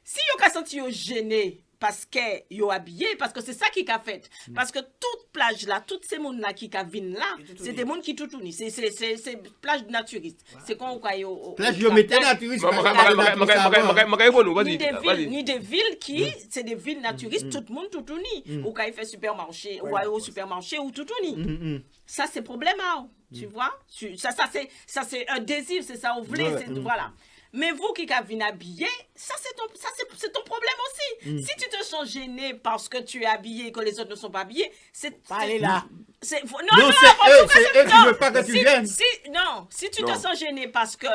[SPEAKER 2] si vous avez senti gêné parce que vous habillé, parce que c'est ça qui a fait. Parce que toute plage là, toutes ces mondes là qui viennent là, c'est des mondes qui tout tournent. C'est plage de naturistes. C'est quand vous avez
[SPEAKER 4] Plage je mettais naturiste.
[SPEAKER 2] ni des villes qui, c'est des villes naturistes, tout le monde tout tourne. Ou quand il fait supermarché, ou aller au supermarché, ou tout tourne. Ça, c'est problème, tu vois. Ça c'est un désir, c'est ça, vous voulez, voilà. Mais vous qui avez habillé, ça c'est ton problème aussi. Si tu te sens gêné parce que tu es habillé et que les autres ne sont pas habillés, c'est
[SPEAKER 1] Pas aller là.
[SPEAKER 4] Non, c'est eux qui veulent pas que tu viennes.
[SPEAKER 2] Si tu te sens gêné parce que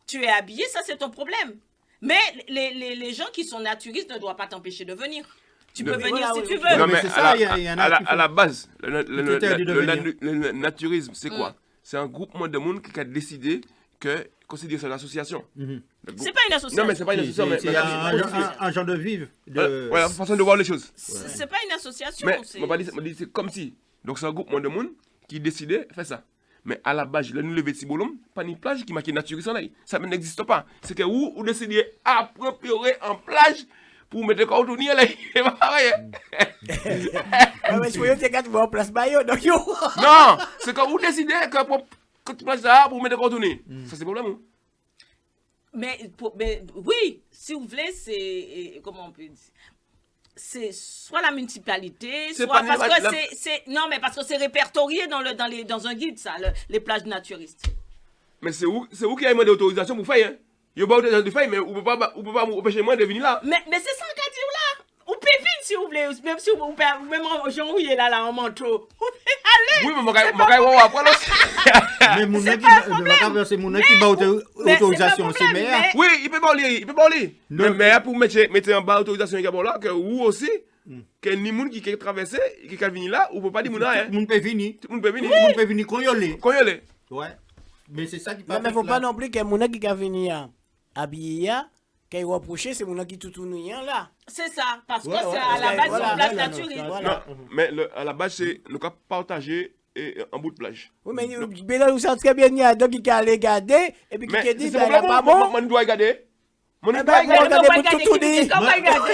[SPEAKER 2] tu es habillé, ça c'est ton problème. Mais les gens qui sont naturistes ne doivent pas t'empêcher de venir. Tu peux venir si tu veux.
[SPEAKER 3] Non,
[SPEAKER 4] mais
[SPEAKER 3] mais
[SPEAKER 4] c'est ça, il y en a qui
[SPEAKER 3] à la base,
[SPEAKER 4] interdit de venir.
[SPEAKER 3] le naturisme, c'est quoi? C'est un groupement de monde qui a décidé que considérer ça une association.
[SPEAKER 2] C'est pas une association.
[SPEAKER 3] Non, mais c'est pas une association, mais
[SPEAKER 4] C'est un genre de vivre.
[SPEAKER 3] voilà, façon de voir les choses.
[SPEAKER 2] C'est pas une association.
[SPEAKER 3] Mais
[SPEAKER 2] c'est-
[SPEAKER 3] on va dire c'est comme si. Donc c'est un groupement de monde qui décidait de faire ça. Mais à la base, le nous lever de Cibolom, pas une plage qui marque naturiste en là. Ça n'existe pas. C'est que vous décidez approprier en plage pour mettre corps au nid là. C'est pas pareil.
[SPEAKER 1] Mais je voyais que tu vas en place Bayo, donc yo.
[SPEAKER 3] Non, c'est que vous décidez que pour plage ça pour mettre corps au nid. Ça c'est le problème.
[SPEAKER 2] Mais oui, si vous voulez, c'est comment on peut dire, c'est soit la municipalité,
[SPEAKER 3] C'est
[SPEAKER 2] soit
[SPEAKER 3] pas
[SPEAKER 2] parce que
[SPEAKER 3] la-
[SPEAKER 2] c'est non mais parce que c'est répertorié dans un guide ça, les plages naturistes.
[SPEAKER 3] Mais c'est où qui a demandé autorisation pour faire. Il n'y a pas autorisation de faire, mais on ne peut pas empêcher moi de venir là.
[SPEAKER 2] Mais c'est ça qu'a dit là. Ou peut venir si vous voulez, même si vous même Jean-Louis est là en manteau. Vous pouvez aller.
[SPEAKER 3] Oui, mais je vais après aussi.
[SPEAKER 4] Mais mon c'est mon qui bat autorisation, c'est meilleur.
[SPEAKER 3] Oui, il peut pas lire.
[SPEAKER 4] Non.
[SPEAKER 3] Mais pour mettre en bas autorisation là, que vous aussi, que ni moun qui traverse, qui venir là, on peut pas dire moun
[SPEAKER 4] Tout
[SPEAKER 3] là.
[SPEAKER 4] le monde peut venir.
[SPEAKER 3] Tout le monde peut venir.
[SPEAKER 4] Tout le monde peut venir quand il est.
[SPEAKER 3] Quand il est.
[SPEAKER 4] Ouais. Mais c'est ça qui
[SPEAKER 1] Non, mais faut pas non plus que mon qui a venu habillé, qu'il reproché, c'est mon qui tout tourne là.
[SPEAKER 2] C'est ça, parce que
[SPEAKER 4] Ouais,
[SPEAKER 2] c'est
[SPEAKER 4] ouais,
[SPEAKER 2] à la base
[SPEAKER 1] voilà,
[SPEAKER 2] une plage
[SPEAKER 1] voilà,
[SPEAKER 2] naturiste.
[SPEAKER 1] voilà.
[SPEAKER 3] Non, mais à la base, c'est le cas partagé en bout de plage.
[SPEAKER 1] Oui, mais Bélal, vous savez très bien, il y a donc qui allait garder, et puis
[SPEAKER 3] Mais
[SPEAKER 1] qui dit,
[SPEAKER 3] c'est
[SPEAKER 1] il n'y a pas bon.
[SPEAKER 3] on doit regarder. On doit
[SPEAKER 1] ben,
[SPEAKER 3] regarder.
[SPEAKER 1] regardez
[SPEAKER 2] Comment
[SPEAKER 1] pour
[SPEAKER 2] regarder,
[SPEAKER 1] tout
[SPEAKER 2] qui dit,
[SPEAKER 1] dire.
[SPEAKER 2] comment regarder.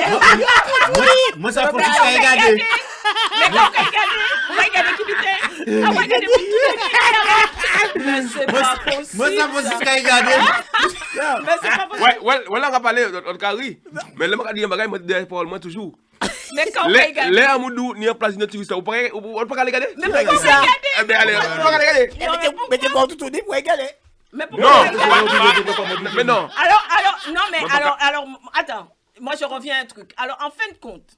[SPEAKER 4] Moi, ça faut juste regarder.
[SPEAKER 2] Mais comment regarder qui dit, comment regarder pour tout. Mais c'est pas possible.
[SPEAKER 4] Moi, ça faut juste regarder.
[SPEAKER 2] Mais c'est pas possible.
[SPEAKER 3] Ouais, on a parlé de carré. Mais le mec a dit un bagage, moi, derrière pour moi toujours.
[SPEAKER 2] Mais comment regarder.
[SPEAKER 3] Les amoudou, ni en place de touriste, on peut pas regarder.
[SPEAKER 2] Mais pourquoi regarder?
[SPEAKER 3] Eh bien, allez, on peut pas regarder.
[SPEAKER 1] Mais tu vas tout tourner pour regarder.
[SPEAKER 2] Mais
[SPEAKER 3] Non,
[SPEAKER 2] pourquoi regarder?
[SPEAKER 3] mais non.
[SPEAKER 2] Alors, non, mais alors, attends. Moi, je reviens à un truc. Alors, en fin de compte,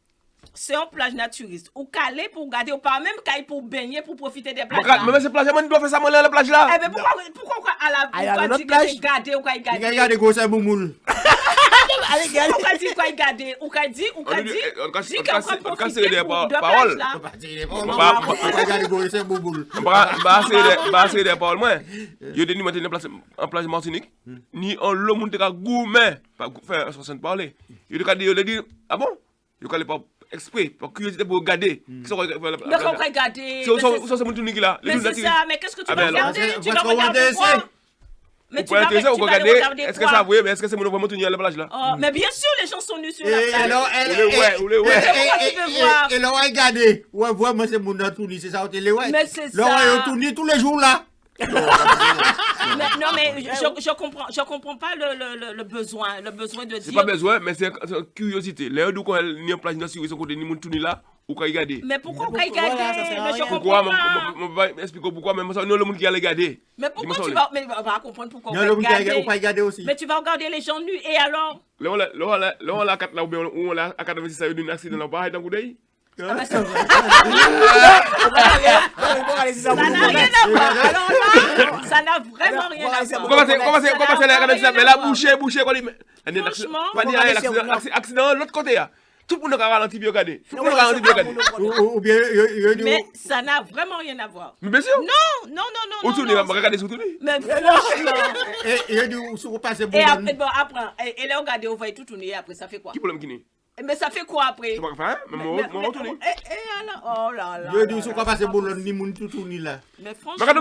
[SPEAKER 2] c'est une plage naturiste. Ou calé pour regarder, ou pas même caille pour baigner, pour profiter des plages. là.
[SPEAKER 3] Mais c'est plage, moi, je dois faire ça, moi, dans la plage là.
[SPEAKER 2] Eh ben pourquoi à la
[SPEAKER 1] Ah, il y a
[SPEAKER 2] on
[SPEAKER 1] notre
[SPEAKER 2] dit que
[SPEAKER 1] plage.
[SPEAKER 2] c'est garder ou qu'il
[SPEAKER 4] Il y a
[SPEAKER 2] garder?
[SPEAKER 4] des gros moumoule.
[SPEAKER 1] Allez, gars.
[SPEAKER 2] Ou qu'il dit qu'il garder? Ou qu'il dit
[SPEAKER 3] On
[SPEAKER 2] dit
[SPEAKER 3] dit
[SPEAKER 2] qu'on
[SPEAKER 3] casse
[SPEAKER 2] va profiter
[SPEAKER 3] des
[SPEAKER 2] de plage
[SPEAKER 3] paroles.
[SPEAKER 2] là.
[SPEAKER 4] Il y a des gros moumoule.
[SPEAKER 3] Bah, c'est des paroles, moi. Je dis, nous, maintenant, en plage Martinique, ni en l'eau, mon te gourmet, pas faire 60 parler. Je dis, ah bon? Je ne pas exprès, par curiosité pour regarder.
[SPEAKER 2] Mais qu'on va regarder.
[SPEAKER 3] C'est mon tunique là.
[SPEAKER 2] Mais c'est ça, mais qu'est-ce que tu vas regarder? Tu vas
[SPEAKER 4] Parce qu'on
[SPEAKER 2] regarder
[SPEAKER 4] va
[SPEAKER 2] quoi? Mais tu vas regarder
[SPEAKER 3] est-ce que
[SPEAKER 2] quoi?
[SPEAKER 3] ça vous mais est-ce que c'est mon vraiment tunique à la plage là?
[SPEAKER 2] Oh, mais bien sûr, les gens sont nus sur la
[SPEAKER 4] Et
[SPEAKER 2] plage.
[SPEAKER 4] alors, et là, regardez. Ouais, voilà, moi, c'est mon tourné, c'est ça, on télé, ouais.
[SPEAKER 2] Mais c'est
[SPEAKER 4] là,
[SPEAKER 2] ça.
[SPEAKER 4] on tourne tous les jours, là.
[SPEAKER 2] Non, mais je comprends pas le besoin de
[SPEAKER 3] C'est
[SPEAKER 2] dire.
[SPEAKER 3] pas besoin, mais c'est curiosité. Les gens qui ni en plage, ni sur son côté, ni mon tourné là, ou quand regarder.
[SPEAKER 2] Mais pourquoi on va
[SPEAKER 1] Voilà, ça
[SPEAKER 2] regarder?
[SPEAKER 1] sert à
[SPEAKER 2] Mais je
[SPEAKER 1] rien.
[SPEAKER 3] Pourquoi,
[SPEAKER 2] comprends pas.
[SPEAKER 3] on va expliquer pourquoi, mais ça, non, le monde qui a regardé.
[SPEAKER 2] Mais pourquoi tu vas. Mais on va comprendre pourquoi on
[SPEAKER 4] Non,
[SPEAKER 2] va
[SPEAKER 4] le monde qui a
[SPEAKER 2] regarder.
[SPEAKER 4] pas regardé aussi.
[SPEAKER 2] Mais tu vas regarder les gens nus et alors?
[SPEAKER 3] Là, on l'a 4 là, ou bien on l'a à 86, ça a eu un accident là, pas dans le coup d'œil.
[SPEAKER 2] Ah, bah, ça
[SPEAKER 1] Ça
[SPEAKER 2] n'a rien à voir. Alors là, ça n'a vraiment rien à voir.
[SPEAKER 3] Comment c'est la regarder ça? Mais là, boucher, quoi, il
[SPEAKER 2] Franchement,
[SPEAKER 3] pas dire accident de l'autre côté là. Tout le monde a ralenti bien regardé. Tout le monde a ralenti bien regardé.
[SPEAKER 4] Ou bien,
[SPEAKER 2] mais ça n'a vraiment rien à voir.
[SPEAKER 3] Mais bien sûr.
[SPEAKER 2] Non.
[SPEAKER 3] Au tourné, on va regarder sur tourné.
[SPEAKER 2] Mais franchement.
[SPEAKER 4] et du coup, on passe bon.
[SPEAKER 2] Et après, bon, après, et là, regardez, on va tout tourner, après, ça fait quoi?
[SPEAKER 3] Qui problème qui n'est?
[SPEAKER 2] Mais ça fait quoi après?
[SPEAKER 3] C'est pas grave, mais moi, retourner.
[SPEAKER 2] Et alors? Oh là là.
[SPEAKER 4] Je dis, on va passer bon, ni mon tout tourné, là.
[SPEAKER 2] Mais franchement.
[SPEAKER 3] Regarde,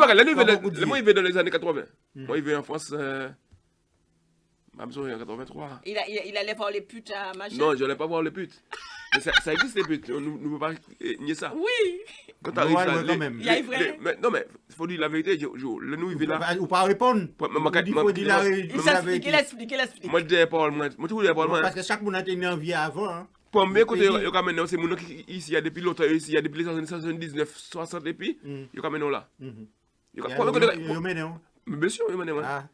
[SPEAKER 3] moi, il vient dans les années 80. Moi, il vient en France. Absolument, en 83.
[SPEAKER 2] Il allait voir les putes à machin.
[SPEAKER 3] Non, je n'allais pas voir les putes. Mais ça existe les putes, on ne peut pas nier ça.
[SPEAKER 2] Oui.
[SPEAKER 3] Quand tu arrives
[SPEAKER 4] Ouais,
[SPEAKER 3] là,
[SPEAKER 4] quand même.
[SPEAKER 2] Il y a vrai.
[SPEAKER 3] non, mais il faut dire la vérité, le nous, il vient là.
[SPEAKER 4] Ou pas répondre. Il faut dire la
[SPEAKER 2] Il
[SPEAKER 4] vérité.
[SPEAKER 2] explique.
[SPEAKER 3] Moi, je dis pas, moi, tu dis pas, moi.
[SPEAKER 4] Parce que chaque monde a tenu envie avant. Hein.
[SPEAKER 3] Pour me côté, il y a quand même, c'est mon qui ici, il y a depuis longtemps, ici, il y a depuis les années 79, 60 et puis, il y a quand même là. Mais bien sûr, il y a
[SPEAKER 4] Ah,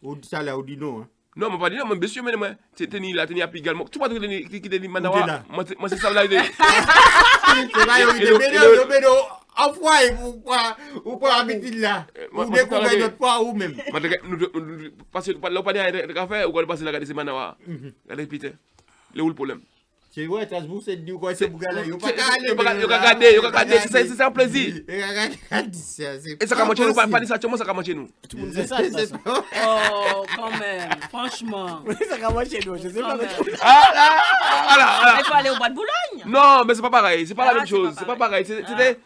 [SPEAKER 4] ou dit ça là, ou dit non.
[SPEAKER 3] non, mais pas dire, mais bien sûr, mais moi, tu es là, tu es également. Tu vois, tu es qui est
[SPEAKER 4] là.
[SPEAKER 3] moi, c'est ça là.
[SPEAKER 4] C'est pas, il envoyez ou pas habiter là. Ou découvrir notre poids ou même.
[SPEAKER 3] Parce que là, pas de café, ou quand passer là, c'est Manawa. Répétez. Le où le problème?
[SPEAKER 4] C'est ouais, Strasbourg, c'est du quoi, c'est Bougala. Il
[SPEAKER 3] Regarder, c'est un plaisir. Et ça, comment nous, pas dire ça, comment ça, comment nous?
[SPEAKER 1] Tout le monde sait ça. de toute façon.
[SPEAKER 2] Oh, quand même. Franchement.
[SPEAKER 1] Ça comment chez nous, je sais pas.
[SPEAKER 2] Quand même.
[SPEAKER 3] Voilà.
[SPEAKER 2] Il faut aller au bois de Boulogne.
[SPEAKER 3] Non, mais c'est pas pareil, c'est pas la même
[SPEAKER 2] c'est
[SPEAKER 3] chose,
[SPEAKER 2] pas
[SPEAKER 3] c'est pas
[SPEAKER 2] pareil.
[SPEAKER 3] pareil,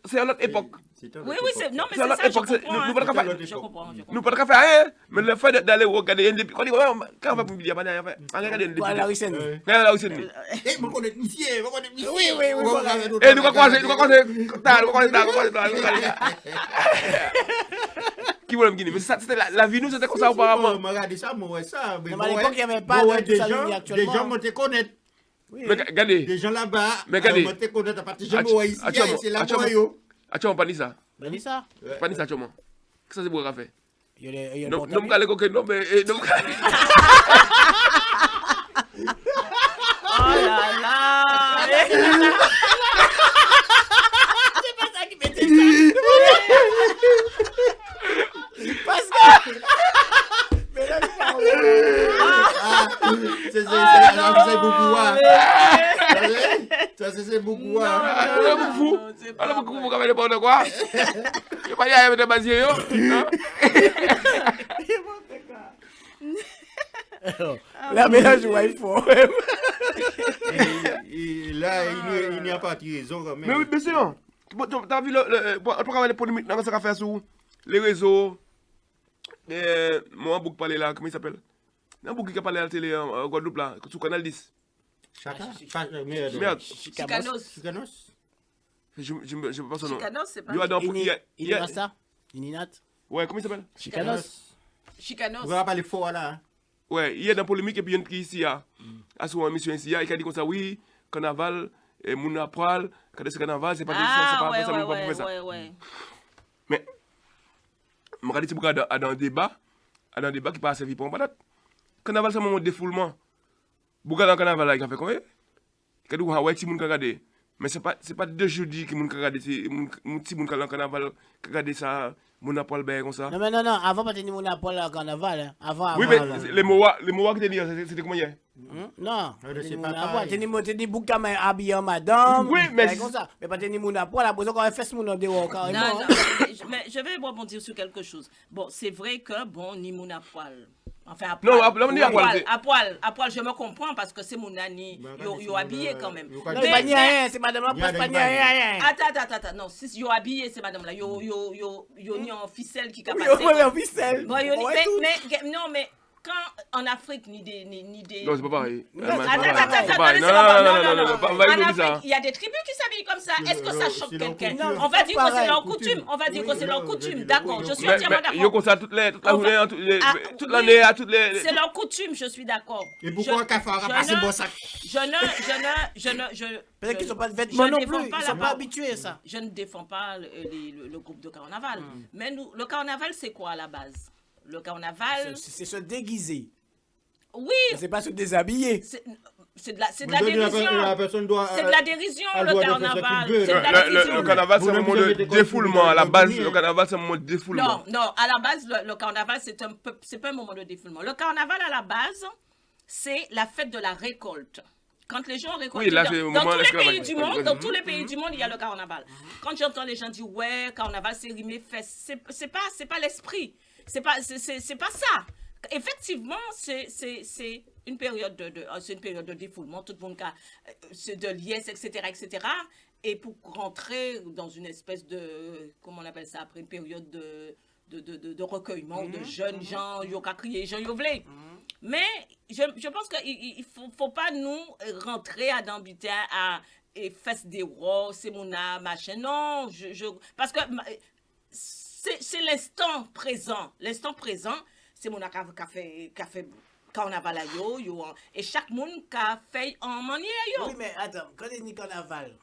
[SPEAKER 3] c'est une autre époque.
[SPEAKER 2] Oui, c'est. Non, mais
[SPEAKER 3] C'est
[SPEAKER 2] c'est
[SPEAKER 3] notre
[SPEAKER 2] ça, je
[SPEAKER 3] époque, c'est-
[SPEAKER 2] comprends.
[SPEAKER 3] nous pas de café.
[SPEAKER 2] Je comprends.
[SPEAKER 3] Nous pas de café rien, mais le fait d'aller regarder depuis quand on dit quand on va pour me dire pas rien fait. On regarde depuis.
[SPEAKER 1] Voilà, la Ricenne.
[SPEAKER 3] Regarde là où c'est nous.
[SPEAKER 4] Eh, vous connaissez monsieur, vous connaissez monsieur.
[SPEAKER 1] Oui, voilà.
[SPEAKER 3] Et nous croiser Qui voulait me guider, mais ça c'était la vie nous c'était comme ça auparavant.
[SPEAKER 4] Regardez ça, moi, ça.
[SPEAKER 1] Non, mais à l'époque, il y avait pas de
[SPEAKER 4] des
[SPEAKER 1] tout ça,
[SPEAKER 4] gens,
[SPEAKER 1] actuellement.
[SPEAKER 4] des gens m'ont te connaître.
[SPEAKER 3] Mais regardez,
[SPEAKER 4] Des gens là-bas,
[SPEAKER 3] Mais regardez.
[SPEAKER 4] m'ont te connaître à partir de moi ici, c'est là-bas, yo.
[SPEAKER 3] tu pas dit ça.
[SPEAKER 1] Ben dis ça.
[SPEAKER 3] Pas dit ça tu m'as. Ça c'est pour café.
[SPEAKER 1] Il y a
[SPEAKER 3] Non, non me caler coquin non mais non.
[SPEAKER 2] Oh là là.
[SPEAKER 1] Mais là,
[SPEAKER 4] C'est beaucoup, hein. Ça, c'est beaucoup, hein.
[SPEAKER 3] Alors beaucoup. Alors beaucoup vous avez pas de quoi. Je pas dire avec des basiers yo.
[SPEAKER 1] là, mais là, je vois, il faut.
[SPEAKER 4] Et là, il n'y a pas de raison quand même.
[SPEAKER 3] Mais oui, bien sûr. Tu as vu le polémique dans ce qu'on fait sur les réseaux. Moi, un bouc parler là, comment il s'appelle? Un bouc qui a parlé à la télé en Guadeloupe là, sur Canal 10.
[SPEAKER 4] Chacun.
[SPEAKER 3] Merde.
[SPEAKER 2] Chicanos.
[SPEAKER 3] Je ne sais pas son nom.
[SPEAKER 2] Chicanos, c'est pas.
[SPEAKER 1] Ininata. Ininat.
[SPEAKER 3] Ouais, comment il s'appelle?
[SPEAKER 1] Chicanos.
[SPEAKER 2] Chicanos.
[SPEAKER 4] Vous va parler fort là.
[SPEAKER 3] Ouais, il y a dans la polémique et puis il y a une qui ici, à son émission ici, il a dit comme ça, oui, carnaval, et mon apral, quand c'est carnaval, c'est pas ça, c'est pas ça, on peut pas faire ça. Mais, je regarde si vous dans un débat qui passe servi pour un patate. Carnaval, c'est un moment de défoulement. Vous regardez dans le carnaval, il a fait quoi? Quand on voit si moun ka regarder, mais c'est pas de jeudi que moun ka regarder, c'est si moun ka carnaval ka regarder ça, moun a poil ben comme ça.
[SPEAKER 1] Non, avant pas tenir mon poil au carnaval. Hein. Avant.
[SPEAKER 3] Oui, mais les mots que tu dis, c'était comment hier?
[SPEAKER 1] Non,
[SPEAKER 4] c'est pas pareil.
[SPEAKER 1] tenir boucan habillé en madame.
[SPEAKER 3] Oui, mais
[SPEAKER 1] comme ça. Mais pas tenir mon poil, après on fait mon dehors carrément.
[SPEAKER 2] Non, mais je vais rebondir sur quelque chose. Bon, c'est vrai que, bon, ni mon à poil. Enfin, à poil.
[SPEAKER 3] Non, on dit à poil.
[SPEAKER 2] À poil, je me comprends parce que c'est mon ani. Yo habillé quand même.
[SPEAKER 1] Non, c'est pas ni rien, c'est madame la poste, pas ni rien.
[SPEAKER 2] Attends. Non, si yo habillé, c'est madame là. Yo ni en ficelle qui capable.
[SPEAKER 1] Oui, en ficelle.
[SPEAKER 2] Non, mais quand en Afrique, ni des.
[SPEAKER 3] Non, c'est pas pareil.
[SPEAKER 2] Attends,
[SPEAKER 3] On va
[SPEAKER 2] en
[SPEAKER 3] dire ça.
[SPEAKER 2] Afrique, il y a des tribus qui s'habillent comme ça. Est-ce que ça choque quelqu'un?
[SPEAKER 1] coutume.
[SPEAKER 2] On va dire que c'est leur
[SPEAKER 1] Coutume.
[SPEAKER 2] coutume. On va dire que c'est leur coutume. D'accord, je suis
[SPEAKER 3] Mais
[SPEAKER 2] entièrement
[SPEAKER 3] yo
[SPEAKER 2] d'accord.
[SPEAKER 3] comme ça toute l'année, toutes les.
[SPEAKER 2] C'est leur coutume, je suis d'accord.
[SPEAKER 4] Et pourquoi Kafara passe bon sac?
[SPEAKER 1] Peut-être qu'ils n'ont pas de vêtements non plus, ils
[SPEAKER 2] pas
[SPEAKER 1] ne
[SPEAKER 2] la
[SPEAKER 1] sont pas
[SPEAKER 2] part.
[SPEAKER 1] habitués à ça.
[SPEAKER 2] Je ne défends pas le groupe de carnaval. Mais nous, le carnaval, c'est quoi à la base? Le carnaval,
[SPEAKER 1] C'est se déguiser.
[SPEAKER 2] oui,
[SPEAKER 1] C'est pas se déshabiller.
[SPEAKER 2] c'est de la dérision.
[SPEAKER 4] La personne doit.
[SPEAKER 2] C'est de la dérision,
[SPEAKER 4] elle
[SPEAKER 2] le
[SPEAKER 4] doit faire ce
[SPEAKER 2] carnaval.
[SPEAKER 4] qu'il veut.
[SPEAKER 2] C'est de la dérision.
[SPEAKER 3] Le carnaval, c'est un moment de défoulement. À la base, le carnaval, c'est un moment de défoulement.
[SPEAKER 2] Non, à la base, le carnaval, c'est pas un moment de défoulement. Le carnaval, à la base, c'est la fête de la récolte. Quand les gens récoltent,
[SPEAKER 3] Oui, là, c'est au
[SPEAKER 2] dans
[SPEAKER 3] moment
[SPEAKER 2] tous les
[SPEAKER 3] l'esclavage.
[SPEAKER 2] pays du monde, dans tous les pays du monde, il y a le carnaval. Quand j'entends les gens dire ouais, carnaval, c'est rimé, fesse, c'est pas l'esprit, c'est pas ça. Effectivement, c'est une période de défoulement, tout le monde c'est de liesse, etc. Et pour rentrer dans une espèce de, comment on appelle ça, après une période de recueillement, de jeunes gens, yo ka crier, gens yo vle. Mais je pense qu'il faut pas nous rentrer à d'ambiter à et fesses des rois, c'est mon âme, machin. Non, parce que c'est l'instant présent. L'instant présent, c'est mon âme qui a fait carnaval à yo, et chaque monde qui a fait en manière yo.
[SPEAKER 1] Oui, mais attends, quand il y a carnaval,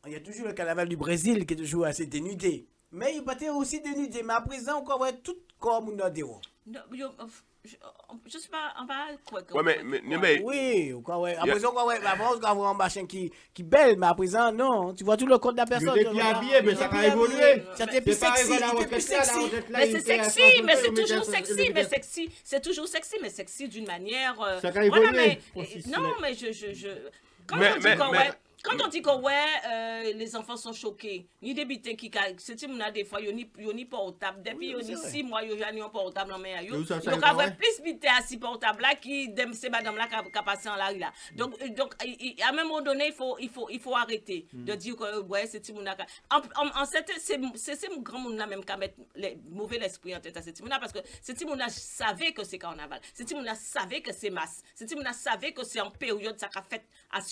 [SPEAKER 1] il y a toujours le carnaval du Brésil qui est toujours assez dénudé. Mais il peut être aussi dénudé. Mais à présent, on voit tout comme on a dehors.
[SPEAKER 2] Je sais pas, on va quoi.
[SPEAKER 3] Ouais, mais.
[SPEAKER 1] Oui, ouais. À présent, on va avoir un machin qui belle, mais à présent, non. Tu vois tout le corps de la personne.
[SPEAKER 4] Il est habillé, mais ça va évoluer.
[SPEAKER 1] C'était plus sexy.
[SPEAKER 2] Mais c'est sexy, mais c'est toujours sexy, mais sexy. C'est toujours sexy, mais sexy d'une manière.
[SPEAKER 4] Ça va évoluer.
[SPEAKER 2] Non, mais quand on dit que les enfants sont choqués, ni débité qui c'est si a des fois ni portable depuis yo ni 6 mois yo jani portable en main yo ka plus bité à 6 portable là qui c'est madame là qui a passé en la là. Donc à un moment donné il faut arrêter de dire que ouais c'est si en c'est grand monde là même qui mettre les mauvais esprit en tête à c'est parce que c'est si savait que c'est carnaval. C'est si savait que c'est masse. C'est si savait que c'est en période ça qu'a fait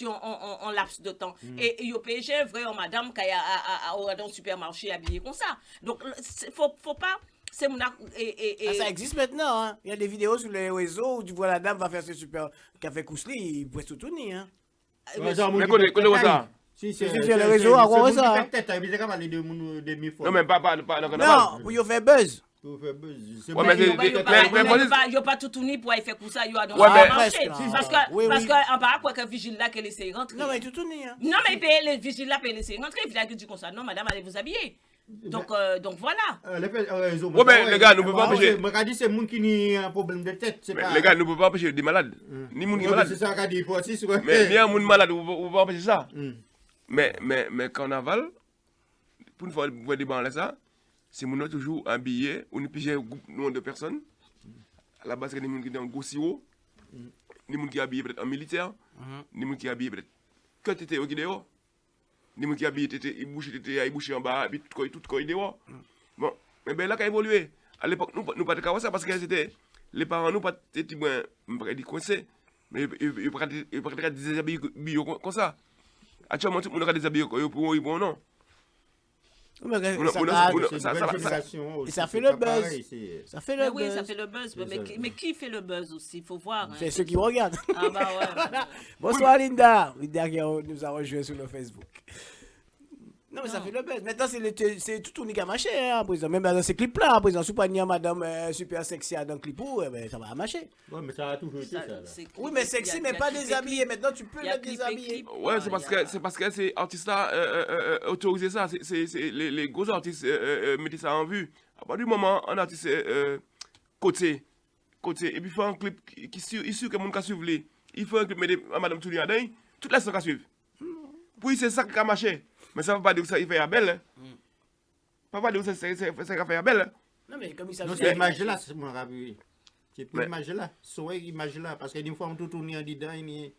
[SPEAKER 2] en laps de temps. Et yo PG vrai en madame qui a dans le supermarché habillé comme ça. Donc faut pas c'est mon
[SPEAKER 1] ça existe maintenant hein. Il y a des vidéos sur les réseaux où tu vois la dame va faire ce super café cousli, il peut tout tourner hein.
[SPEAKER 3] Mais connais ça.
[SPEAKER 4] Si
[SPEAKER 1] c'est sur les réseaux à quoi ça.
[SPEAKER 3] Non mais pas
[SPEAKER 1] non, pour yo faire buzz.
[SPEAKER 3] Ouais, mais
[SPEAKER 2] yo pas tout tourner pour faire comme ça yo a dans
[SPEAKER 3] le
[SPEAKER 2] marché parce que en pas quoi que vigile là qu'elle essaie rentrer.
[SPEAKER 1] Non mais tout tourner hein.
[SPEAKER 2] Non mais les vigile là peut laisser rentrer, il a dit comme ça. Non madame, allez vous habiller. Donc voilà.
[SPEAKER 3] Ouais mais les gars, nous pouvons pas empêcher.
[SPEAKER 4] Mais dit c'est monde qui a un problème de tête, c'est pas.
[SPEAKER 3] Les gars, nous pouvons pas empêcher des malades. Ni monde qui malade.
[SPEAKER 4] C'est ça qu'a dit pour aussi quoi.
[SPEAKER 3] Mais il y a un monde malade, on va empêcher ça. Mais carnaval pour une fois voir des bancs là ça. C'est mon toujours habillé, on est un groupe de personnes. À la base, il y a des gens qui sont en gros sirop, des gens qui sont habillés peut-être en militaire, des gens qui sont habillés peut-être que tu étais au dehors, des gens qui sont habillés, ils bouchaient en bas, et puis tout quoi dehors. Bon, mais ben là, quand évolué, à l'époque, nous ne pas ça parce que c'était les parents, nous pas étaient coincés, mais ils pratiquaient des habits comme ça. Actuellement, tout le monde a des habits pour eux, non.
[SPEAKER 1] Ça fait le buzz. Ça fait le buzz.
[SPEAKER 2] Oui, ça fait le buzz. Mais qui fait le buzz aussi? Il faut voir.
[SPEAKER 1] C'est ceux qui regardent.
[SPEAKER 2] Ah bah ouais.
[SPEAKER 1] Bonsoir Linda. Linda qui nous a rejoint sur le Facebook. Non, mais ça fait le buzz. Maintenant, c'est tout unique à marcher, hein, président. Même dans ces clips-là, président, si pas madame super sexy dans le clip, ben, ça va marcher.
[SPEAKER 4] Ouais, mais ça a toujours été ça. Là.
[SPEAKER 1] Oui, mais sexy, mais pas déshabillé. Maintenant, tu peux mettre déshabillé.
[SPEAKER 3] Ouais, c'est parce que ces artistes-là autorisé ça. C'est les gros artistes mettaient ça en vue. À partir du moment un artiste côté, et puis fait un clip qui est sûr que mon cas suivre lui. Il faut un clip mettre à madame Tounia dedans, toute la salle suivre. Puis c'est ça qui a marché. Mais ça ne veut pas dire que ça il fait la belle. Ça ne veut pas dire que ça fait la belle.
[SPEAKER 1] Non, mais comme il s'agit.
[SPEAKER 4] Non, c'est l'image là, c'est mon rappel. C'est plus l'image là. C'est l'image là. Parce qu'une fois, on tout tourne en dedans, et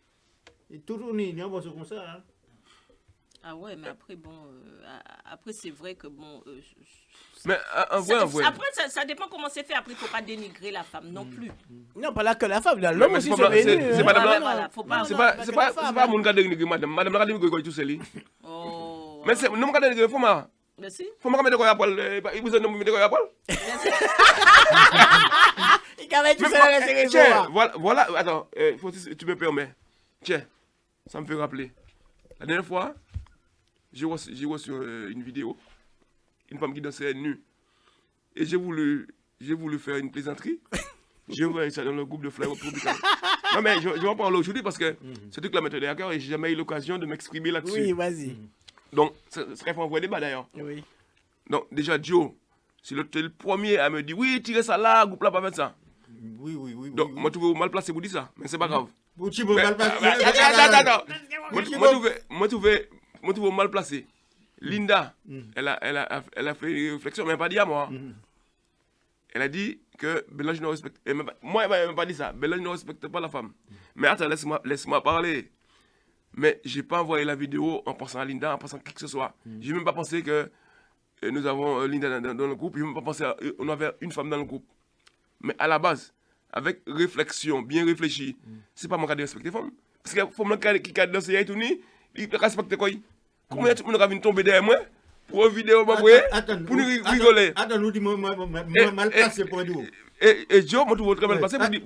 [SPEAKER 4] tout tourne, il y a un boss comme ça. Hein.
[SPEAKER 2] Ah ouais, mais après, bon, après c'est vrai que bon.
[SPEAKER 3] Mais en vrai.
[SPEAKER 2] Après, ça dépend comment c'est fait. Après, il ne faut pas dénigrer la femme non plus.
[SPEAKER 1] Non, pas là que la femme, l'homme aussi se
[SPEAKER 3] c'est madame
[SPEAKER 2] là.
[SPEAKER 3] C'est pas mon gars de dénigrer madame. Madame la dénigrer tout seul.
[SPEAKER 2] Oh.
[SPEAKER 3] Mais c'est non, gars dénigrer, faut moi.
[SPEAKER 2] Merci.
[SPEAKER 3] Faut me mettre quoi à poil. Il vous a nommé mettre quoi à poil.
[SPEAKER 1] Il avait tout ça dans les réseaux.
[SPEAKER 3] Voilà, attends, tu me permets. Tiens, ça me fait rappeler. La dernière fois, j'ai reçu une vidéo, une femme qui dansait nue. Et j'ai voulu faire une plaisanterie. J'ai envoyé ça dans le groupe de Fly Up Tropical. Non mais je vais en parler aujourd'hui parce que ce truc-là me tenait à cœur et j'ai jamais eu l'occasion de m'exprimer là-dessus.
[SPEAKER 1] Oui, vas-y.
[SPEAKER 3] Donc, ce serait pour un vrai débat d'ailleurs.
[SPEAKER 1] Oui.
[SPEAKER 3] Donc, déjà, Joe, c'est le premier à me dire oui, tirez ça là, le groupe là, pas faire ça.
[SPEAKER 4] Oui.
[SPEAKER 3] Donc, moi, je trouve mal placé pour dire ça, mais c'est pas grave.
[SPEAKER 4] Tu peux mal placé.
[SPEAKER 3] Attends. Moi, je trouve mal placé. Linda, elle a fait une réflexion, mais elle n'a pas dit à moi. Elle a dit que Belange ne respecte. Moi, elle m'a même pas dit ça. Belange ne respecte pas la femme. Mais attends, laisse-moi parler. Mais je n'ai pas envoyé la vidéo en pensant à Linda, en pensant à qui que ce soit. Je n'ai même pas pensé que nous avons Linda dans le groupe. Je n'ai même pas pensé qu'on avait une femme dans le groupe. Mais à la base, avec réflexion, bien réfléchi, c'est pas mon cas de respecter les femmes. Parce qu'il faut que a dansé et tout, il respecte quoi. Comment est-ce que nous avons tombé derrière moi pour une vidéo, pour nous rigoler.
[SPEAKER 4] Attends, nous disons, moi, mal passé pour nous.
[SPEAKER 3] Et Joe, moi, je trouve très mal passé pour dire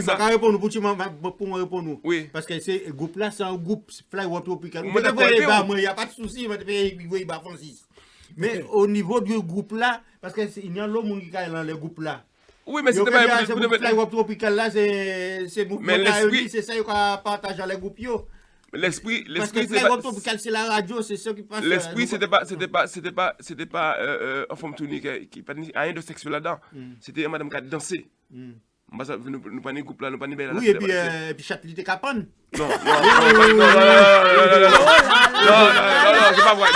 [SPEAKER 3] ça.
[SPEAKER 4] Pour me répondre.
[SPEAKER 3] Oui.
[SPEAKER 4] Parce que ce groupe-là, c'est un groupe Fly Up Tropical.
[SPEAKER 3] Moi,
[SPEAKER 4] il n'y a pas de souci, il va Francis. Mais au niveau du groupe-là, parce qu'il y a l'homme qui est dans le groupe-là.
[SPEAKER 3] Oui, mais c'était pas...
[SPEAKER 4] Ce groupe Fly Up Tropical là, c'est ça qu'on partage dans les groupes.
[SPEAKER 3] L'esprit,
[SPEAKER 4] parce que Fly Up Tropical, c'est la radio, c'est ce qui passe.
[SPEAKER 3] L'esprit, c'était pas en forme tournée qui pas rien de sexuel là-dedans. C'était madame qui a dansé. Nous pas groupe là, nous pas belle.
[SPEAKER 4] Oui, et puis Châtelet était capon.
[SPEAKER 3] Non, c'est pas vrai.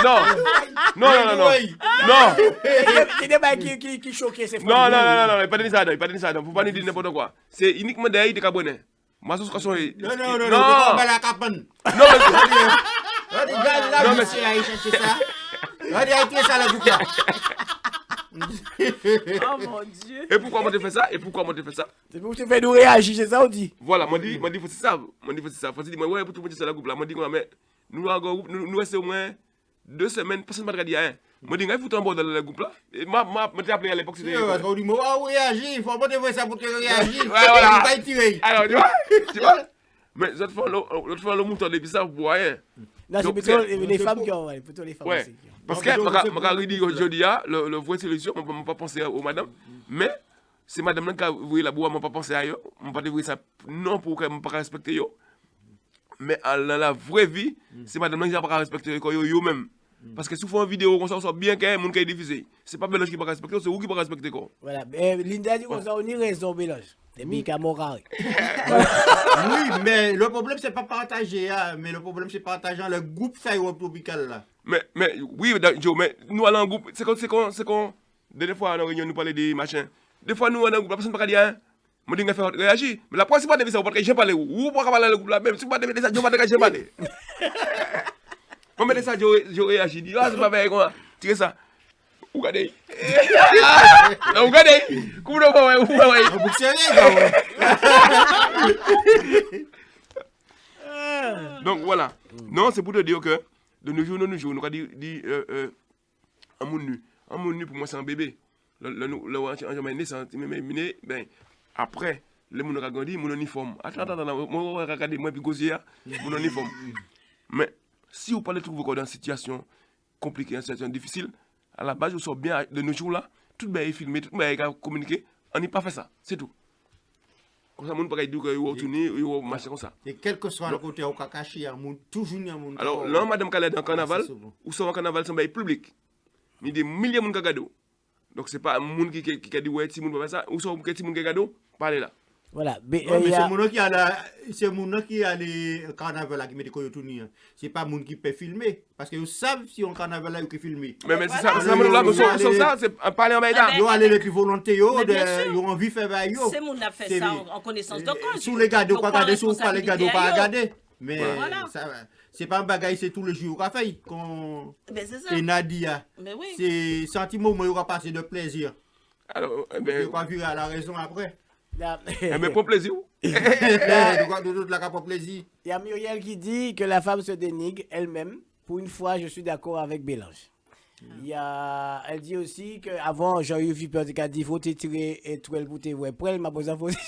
[SPEAKER 3] Non.
[SPEAKER 1] Il y a des mecs qui choquent ces femmes.
[SPEAKER 3] Non, il pas dit ça, faut pas dire n'importe quoi. C'est uniquement des Gabonais. Ma association est...
[SPEAKER 4] Non, pas la capone.
[SPEAKER 3] Non,
[SPEAKER 4] mais c'est à chercher ça. Regardez ça la boucle.
[SPEAKER 2] Oh mon Dieu.
[SPEAKER 3] Et pourquoi moi te fait ça?
[SPEAKER 1] C'est pour que tu fais nous réagir, c'est ça on dit.
[SPEAKER 3] Voilà, moi dit faut c'est ça. Faut dire ouais pour tout le monde c'est la groupe là. Moi dit mais nous restons au moins 2 semaines personne pas regarder rien. Moi dis il faut t'en dans le groupe là. Et moi t'ai appelé à l'époque c'était
[SPEAKER 4] on dit moi réagir, il faut pas te faire ça pour te réagir.
[SPEAKER 3] Voilà.
[SPEAKER 4] Pas tirer.
[SPEAKER 3] Alors tu vois? Mais l'autre fois le mouton depuis ça pour rien.
[SPEAKER 1] Non, c'est plutôt les femmes qui ont plutôt les femmes aussi.
[SPEAKER 3] Parce que je dis aujourd'hui le vrai solution, on ne peut pas penser aux madame, mais c'est madame là qui a voulu la boue, on ne peut pas penser à eux, on ne peut pas dire ça non pour qu'elle ne pas respecter eux. Mais dans la vraie vie, c'est madame là qui n'a pas respecté eux-mêmes. Parce que si vous faites une vidéo comme ça, on sait bien qu'il y a un monde qui est diffusé. Ce n'est pas Belange qui ne va respecter, c'est vous qui ne va respecter.
[SPEAKER 1] Voilà, Linda dit qu'on a raison, Belange. C'est Mika Morari.
[SPEAKER 4] Oui, mais le problème, c'est pas partager, mais le problème, c'est partager le groupe Fly Up Tropical là.
[SPEAKER 3] Mais oui, Joe, mais nous allons en groupe, c'est qu'on. Des fois, dans la réunion, nous parlons des machins. Des fois, nous, la personne ne peut pas dire. Je dis faire réagir. Mais la première fois, c'est pas de ça, parler. Ou pas parler le groupe là, même si vous ne pas ça, je ne vais pas parler. Quand je ça, je réagis. Je dis, c'est pas vrai, comment tu ça. Regardez. Regardez. Comment vous Donc voilà. Non, c'est pour te dire que de nos jours, nous avons dit un monde nu pour moi c'est un bébé. Ben après le monde a grandi, mon uniforme. Attends, moi regarder moi puis gosier, mon uniforme. Mais si vous parlez de trouver dans une situation compliquée, une situation difficile, à la base, on sort bien de nos jours là, tout le monde est filmé, tout le monde est communiqué, on n'a pas fait ça, c'est tout. Comme ça, on ne peut pas dire qu'il y a retourné, il y a machin comme ça.
[SPEAKER 4] Et quel que soit le côté au Kakashi, il y a toujours un monde.
[SPEAKER 3] Alors, là, madame Khaled en carnaval, ou soit en carnaval, c'est un bail public. Il y a des milliers de monde qui gado. Donc, ce n'est pas un monde qui a dit, ouais, si monde peut faire ça, ou soit un petit monde qui gado, parlez là.
[SPEAKER 1] Voilà.
[SPEAKER 4] Mais c'est mon qui a les carnavals qui met des coyotouni. C'est pas mon qui peut filmer. Parce qu'ils savent si on carnaval là, ils peuvent filmer.
[SPEAKER 3] Mais c'est ça, c'est ça, c'est un parler en baïda.
[SPEAKER 4] Ils ont allé les plus volontés, ils ont envie de faire ça.
[SPEAKER 2] C'est mon a fait ça en connaissance de cause.
[SPEAKER 4] Sous les gars, pas regarder, sous les gars, pas regarder. Mais c'est pas un bagage, c'est tous les jours qu'on fait. Et Nadia, c'est sentiment où il y aura passé de plaisir.
[SPEAKER 3] Alors,
[SPEAKER 4] il va vivre à la raison après.
[SPEAKER 3] Mais pour plaisir.
[SPEAKER 1] Il y a Muriel qui dit que la femme se dénigre elle-même. Pour une fois, je suis d'accord avec Bélange. Elle dit aussi qu'avant, Jean-Yves Vipeur a dit qu'il faut tirer et tout pour te voir. Pour elle, ma bonne faut tirer.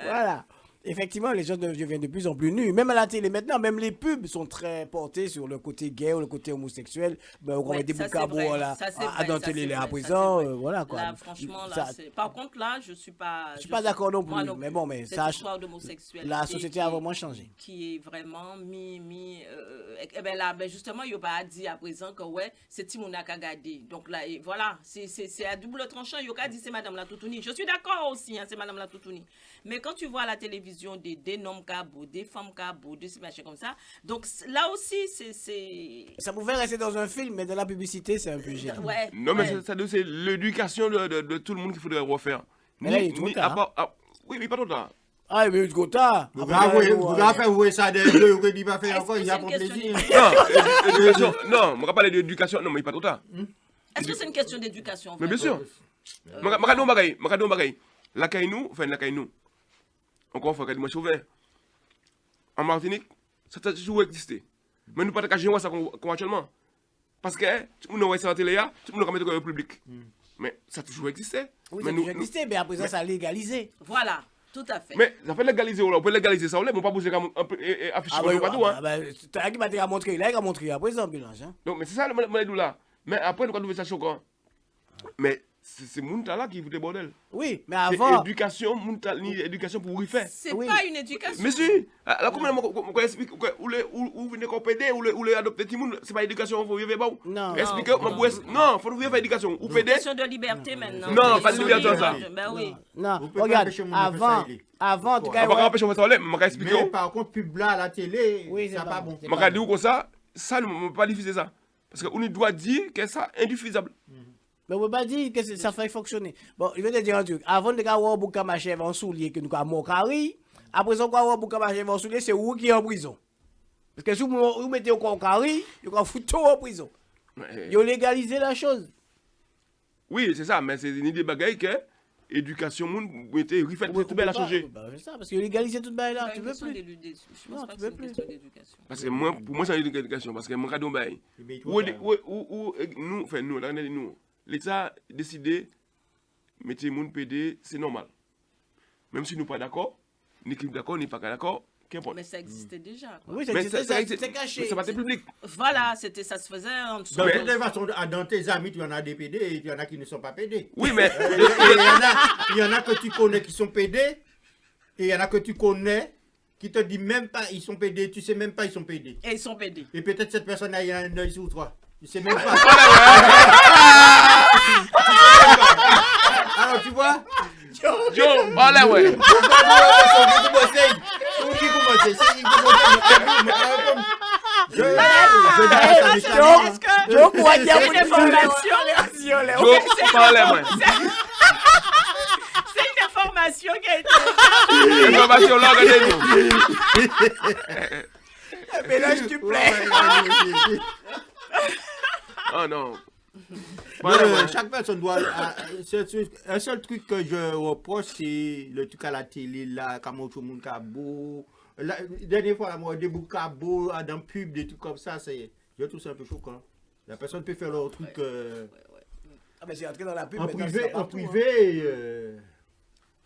[SPEAKER 1] Voilà. Effectivement, les gens deviennent de plus en plus nus. Même à la télé maintenant, même les pubs sont très portés sur le côté gay ou le côté homosexuel. On met des boucabos là, dans la télé à présent. Voilà quoi.
[SPEAKER 2] Là, franchement, là, par contre, là, je suis pas
[SPEAKER 1] d'accord non plus. Mais bon, mais ça, la société a vraiment changé.
[SPEAKER 2] Qui est vraiment justement, il n'y a pas dit à présent que ouais, c'est Timouna qui a gardé. Donc là, voilà, c'est à double tranchant. Il y a dit c'est Madame la Toutouni. Je suis d'accord aussi, c'est Madame la Toutouni. Mais quand tu vois à la télévision, des noms cabos, des femmes cabos, des machins comme ça. Donc là aussi, c'est...
[SPEAKER 1] Ça pouvait rester dans un film, mais dans la publicité, c'est un peu gênant.
[SPEAKER 2] Ouais,
[SPEAKER 3] non, mais c'est l'éducation de tout le monde qu'il faudrait refaire.
[SPEAKER 1] Mais là, il est trop tard.
[SPEAKER 3] Oui, mais pas trop tard.
[SPEAKER 1] Ah, mais trop tard.
[SPEAKER 4] Vous avez fait ça des deux, vous n'avez pas fait encore, il y a pas plaisir.
[SPEAKER 3] Non, on va parler d'éducation, non, mais pas trop tard.
[SPEAKER 2] Est-ce que c'est une question d'éducation?
[SPEAKER 3] Mais bien sûr. Makadou bagay. La Kainou, enfin la Kainou. Encore une fois, moi chauvin. En Martinique, ça a toujours existé. Mais nous ne pouvons pas gérer ça actuellement. Parce que, tout le monde a télé, tout le monde a mis au public. Mais ça a toujours existé.
[SPEAKER 1] Oui, ça a toujours existé, mais après ça a légalisé.
[SPEAKER 2] Voilà, tout à fait.
[SPEAKER 3] Mais ça fait légaliser, on peut légaliser ça, on ne peut pas bouger afficher partout.
[SPEAKER 1] C'est un qui m'a montré, il a montré après ça, Bélange.
[SPEAKER 3] Donc, mais c'est ça le là. Mais après, nous avons trouvé ça choquant. Mais c'est Mounta qui fout des bordels.
[SPEAKER 1] Oui, mais avant.
[SPEAKER 3] Éducation, éducation pour refaire.
[SPEAKER 2] C'est pas une éducation.
[SPEAKER 3] Mais si, là, comment on explique où venez qu'on pédé, ou les adopter tout le monde, c'est pas éducation, vous vivez pas.
[SPEAKER 1] Non.
[SPEAKER 3] Expliquez, non, faut nous faire éducation. Ou pédé.
[SPEAKER 2] Question de liberté maintenant.
[SPEAKER 3] Non, pas de liberté, ça.
[SPEAKER 2] Ben oui.
[SPEAKER 1] Non, regarde, avant, en tout cas.
[SPEAKER 3] On va empêcher de faire ça, mais on va expliquer.
[SPEAKER 4] Mais par contre, pub là à la télé,
[SPEAKER 1] oui,
[SPEAKER 4] c'est pas bon.
[SPEAKER 3] On va dire comme ça, nous ne pouvons pas diffuser ça. Parce qu'on doit dire que ça est indiffusable.
[SPEAKER 1] Mais on ne peut pas dire que ça fait fonctionner. Bon, je vais te dire un truc. Avant de avoir un boucan machin en soulier que nous avons mon carré, après ça, on va avoir un boucan machin en soulier, c'est où qui est en prison. Parce que si vous mettez au carré, vous allez foutre en prison. Ils ont légalisé la chose.
[SPEAKER 3] Oui, c'est ça, mais c'est une idée bagaille que l'éducation, vous mettez, tout bien à changer.
[SPEAKER 1] C'est ça, parce qu'ils ont légalisé tout le là. Tu veux plus.
[SPEAKER 2] Non, tu veux plus.
[SPEAKER 3] Parce que pour moi, c'est une éducation. Parce que moi, quand nous, l'État a décidé de mettre les gens PD, c'est normal. Même si nous ne sommes pas d'accord, ni qui d'accord, ni pas d'accord, qu'importe.
[SPEAKER 2] Mais ça existait déjà.
[SPEAKER 1] Oui, ça existait, c'est caché.
[SPEAKER 3] Mais ça va être public.
[SPEAKER 2] Voilà, ça se faisait en dessous.
[SPEAKER 4] Dans tes amis, tu en as des PD et il y en a qui ne sont pas PD.
[SPEAKER 3] Oui, mais.
[SPEAKER 4] Il y en a que tu connais qui sont PD et il y en a que tu connais qui te disent même pas ils sont PD, tu sais même pas ils sont PD.
[SPEAKER 2] Et ils sont PD.
[SPEAKER 4] Et peut-être cette personne a un œil sur toi. Tu sais même pas. Alors tu vois?
[SPEAKER 3] Joe, voilà, ouais.
[SPEAKER 1] Je crois qu'il y a une information.
[SPEAKER 2] C'est une information qui a été.
[SPEAKER 3] Une information là, regardez-nous.
[SPEAKER 1] Mais là, je te plais.
[SPEAKER 3] Oh non.
[SPEAKER 4] Chaque personne doit. Un seul truc que je reproche, c'est le truc à la télé, là, comme tout le monde a beau. La dernière fois, moi, des bouts cabos dans pub, des trucs comme ça, je trouve ça un peu choquant. La personne peut faire leur truc
[SPEAKER 1] Ah, mais c'est entré dans la pub.
[SPEAKER 4] En privé.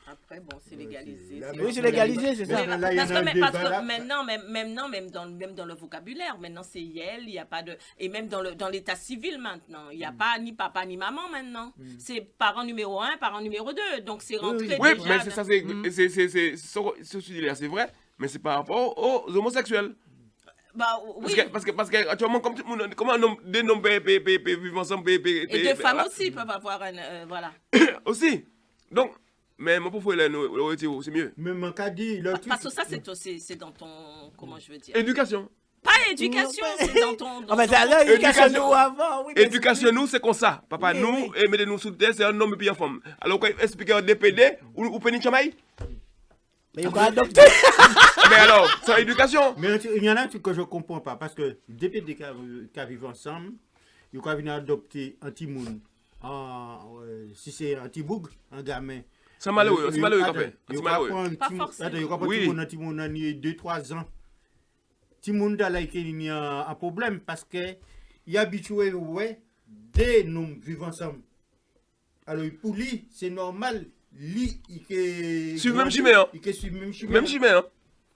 [SPEAKER 2] Après, bon, c'est légalisé.
[SPEAKER 1] Oui, c'est légalisé, c'est ça.
[SPEAKER 2] Mais
[SPEAKER 4] Là, il y en
[SPEAKER 2] parce
[SPEAKER 4] a un
[SPEAKER 2] que, parce
[SPEAKER 4] débat, là.
[SPEAKER 2] que maintenant, même dans le vocabulaire, maintenant c'est Yel, il n'y a pas de. Et même dans l'état civil maintenant, il n'y a pas ni papa ni maman maintenant. C'est parent numéro 1, parent numéro 2. Donc c'est rentré.
[SPEAKER 3] Oui,
[SPEAKER 2] déjà
[SPEAKER 3] mais c'est ça, ce que tu dis là, c'est vrai, mais c'est par rapport aux homosexuels.
[SPEAKER 2] Bah, oui.
[SPEAKER 3] Parce que actuellement, comme tout le monde, comment des noms vivent ensemble,
[SPEAKER 2] Et deux femmes aussi peuvent avoir un. Voilà.
[SPEAKER 3] aussi. Donc, mais mon pauvre, c'est mieux.
[SPEAKER 4] Même en cas dit, le truc.
[SPEAKER 2] Parce que ça, c'est dans ton. Comment je veux dire?
[SPEAKER 3] Éducation.
[SPEAKER 2] Pas éducation, c'est dans ton.
[SPEAKER 1] Ah, mais c'est là, éducation nous avant. Oui,
[SPEAKER 3] Éducation, nous, c'est comme ça. Papa,
[SPEAKER 1] Oui,
[SPEAKER 3] nous, et mettez-nous sous terre, c'est un homme et puis une femme. Alors, quand expliquer un DPD, ou pénis chamaï?
[SPEAKER 1] Mais il faut adopter.
[SPEAKER 3] Mais alors, c'est éducation.
[SPEAKER 4] Mais il y en a un truc que je ne comprends pas, parce que depuis des cas vivent ensemble, ils peuvent venir adopter un petit monde, si c'est un petit boug, un gamin.
[SPEAKER 3] C'est malheureux, quand même.
[SPEAKER 4] Ils
[SPEAKER 3] C'est malheureux.
[SPEAKER 2] Pas forcément.
[SPEAKER 4] Ils peuvent
[SPEAKER 3] Oui.
[SPEAKER 4] prendre un petit monde, 2-3 ans. Petit monde là, il y a un problème, parce qu'il est habitué, ouais, des noms vivent ensemble. Alors pour lui, c'est normal. Lui, il
[SPEAKER 3] Sur le même chemin, hein.
[SPEAKER 4] Il est sur le même chemin.
[SPEAKER 3] Même chemin, hein.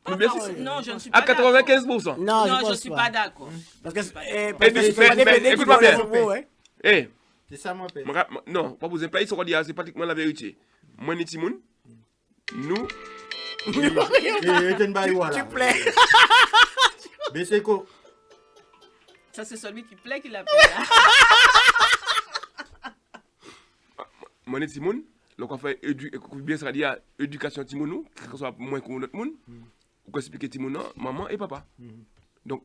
[SPEAKER 2] Pas
[SPEAKER 3] Bien
[SPEAKER 2] forcément.
[SPEAKER 3] sûr.
[SPEAKER 2] Non, je ne suis pas
[SPEAKER 3] À
[SPEAKER 2] d'accord.
[SPEAKER 3] 95%.
[SPEAKER 1] Non,
[SPEAKER 2] Non, je
[SPEAKER 1] pense
[SPEAKER 2] ne suis pas d'accord.
[SPEAKER 1] Parce que c'est
[SPEAKER 3] écoute-moi bien. Eh,
[SPEAKER 4] C'est ça, mon père.
[SPEAKER 3] non, pas vous pas, ils sont dire, c'est pratiquement la vérité. Moi, ni Timoun, nous,
[SPEAKER 1] Tu plais.
[SPEAKER 4] Mais c'est quoi?
[SPEAKER 2] Ça, c'est celui qui plaît qui l'appelle.
[SPEAKER 3] moi, ni Timoun, donc on fait bien ça dire éducation Timoun, nous, que ce soit moins que notre monde, ou qu'on explique Timoun, maman et papa. Donc,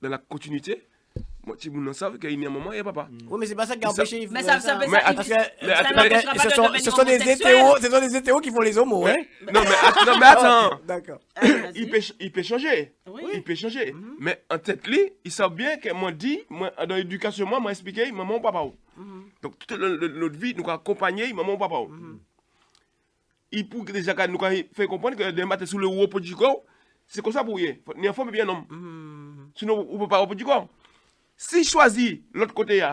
[SPEAKER 3] dans la continuité, moi, Timoun savent qu'il y a maman et papa.
[SPEAKER 1] Oui, mais c'est pas ça qui a empêché.
[SPEAKER 2] Mais ça veut
[SPEAKER 3] Mais
[SPEAKER 2] ça.
[SPEAKER 1] Parce
[SPEAKER 3] attends,
[SPEAKER 1] que
[SPEAKER 2] ce
[SPEAKER 1] ce sont des hétéros, ce sont des hétéros qui font les homos, hein.
[SPEAKER 3] Non, mais attends.
[SPEAKER 1] D'accord.
[SPEAKER 3] Il peut changer.
[SPEAKER 2] Oui.
[SPEAKER 3] Il peut changer. Mais en tête, lui, il sait bien que moi, dans l'éducation, moi, expliqué maman ou papa. Donc, toute notre vie, nous accompagner maman ou papa. Il peut déjà nous faire comprendre que de mettre sous le repos du corps, c'est comme ça pour lui. Ni un femme et bien un homme. Sinon, on ne peut pas repos du corps. S'il choisit l'autre côté,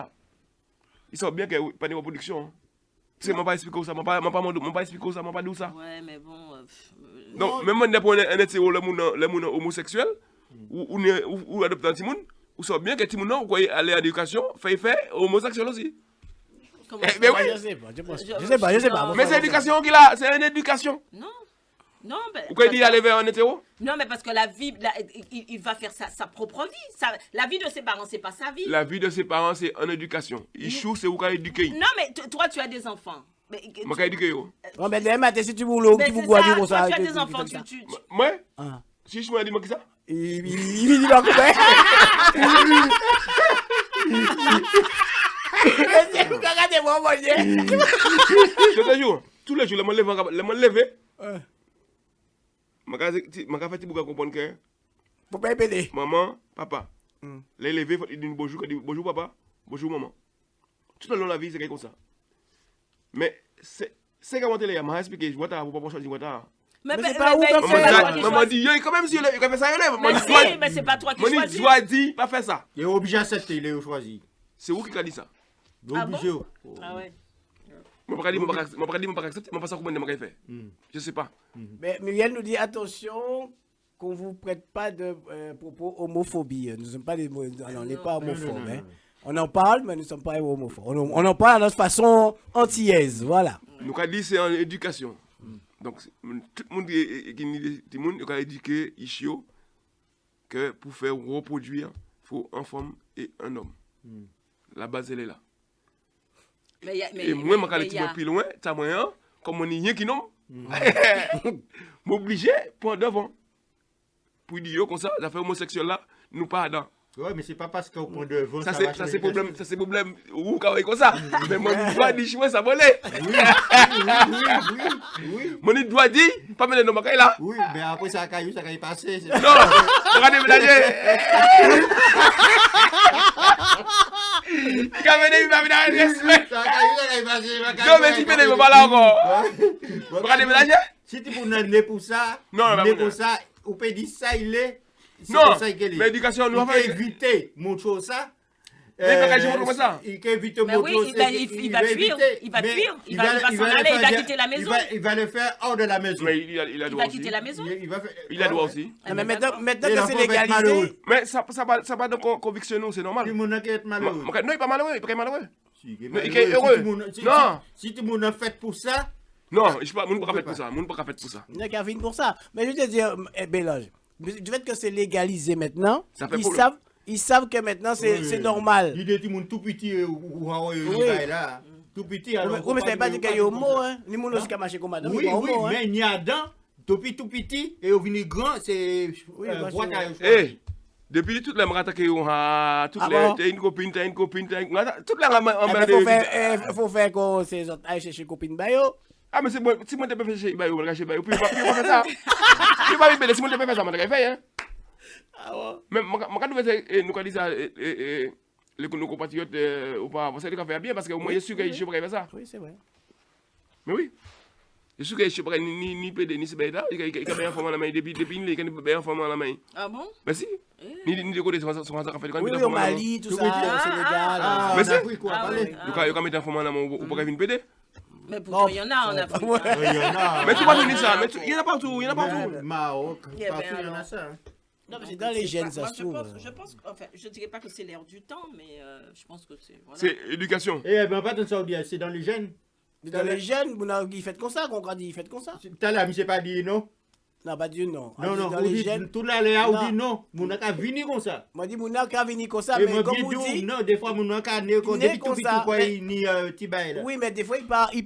[SPEAKER 3] il sait bien qu'il n'y a pas de reproduction. C'est moi pas expliquer ça, moi pas expliquer ça, moi pas dire ça.
[SPEAKER 2] Ouais, mais bon.
[SPEAKER 3] Donc, même si on est un hétéro, le monde homosexuel, ou adopter un petit monde, ou sait bien que petit monde, ou aller à l'éducation, fait homosexuel aussi.
[SPEAKER 2] Comment
[SPEAKER 3] Mais oui.
[SPEAKER 1] Je sais pas, je sais pas.
[SPEAKER 3] Mais c'est l'éducation qu'il a, c'est une éducation.
[SPEAKER 2] Non, mais.
[SPEAKER 3] Ou quand il dit aller vers un hétéro?
[SPEAKER 2] Non, mais parce que la vie, il va faire sa propre vie. La vie de ses parents, c'est pas sa vie.
[SPEAKER 3] La vie de ses parents, c'est en éducation. Il choue, c'est où qu'il a éduqué.
[SPEAKER 2] Non, mais toi, tu as des enfants. Mais,
[SPEAKER 3] Moi, qu'il a éduqué.
[SPEAKER 1] Non, mais demain, si tu voulais,
[SPEAKER 2] mais
[SPEAKER 1] tu
[SPEAKER 2] c'est
[SPEAKER 1] vous bois
[SPEAKER 2] ça,
[SPEAKER 1] comme ça.
[SPEAKER 2] toi, tu as des enfants,
[SPEAKER 3] Moi,
[SPEAKER 1] Ah.
[SPEAKER 3] si je me dis, moi, qui ça?
[SPEAKER 1] Il dit pas quoi. Regardez-moi, mon Dieu.
[SPEAKER 3] Je te jure, tous les jours, je me lève. Je vais faire pour comprendre que
[SPEAKER 1] Faut pas péter.
[SPEAKER 3] maman, papa, les lever, il dit bonjour, bonjour papa, bonjour maman. Tout le long de la vie, c'est comme ça. Mais c'est comment tu l'as expliqué, je vois ta, pour pas choisir ta.
[SPEAKER 2] Mais
[SPEAKER 1] c'est pas où qu'on fait.
[SPEAKER 3] Maman dit, quand même si il fait ça,
[SPEAKER 2] mais c'est pas toi qui
[SPEAKER 3] Maman
[SPEAKER 2] choisis.
[SPEAKER 3] dit, dois dire, pas faire ça.
[SPEAKER 4] Il est obligé à accepter, il est choisi.
[SPEAKER 3] C'est où qui a dit ça?
[SPEAKER 4] Il est obligé.
[SPEAKER 2] Ah ouais.
[SPEAKER 3] Je ne peux pas accepter, je ne sais pas ça comment je faire. Je ne sais pas.
[SPEAKER 1] Mais Muriel nous dit attention qu'on ne vous prête pas de propos homophobie. Nous ne sommes pas des on n'est pas homophobes. Hein. On en parle, mais nous ne sommes pas homophobes. On en parle à notre façon antillaise. Voilà.
[SPEAKER 3] Nous avons dit c'est en éducation. Donc, tout le monde qui a éduqué ici que pour faire reproduire, il faut une femme et un homme. La base, elle est là. Et moi, je vais aller plus loin, ça moyen, comme on n'y a qui non, m'obliger pour devant. Pour dire comme ça, l'affaire homosexuelle là, nous pas dedans.
[SPEAKER 4] Ouais, mais c'est pas parce qu'au point de vue,
[SPEAKER 3] Ça c'est problème, ou comme ça. Mais moi, je dois dire, ça volait.
[SPEAKER 4] Oui.
[SPEAKER 3] Mon doit dire, pas mener nos bagailles là.
[SPEAKER 4] Oui, mais après ça a passé.
[SPEAKER 3] Non, on va déménager. Il va venir, non, mais tu peux pas là encore. On va déménager.
[SPEAKER 4] Si tu peux pour ça, pour ça, ou peut dire ça, il est.
[SPEAKER 3] Non, mais l'éducation, nous
[SPEAKER 4] avons évité mon chose ça.
[SPEAKER 3] Mais il va comme ça.
[SPEAKER 2] Mais oui, il va fuir. Il va fuir. Il va s'en aller, il va quitter la maison.
[SPEAKER 4] Il va le faire hors de la maison.
[SPEAKER 3] Mais il a
[SPEAKER 2] Il
[SPEAKER 3] droit
[SPEAKER 2] va
[SPEAKER 3] aussi.
[SPEAKER 2] quitter la maison.
[SPEAKER 3] Il a droit aussi.
[SPEAKER 1] Mais maintenant
[SPEAKER 4] Et
[SPEAKER 1] que
[SPEAKER 4] l'enfant
[SPEAKER 1] c'est
[SPEAKER 4] va être
[SPEAKER 1] légalisé,
[SPEAKER 4] malheureux.
[SPEAKER 3] Mais ça va de conviction, nous, c'est normal.
[SPEAKER 4] Puis mon qui est malheureux.
[SPEAKER 3] Non, il n'est pas malheureux, il n'est pas malheureux.
[SPEAKER 4] Si,
[SPEAKER 3] Mais il est heureux. Non.
[SPEAKER 4] Si tout le monde a fait pour ça,
[SPEAKER 3] Non, je ne sais pas, je ne peux pas faire pour ça. Je ne peux pas faire pour ça.
[SPEAKER 1] il n'y a qu'à venir pour ça. Mais je veux te dire, Bélange, du fait que c'est légalisé maintenant,
[SPEAKER 3] Ça fait problème.
[SPEAKER 1] ils savent que maintenant c'est normal.
[SPEAKER 4] Il dit tout le monde tout petit ou là. Tout petit.
[SPEAKER 1] Oui, mais ça ne veut pas dire qu'il y a homo, hein. Ni mon aussi qui a marché comme madame,
[SPEAKER 4] Oui,
[SPEAKER 1] il y a homo, hein.
[SPEAKER 4] mais il y a dedans, depuis tout petit et au venu grand, c'est droite à
[SPEAKER 3] Eh, depuis toutes les maratas qui ont, toutes les, t'as une copine, toutes les
[SPEAKER 1] Il faut faire qu'on ces autres aillent chercher copine bayo.
[SPEAKER 3] Ah, mais c'est bon, si moi t'es pas fait chez Bayo, chez Bayo, puis pas faire ça. Puis pas me si moi t'es pas fait ça, moi t'as fait, hein.
[SPEAKER 1] Ah ouais.
[SPEAKER 3] Mais moi quand nous faisons, nous quand dit ça, nos compatriotes, ou pas, vous savez qu'on fait bien parce que moi je suis sûr que je suis prêt à faire ça.
[SPEAKER 1] Oui, c'est vrai.
[SPEAKER 3] Mais oui. Je suis sûr que je suis prêt ni PD ni Sibéda, il y a bien information dans la main depuis il y a bien information dans la main.
[SPEAKER 2] Ah bon?
[SPEAKER 3] Mais si. Ni de côté sur ça fait quand
[SPEAKER 1] Oui, au Mali, tout ça, au Sénégal.
[SPEAKER 3] Mais c'est
[SPEAKER 4] oui, quoi, parlez.
[SPEAKER 3] donc il y a mettre information dans la main ou pas venir PD.
[SPEAKER 2] Mais pourtant, il y en a en Afrique.
[SPEAKER 4] Il y en a.
[SPEAKER 3] Mais tu vas venir ça, mais il y en a partout, il y en a partout.
[SPEAKER 4] Maroc,
[SPEAKER 2] Eh ben,
[SPEAKER 4] partout, il y en a
[SPEAKER 2] alors.
[SPEAKER 4] ça.
[SPEAKER 1] Non, mais c'est dans les gènes, ça
[SPEAKER 2] Moi,
[SPEAKER 1] se trouve.
[SPEAKER 2] je pense, enfin, je dirais pas que c'est l'air du temps, mais je pense que c'est. Voilà.
[SPEAKER 3] C'est éducation.
[SPEAKER 4] Eh ben, pas dans ça, c'est dans les gènes.
[SPEAKER 1] Dans les jeunes, ils font comme ça, qu'on a dit, ils font comme ça.
[SPEAKER 4] Tout à l'heure, je ne sais pas dire non.
[SPEAKER 1] Non, pas Dieu, non.
[SPEAKER 4] Non, non,
[SPEAKER 1] Dans
[SPEAKER 4] on
[SPEAKER 1] les
[SPEAKER 4] dit,
[SPEAKER 1] jeunes,
[SPEAKER 4] tout là, on
[SPEAKER 1] Non.
[SPEAKER 4] dit non. On n'a qu'à venir comme ça.
[SPEAKER 1] moi, je dis, mon n'a qu'à venir comme ça,
[SPEAKER 4] Et
[SPEAKER 1] mais
[SPEAKER 4] moi,
[SPEAKER 1] comme
[SPEAKER 4] je
[SPEAKER 1] vous
[SPEAKER 4] dis,
[SPEAKER 1] dites,
[SPEAKER 4] non, des fois, on n'a qu'à venir comme
[SPEAKER 1] Né
[SPEAKER 4] depuis tout
[SPEAKER 1] comme
[SPEAKER 4] petit,
[SPEAKER 1] ça,
[SPEAKER 4] quoi,
[SPEAKER 1] mais-
[SPEAKER 4] ni Tibaï là.
[SPEAKER 1] oui, mais des fois, il part
[SPEAKER 4] Oui,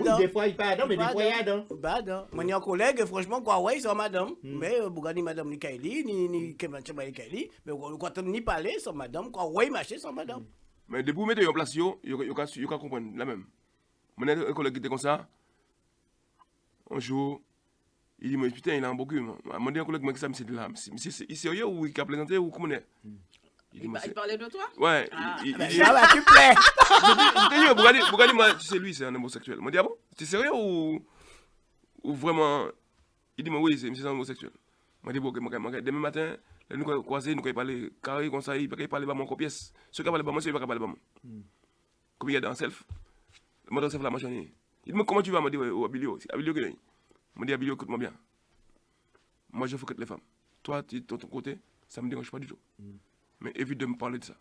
[SPEAKER 1] dans.
[SPEAKER 4] des fois, il part, non, mais des fois, il y a dans.
[SPEAKER 1] Bah, non. Moi, il y a un collègue, franchement, quoi, ouais, c'est madame. Mais, ni madame ni Kaili, ni Kevin Chaba Kaili, mais quand on n'y parler, c'est madame, quoi, ouais, marché, c'est madame.
[SPEAKER 3] Mais depuis vous mettez en place, vous pouvez comprendre la même. Mon un collègue qui était comme ça, un jour, il dit, mais putain, il a un beau cul. Mon un collègue qui s'est dit là, il est sérieux ou il a plaisanté ou comment est? Il dit,
[SPEAKER 2] Il parlait de toi?
[SPEAKER 3] ouais, il dit,
[SPEAKER 1] Ah, bah, tu plais.
[SPEAKER 3] je te dis, Bougadi, moi, c'est lui, c'est un homosexuel. Moi, je dis, ah bon, c'est sérieux ou vraiment? Il dit, mais oui, c'est un homosexuel. Moi, je dis, bon, demain matin, nous croisons, nous parler carré comme ça, il peut parler de mon copiès. Ceux qui parlent de moi, c'est lui qui parle de moi. Comme il y a dans self, moi dans self la machine. Il dit, mais comment tu vas? Moi, je dis, oh, Abilio, Abilio que moi, je dis, Abilio, écoute-moi bien. Moi, je focus les femmes. Toi, de ton côté, ça ne me dérange pas du tout. Mais évite de me parler de ça.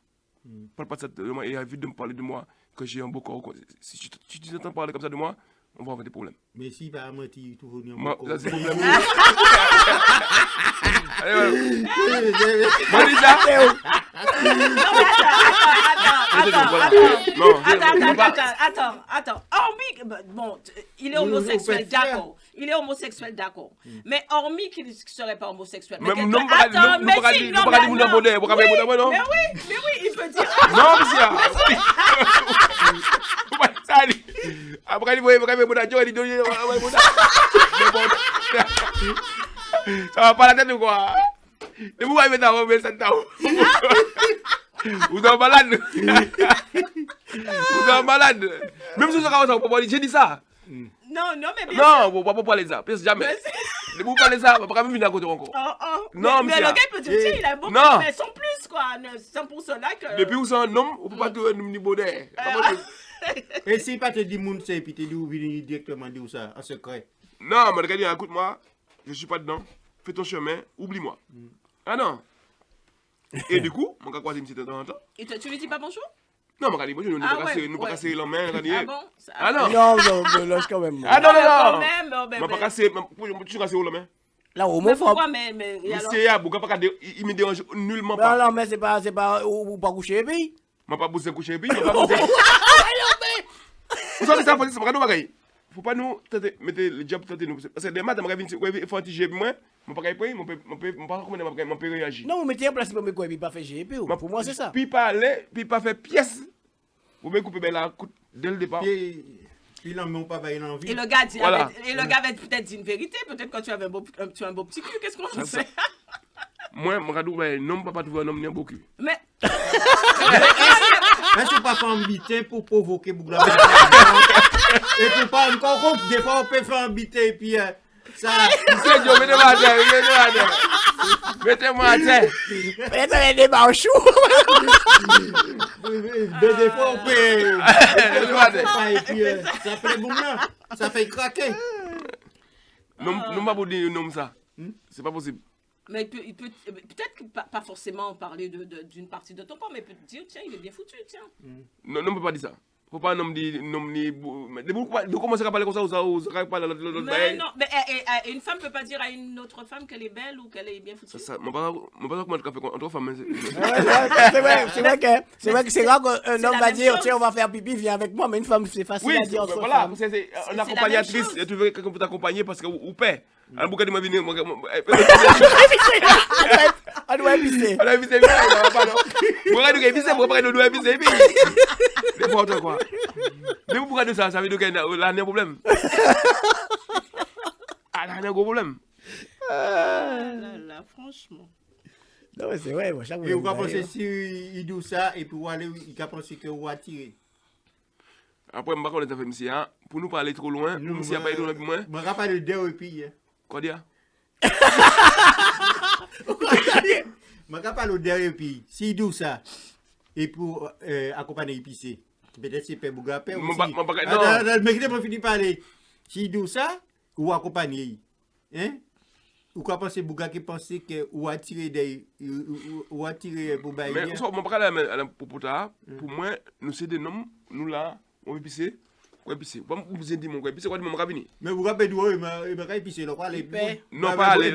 [SPEAKER 3] Parle pas de ça de moi et évite de me parler de moi, que j'ai un beau corps. Si tu t'entends parler comme ça de moi, on va avoir des problèmes.
[SPEAKER 4] Mais si, par moi, tu trouves un
[SPEAKER 3] Moi,
[SPEAKER 4] bon
[SPEAKER 3] ça, c'est
[SPEAKER 4] corps.
[SPEAKER 3] problème. Allez, voilà. Moi, dis ça.
[SPEAKER 2] Attends. Hormis, bon, il est homosexuel, d'accord. Il est homosexuel, d'accord. Mais hormis qu'il ne serait pas homosexuel. Mais
[SPEAKER 3] Même non,
[SPEAKER 2] attends, mais si, non, mais non.
[SPEAKER 3] mais
[SPEAKER 2] Oui, il peut dire.
[SPEAKER 3] non, monsieur. Après, il ça va pas la tête ou quoi? Et vous allez mettre un ça vous êtes malade. Vous êtes malade. Même si vous êtes malade, j'ai dit ça.
[SPEAKER 2] Non, mais bien sûr.
[SPEAKER 3] Non, vous ne pouvez pas parler de ça. Parce que jamais. Vous parlez de ça, vous ne pouvez pas venir à côté encore. Non,
[SPEAKER 2] mais le gars peut te dire, il a beaucoup,
[SPEAKER 3] Non.
[SPEAKER 2] mais sans plus, quoi. C'est pour cela que.
[SPEAKER 3] Depuis vous êtes un homme, vous ne pouvez pas tout nous bonnet.
[SPEAKER 4] Et si pas te dit moun c'est puis te dit ou venir directement dire ça en secret.
[SPEAKER 3] Non, mais regarde, écoute-moi, je ne suis pas dedans. Fais ton chemin, oublie-moi. Ah non. Et du coup, mon gars, quoi, c'est de temps en temps.
[SPEAKER 2] Et tu lui dis pas bonjour?
[SPEAKER 3] Non, mais regardez, nous ne pas casser la main.
[SPEAKER 2] Ah bon?
[SPEAKER 3] Ah non.
[SPEAKER 1] Non, mais là, c'est quand même.
[SPEAKER 3] Ah non,
[SPEAKER 2] Quand
[SPEAKER 3] non.
[SPEAKER 2] même,
[SPEAKER 3] Je ne pas casser, tu casses la main.
[SPEAKER 1] Là,
[SPEAKER 2] Mais
[SPEAKER 1] homophobe.
[SPEAKER 2] pourquoi, mais alors?
[SPEAKER 3] Monsieur, il me dérange nullement
[SPEAKER 1] Non,
[SPEAKER 3] pas.
[SPEAKER 1] non, mais c'est pas, ou pas coucher, puis.
[SPEAKER 3] Je ne pas bouger coucher, puis je ne pas bouger. Vous savez ça, c'est pas nous. Faut pas nous mettre le job tenter nous parce que des maths je faire un petit jeu moi mon pas prêt mon pas comment mon peut réagir.
[SPEAKER 1] Non, vous mettez en place pour me quoi, puis pas faire GP. Pour moi, c'est ça.
[SPEAKER 3] Puis pas aller, puis pas faire pièce. Vous me couper la coupe dès le départ.
[SPEAKER 4] Puis là, mais on pas bailler l'envie.
[SPEAKER 2] Et le gars dit,
[SPEAKER 3] Voilà.
[SPEAKER 2] et le gars va peut-être dire une vérité, peut-être quand tu as un beau petit cul, qu'est-ce qu'on fait?
[SPEAKER 3] Moi, mon radou, non, pas trouver un homme ni un beau cul.
[SPEAKER 2] Mais
[SPEAKER 4] Est-ce que pas faire un bitin pour provoquer Bougla? Et pour pas encore compte, des fois on peut faire un bitin et puis ça.
[SPEAKER 3] C'est Dieu, mais de Mettez-moi à terre.
[SPEAKER 1] Mettez des débats au chou.
[SPEAKER 4] Des fois, on peut. Et puis, ça fait bon là. Ça fait craquer.
[SPEAKER 3] Non, pas pour dire non ça. C'est pas possible.
[SPEAKER 2] Mais il peut peut-être que pas forcément parler d'une partie de ton corps, mais peut te dire, tiens, il est bien foutu, tiens.
[SPEAKER 3] Non, on peut pas dire ça. Faut pas nom dire mais vous commencez à parler comme ça vous parler
[SPEAKER 2] mais non, mais une femme peut pas dire à une autre femme qu'elle est belle ou qu'elle est bien foutue.
[SPEAKER 3] ça mon pas comment tu fais entre femmes.
[SPEAKER 1] C'est vrai que c'est rare qu'un homme va dire tiens on va faire pipi viens avec moi mais une femme c'est facile à dire entre
[SPEAKER 3] voilà
[SPEAKER 1] femmes.
[SPEAKER 3] c'est une accompagnatrice tu veux quelqu'un pour t'accompagner parce que ou paie. Alors pourquoi tu m'as venir
[SPEAKER 1] On doit épicer.
[SPEAKER 3] On doit épicer bien, pas non. Pourquoi tu épicer pour préparer nous doit épicer puis. N'importe quoi. Mais pourquoi de ça veut dire qu'il y a un problème. Ah là, il y a un gros problème.
[SPEAKER 2] Là, franchement.
[SPEAKER 1] Non mais c'est vrai moi chaque fois.
[SPEAKER 4] Et on va penser si il dit ça et puis il va penser que on va tirer.
[SPEAKER 3] Après on va connaître fait monsieur pour nous parler trop loin, monsieur a pas été loin plus moins.
[SPEAKER 4] Moi pas de deux et puis.
[SPEAKER 3] Quoi dire?
[SPEAKER 4] Je ne pas le derrière puis s'il dit ça et pour accompagner épicé peut-être c'est Père Bougapé aussi. Non, mais je finis par parler. S'il dit ça ou accompagner hein ou quoi penser Bouga qui pensait que ou attirer des ou attirer pour bailler.
[SPEAKER 3] Mais on pas aller pour moi nous c'est des noms nous là on épicé. Ouais, puis bon, vous avez dit mon quoi, puis c'est quoi mon cabinet.
[SPEAKER 4] Mais vous avez dit ouais, il m'a épicé le quoi les
[SPEAKER 3] non pas aller.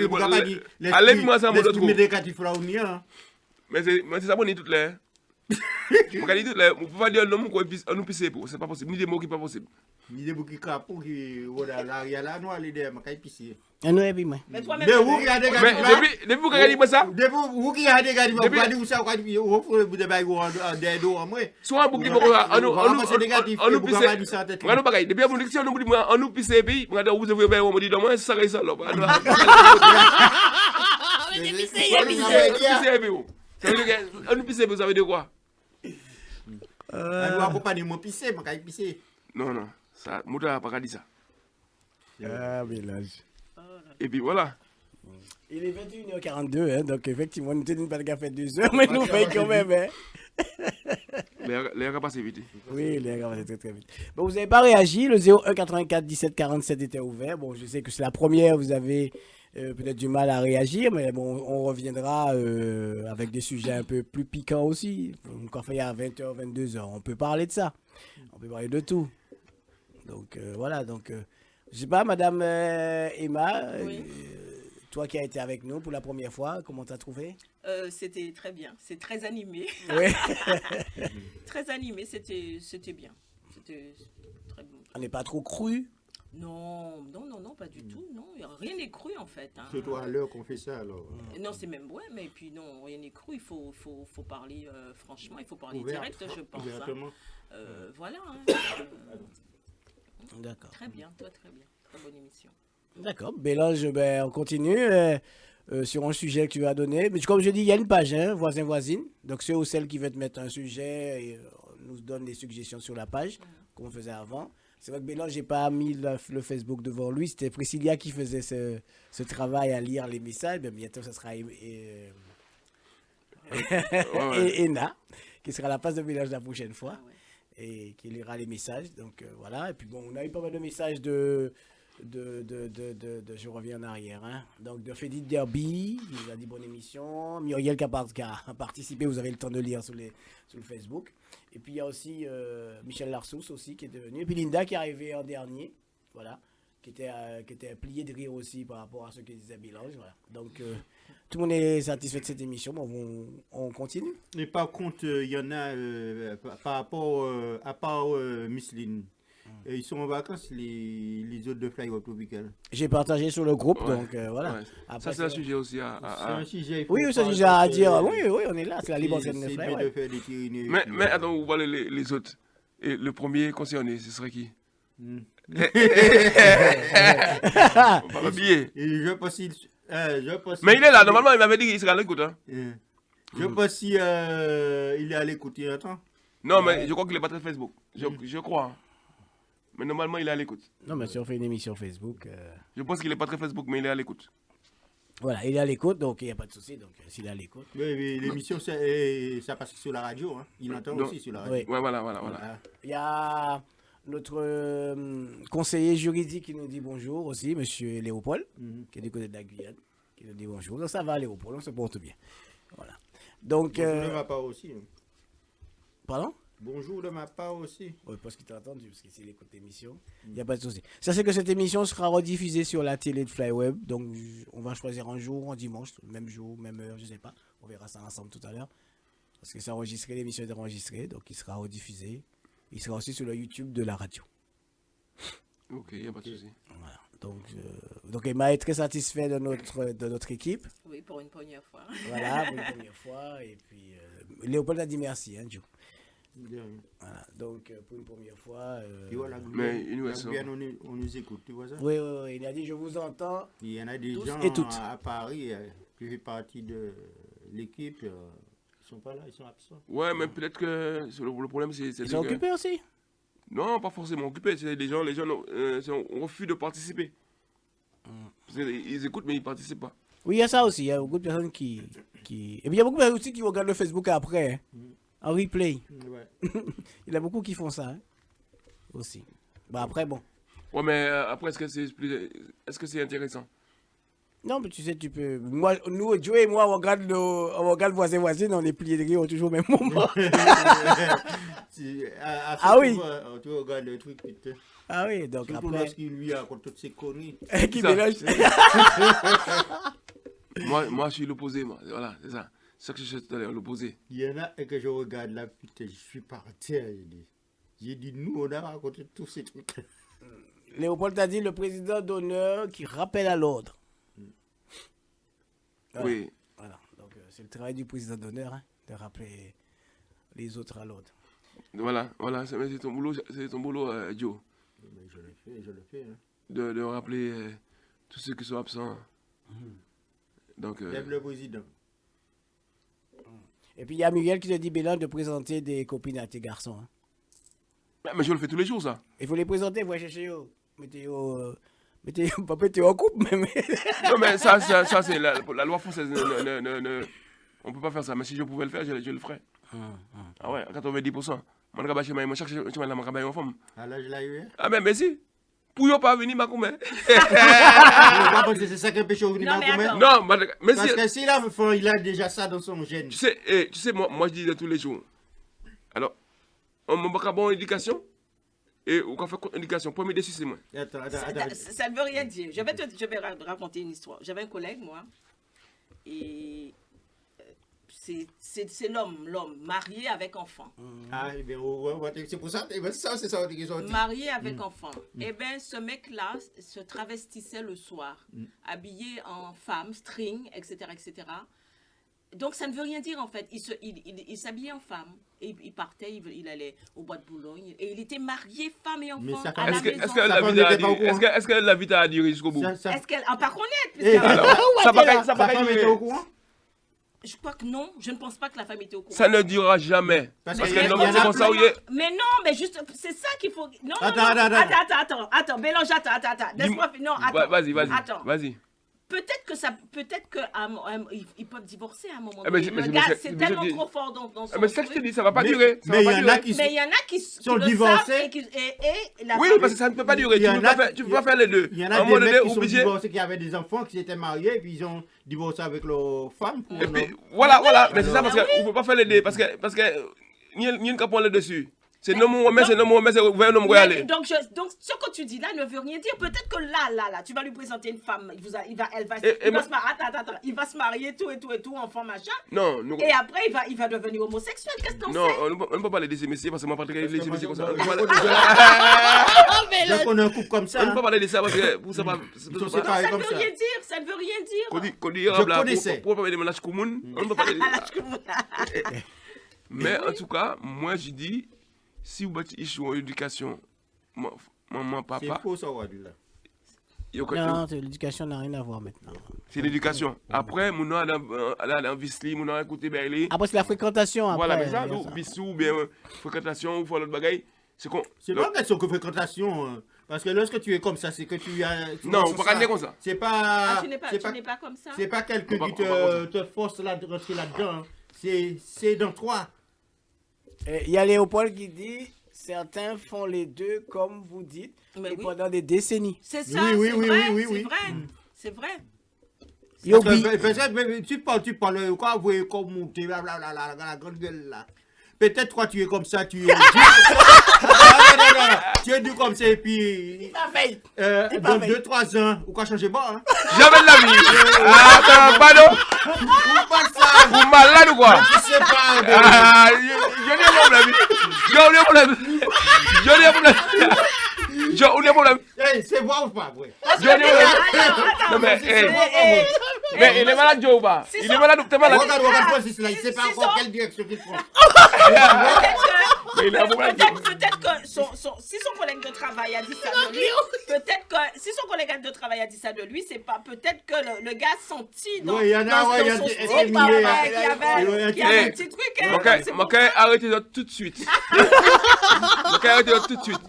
[SPEAKER 3] Allez moi ça mon autre.
[SPEAKER 4] Mais négatif là on y a.
[SPEAKER 3] Mais c'est ça bon toutes les. Mon cabinet toutes les, on peut pas dire non quoi épicer, on nous pisser pour, c'est pas possible, ni des mots qui pas possible.
[SPEAKER 4] Ni des mots qui capent qui voilà là il y a là noir les derrière m'a épicé.
[SPEAKER 1] Non et puis moi.
[SPEAKER 2] Mais toi même.
[SPEAKER 4] Mais vous regardez
[SPEAKER 3] depuis vous regardez moi ça.
[SPEAKER 4] Depuis vous regardez vous regardez ça quoi vous faut de bailler des dos en moi.
[SPEAKER 3] Soit vous qui on nous pisser. Regarde pas depuis mon diction nous dit moi on nous pisser puis regardez vous avez bien on me dit dans moi ça ça là. Ça veut dire que on pisser ça veut dire quoi?
[SPEAKER 4] On doit accompagner mon pisser m'a épicé.
[SPEAKER 3] Non ça Mouta pas dit ça.
[SPEAKER 1] Ah village.
[SPEAKER 3] Et puis voilà.
[SPEAKER 1] Il est 21h42 hein, donc effectivement nous tenons pas le café 2 heures mais nous fait quand même hein.
[SPEAKER 3] Les gars passent vite.
[SPEAKER 1] Oui, les gars, c'est très très vite. Bon, vous n'avez pas réagi, le 01 84 17 47 était ouvert. Bon, je sais que c'est la première, vous avez peut-être du mal à réagir, mais bon, on reviendra avec des sujets un peu plus piquants aussi. Quand il y a 20h, 22h, on peut parler de ça. On peut parler de tout. Donc voilà, donc je sais pas, Madame Emma,
[SPEAKER 2] Oui.
[SPEAKER 1] toi qui as été avec nous pour la première fois, comment t'as trouvé?
[SPEAKER 2] C'était très bien, c'est très animé.
[SPEAKER 1] Oui.
[SPEAKER 2] Très animé, c'était bien. C'était très bon.
[SPEAKER 1] On n'est pas trop cru.
[SPEAKER 2] Non, pas du tout. Non, rien n'est cru en fait. Hein.
[SPEAKER 4] C'est toi à l'heure qu'on fait ça alors.
[SPEAKER 2] Non, c'est même ouais, mais puis non, rien n'est cru. Il faut parler franchement, il faut parler
[SPEAKER 4] Ouvert,
[SPEAKER 2] direct, je pense.
[SPEAKER 4] Ouvertement.
[SPEAKER 2] Voilà.
[SPEAKER 1] D'accord.
[SPEAKER 2] Très bien, toi très bien, très bonne émission.
[SPEAKER 1] D'accord. Bélange, on continue sur un sujet que tu as donné. Mais comme je dis, il y a une page, hein, voisin-voisine. Donc ceux ou celles qui veulent te mettre un sujet nous donnent des suggestions sur la page, comme on faisait avant. C'est vrai que Bélange, j'ai pas mis le Facebook devant lui. C'était Priscilla qui faisait ce travail à lire les messages. Mais bientôt, ça sera Ena, qui sera à la place de Bélange la prochaine fois.
[SPEAKER 2] Ah ouais.
[SPEAKER 1] Et qui lira les messages. Donc voilà. Et puis bon, on a eu pas mal de messages de je reviens en arrière. Hein. Donc de Fédit Derby, il nous a dit bonne émission. Muriel qui a participé, vous avez le temps de lire sur le Facebook. Et puis il y a aussi Michel Larsous aussi qui est devenu. Et puis Linda qui est arrivée en dernier. Voilà. Qui était plié de rire aussi par rapport à ce que disait Bélange. Voilà. Donc tout le monde est satisfait de cette émission. Bon, on continue.
[SPEAKER 4] Mais par contre, il y en a par rapport à part Miss Lynn. Ils sont en vacances, les autres de Fly Road Tropical.
[SPEAKER 1] J'ai partagé sur le groupe,
[SPEAKER 3] Ouais.
[SPEAKER 1] donc voilà.
[SPEAKER 3] Ouais.
[SPEAKER 1] Après,
[SPEAKER 3] Ça c'est un sujet aussi à.
[SPEAKER 4] C'est un sujet.
[SPEAKER 1] Oui, c'est un sujet à dire. Oui, on est là, c'est la libre antenne de
[SPEAKER 4] C'est
[SPEAKER 1] Fly.
[SPEAKER 4] bien
[SPEAKER 1] Ouais.
[SPEAKER 4] de faire des Pyrénées.
[SPEAKER 3] Mais attends, vous parlez les autres. Et le premier concerné, ce serait qui? On va pas oublier.
[SPEAKER 4] Et je pense
[SPEAKER 3] Mais il est là, normalement il m'avait dit qu'il serait à l'écoute. Hein.
[SPEAKER 4] Je pense si il est à l'écoute, il attend.
[SPEAKER 3] Non, mais je crois qu'il est pas très Facebook. Je crois. Mais normalement il est à l'écoute.
[SPEAKER 1] Non, mais si on fait une émission Facebook.
[SPEAKER 3] Je pense qu'il est pas très Facebook, mais il est à l'écoute.
[SPEAKER 1] Voilà, il est à l'écoute, donc il n'y a pas de souci. Donc, s'il est à l'écoute.
[SPEAKER 4] Mais l'émission, ça passe sur la radio. Hein. Il entend aussi sur la radio.
[SPEAKER 1] Oui.
[SPEAKER 3] Ouais, voilà.
[SPEAKER 1] Il y a notre conseiller juridique qui nous dit bonjour aussi, monsieur Léopold, qui est du côté de la Guyane, qui nous dit bonjour. Donc ça va, Léopold, on se porte bien. Voilà. Donc.
[SPEAKER 4] Bonjour de ma part aussi.
[SPEAKER 1] Pardon?
[SPEAKER 4] Bonjour de ma part aussi.
[SPEAKER 1] Oui, parce qu'il t'a entendu, parce que s'il écoute l'émission, il n'y a pas de souci. Ça, c'est que cette émission sera rediffusée sur la télé de FlyWeb. Donc, on va choisir un jour, un dimanche, même jour, même heure, je ne sais pas. On verra ça ensemble tout à l'heure. Parce que c'est enregistré, l'émission est enregistrée, donc il sera rediffusé. Il sera aussi sur le YouTube de la radio.
[SPEAKER 3] Ok, il n'y a pas de souci.
[SPEAKER 1] Voilà. Donc Emma est très satisfait de notre équipe.
[SPEAKER 2] Oui, pour une première fois.
[SPEAKER 1] Voilà, pour une première fois. Et puis, Léopold a dit merci, hein, Joe. Voilà, donc pour une première fois.
[SPEAKER 3] Mais il nous reste.
[SPEAKER 4] On nous écoute, tu vois ça?
[SPEAKER 1] Oui, il a dit je vous entends.
[SPEAKER 4] Il y en a des
[SPEAKER 1] tous
[SPEAKER 4] gens
[SPEAKER 1] et toutes.
[SPEAKER 4] à Paris qui font partie de l'équipe. Ils sont pas là, ils sont absents.
[SPEAKER 3] Ouais, mais peut-être que le problème, c'est.
[SPEAKER 1] Ils sont occupés aussi?
[SPEAKER 3] Non, pas forcément occupés. C'est les gens on refuse de participer. Parce qu'ils écoutent, mais ils ne participent pas.
[SPEAKER 1] Oui, il y a ça aussi. Il y a beaucoup de personnes qui... Et puis il y a beaucoup de personnes aussi qui regardent le Facebook après. Hein. En replay.
[SPEAKER 4] Ouais.
[SPEAKER 1] Il y en a beaucoup qui font ça. Hein. Aussi. Bah après, bon.
[SPEAKER 3] Ouais, mais après, est-ce que c'est intéressant?
[SPEAKER 1] Non, mais tu sais, tu peux. Moi, nous, Joe et moi, on regarde voisins, on est pliés de rire toujours au même moment.
[SPEAKER 4] Ah oui. Tu regardes le truc, putain.
[SPEAKER 1] Ah oui, donc
[SPEAKER 4] surtout
[SPEAKER 1] après.
[SPEAKER 4] Lorsqu'il lui raconte toutes ses conneries.
[SPEAKER 1] Qui mélange.
[SPEAKER 3] moi, je suis l'opposé, moi. Voilà, c'est ça. C'est ça que je suis tout à l'heure, l'opposé.
[SPEAKER 4] Il y en a et que je regarde là, putain, je suis par terre. J'ai dit, nous, on a raconté tous ces trucs.
[SPEAKER 1] Léopold t'a dit le président d'honneur qui rappelle à l'ordre. Voilà.
[SPEAKER 3] Oui.
[SPEAKER 1] Voilà, donc c'est le travail du président d'honneur, hein, de rappeler les autres à l'ordre.
[SPEAKER 3] Voilà, c'est ton boulot, Joe.
[SPEAKER 4] Mais je le fais. Hein.
[SPEAKER 3] De rappeler tous ceux qui sont absents. Donc.
[SPEAKER 4] Lève le président.
[SPEAKER 1] Et puis il y a Muriel qui te dit, Bélan, de présenter des copines à tes garçons. Hein.
[SPEAKER 3] Mais je le fais tous les jours, ça.
[SPEAKER 1] Il faut les présenter, vous chercher eux. Pas mettez en couple, mais.
[SPEAKER 3] Non, mais ça c'est la loi française. On ne peut pas faire ça. Mais si je pouvais le faire, je le ferais. Ah ouais, à 90%. Mon gars, je cherche une femme.
[SPEAKER 4] À l'âge là, il
[SPEAKER 3] Ah, mais si. Pour ne pas venir, ma commune.
[SPEAKER 4] C'est ça qui empêche de venir, ma commune.
[SPEAKER 3] Non, mais
[SPEAKER 4] parce que s'il a déjà ça dans son gène.
[SPEAKER 3] Tu sais moi je dis de tous les jours. Alors, on m'a pas bonne éducation. Et on va faire une éducation. Premier défi, c'est moi.
[SPEAKER 2] Attends. Ça ne veut rien dire. Je vais raconter une histoire. J'avais un collègue, moi, et c'est l'homme marié avec enfant.
[SPEAKER 4] Ah, eh bien, c'est pour ça, c'est ça qu'ils ont dit.
[SPEAKER 2] Marié avec enfant. Eh bien, ce mec-là se travestissait le soir, habillé en femme, string, etc., etc. Donc, ça ne veut rien dire, en fait. Il s'habillait en femme. Et il partait, il allait au bois de Boulogne. Et il était marié, femme et enfant, à la maison.
[SPEAKER 3] Est-ce que la vie a duré jusqu'au bout?
[SPEAKER 2] Est-ce qu'elle... Ah, par connaître.
[SPEAKER 3] Ça va
[SPEAKER 4] femme était au courant?
[SPEAKER 2] Je crois que non. Je ne pense pas que la femme était au courant.
[SPEAKER 3] Ça ne durera jamais. Parce que l'homme, c'est comme ça où il est.
[SPEAKER 2] Mais non, mais juste... C'est ça qu'il faut... Non, attends. Mélange, attends. Laisse-moi... Non, attends.
[SPEAKER 3] Vas-y.
[SPEAKER 2] Peut-être qu'ils peuvent divorcer à un moment
[SPEAKER 3] donné.
[SPEAKER 2] Le gars, c'est tellement trop fort dans son...
[SPEAKER 3] Mais c'est ça que je te dis, ça ne va pas durer.
[SPEAKER 4] Mais il y en a qui
[SPEAKER 2] sont
[SPEAKER 4] divorcés.
[SPEAKER 2] Oui,
[SPEAKER 3] parce que ça ne peut pas durer. Tu ne peux pas faire les deux.
[SPEAKER 4] Il y en a des mecs qui sont divorcés, qui avaient des enfants, qui s'étaient mariés, puis ils ont divorcé avec leur femme.
[SPEAKER 3] Voilà. Mais c'est ça, parce qu'on ne peut pas faire les deux. Parce que ni un capon là-dessus. C'est non mon c'est ouvert non aller.
[SPEAKER 2] Donc ce que tu dis là ne veut rien dire. Peut-être que là, tu vas lui présenter une femme, il va se marier tout enfant machin.
[SPEAKER 3] Non.
[SPEAKER 2] Et après il va devenir homosexuel. Qu'est-ce que t'en sais?
[SPEAKER 3] Non, on ne peut pas parler de ces messieurs parce que moi pas les messieurs comme ça.
[SPEAKER 4] Je connais un couple comme ça.
[SPEAKER 3] On ne peut pas parler de ça parce que pour ça
[SPEAKER 2] ça ne veut rien dire.
[SPEAKER 3] Je connaissais. Pour pas parler de ménage commun, on ne peut pas parler de ça. Mais en tout cas, moi je dis si vous battez en éducation, maman, papa.
[SPEAKER 4] C'est faux ça, Wadula.
[SPEAKER 1] Non, l'éducation n'a rien à voir maintenant.
[SPEAKER 3] C'est l'éducation. Après, mon nom a investi, mon nom a écouté Berlin.
[SPEAKER 1] Après, c'est la fréquentation. Après,
[SPEAKER 3] voilà, mais ça, ou bissou, ou bien fréquentation, ou l'autre bagaille.
[SPEAKER 4] C'est pas une question de fréquentation. Parce que lorsque tu es comme ça, c'est que tu as...
[SPEAKER 3] Non, on peut pas dire comme ça.
[SPEAKER 4] C'est pas...
[SPEAKER 2] Tu n'es pas, comme ça.
[SPEAKER 4] C'est pas quelqu'un
[SPEAKER 3] On
[SPEAKER 4] qui
[SPEAKER 3] va
[SPEAKER 4] te force de rentrer là-dedans. Hein. C'est dans toi.
[SPEAKER 1] Il y a Léopold qui dit certains font les deux, comme vous dites,
[SPEAKER 2] Mais
[SPEAKER 1] et
[SPEAKER 2] oui.
[SPEAKER 1] pendant des décennies.
[SPEAKER 2] C'est ça,
[SPEAKER 4] Oui,
[SPEAKER 2] c'est
[SPEAKER 4] oui,
[SPEAKER 2] vrai,
[SPEAKER 4] oui, oui,
[SPEAKER 2] c'est
[SPEAKER 4] oui.
[SPEAKER 2] vrai. C'est vrai.
[SPEAKER 4] Parce
[SPEAKER 1] Yobi.
[SPEAKER 4] que, peut-être, tu parles, quoi, vous voyez comme monter, la grande gueule là. Peut-être toi tu es comme ça, tu es. non. Tu es dur comme ça et puis. Dans 2-3 ans, ou quoi changer bon, hein?
[SPEAKER 3] Jamais de la vie. Attends, pardon.
[SPEAKER 4] Ou pas ça,
[SPEAKER 3] Vous malade ou quoi?
[SPEAKER 4] je sais pas.
[SPEAKER 3] Ah, je n'ai pas de problème. Je n'ai pas de problème.
[SPEAKER 4] C'est bon ou pas, ouais?
[SPEAKER 3] Non, mais il est malade, Joe, ou pas? Il est malade ou t'es malade?
[SPEAKER 4] Regarde, Francis là, il sait pas encore quelle direction qu'il prend.
[SPEAKER 2] Peut-être que si son collègue de travail a dit ça de lui, peut-être que si son collègue de travail a dit ça de lui, c'est pas peut-être que le gars sentit dans
[SPEAKER 4] Ouais, il y en a, ouais, il y a
[SPEAKER 2] son
[SPEAKER 4] des-
[SPEAKER 2] style
[SPEAKER 4] des-
[SPEAKER 2] qu'il y avait
[SPEAKER 3] Eh,
[SPEAKER 2] un petit truc. Hein, c'est
[SPEAKER 3] Ok, arrêtez ça tout de suite. Ok, arrêtez ça tout de suite.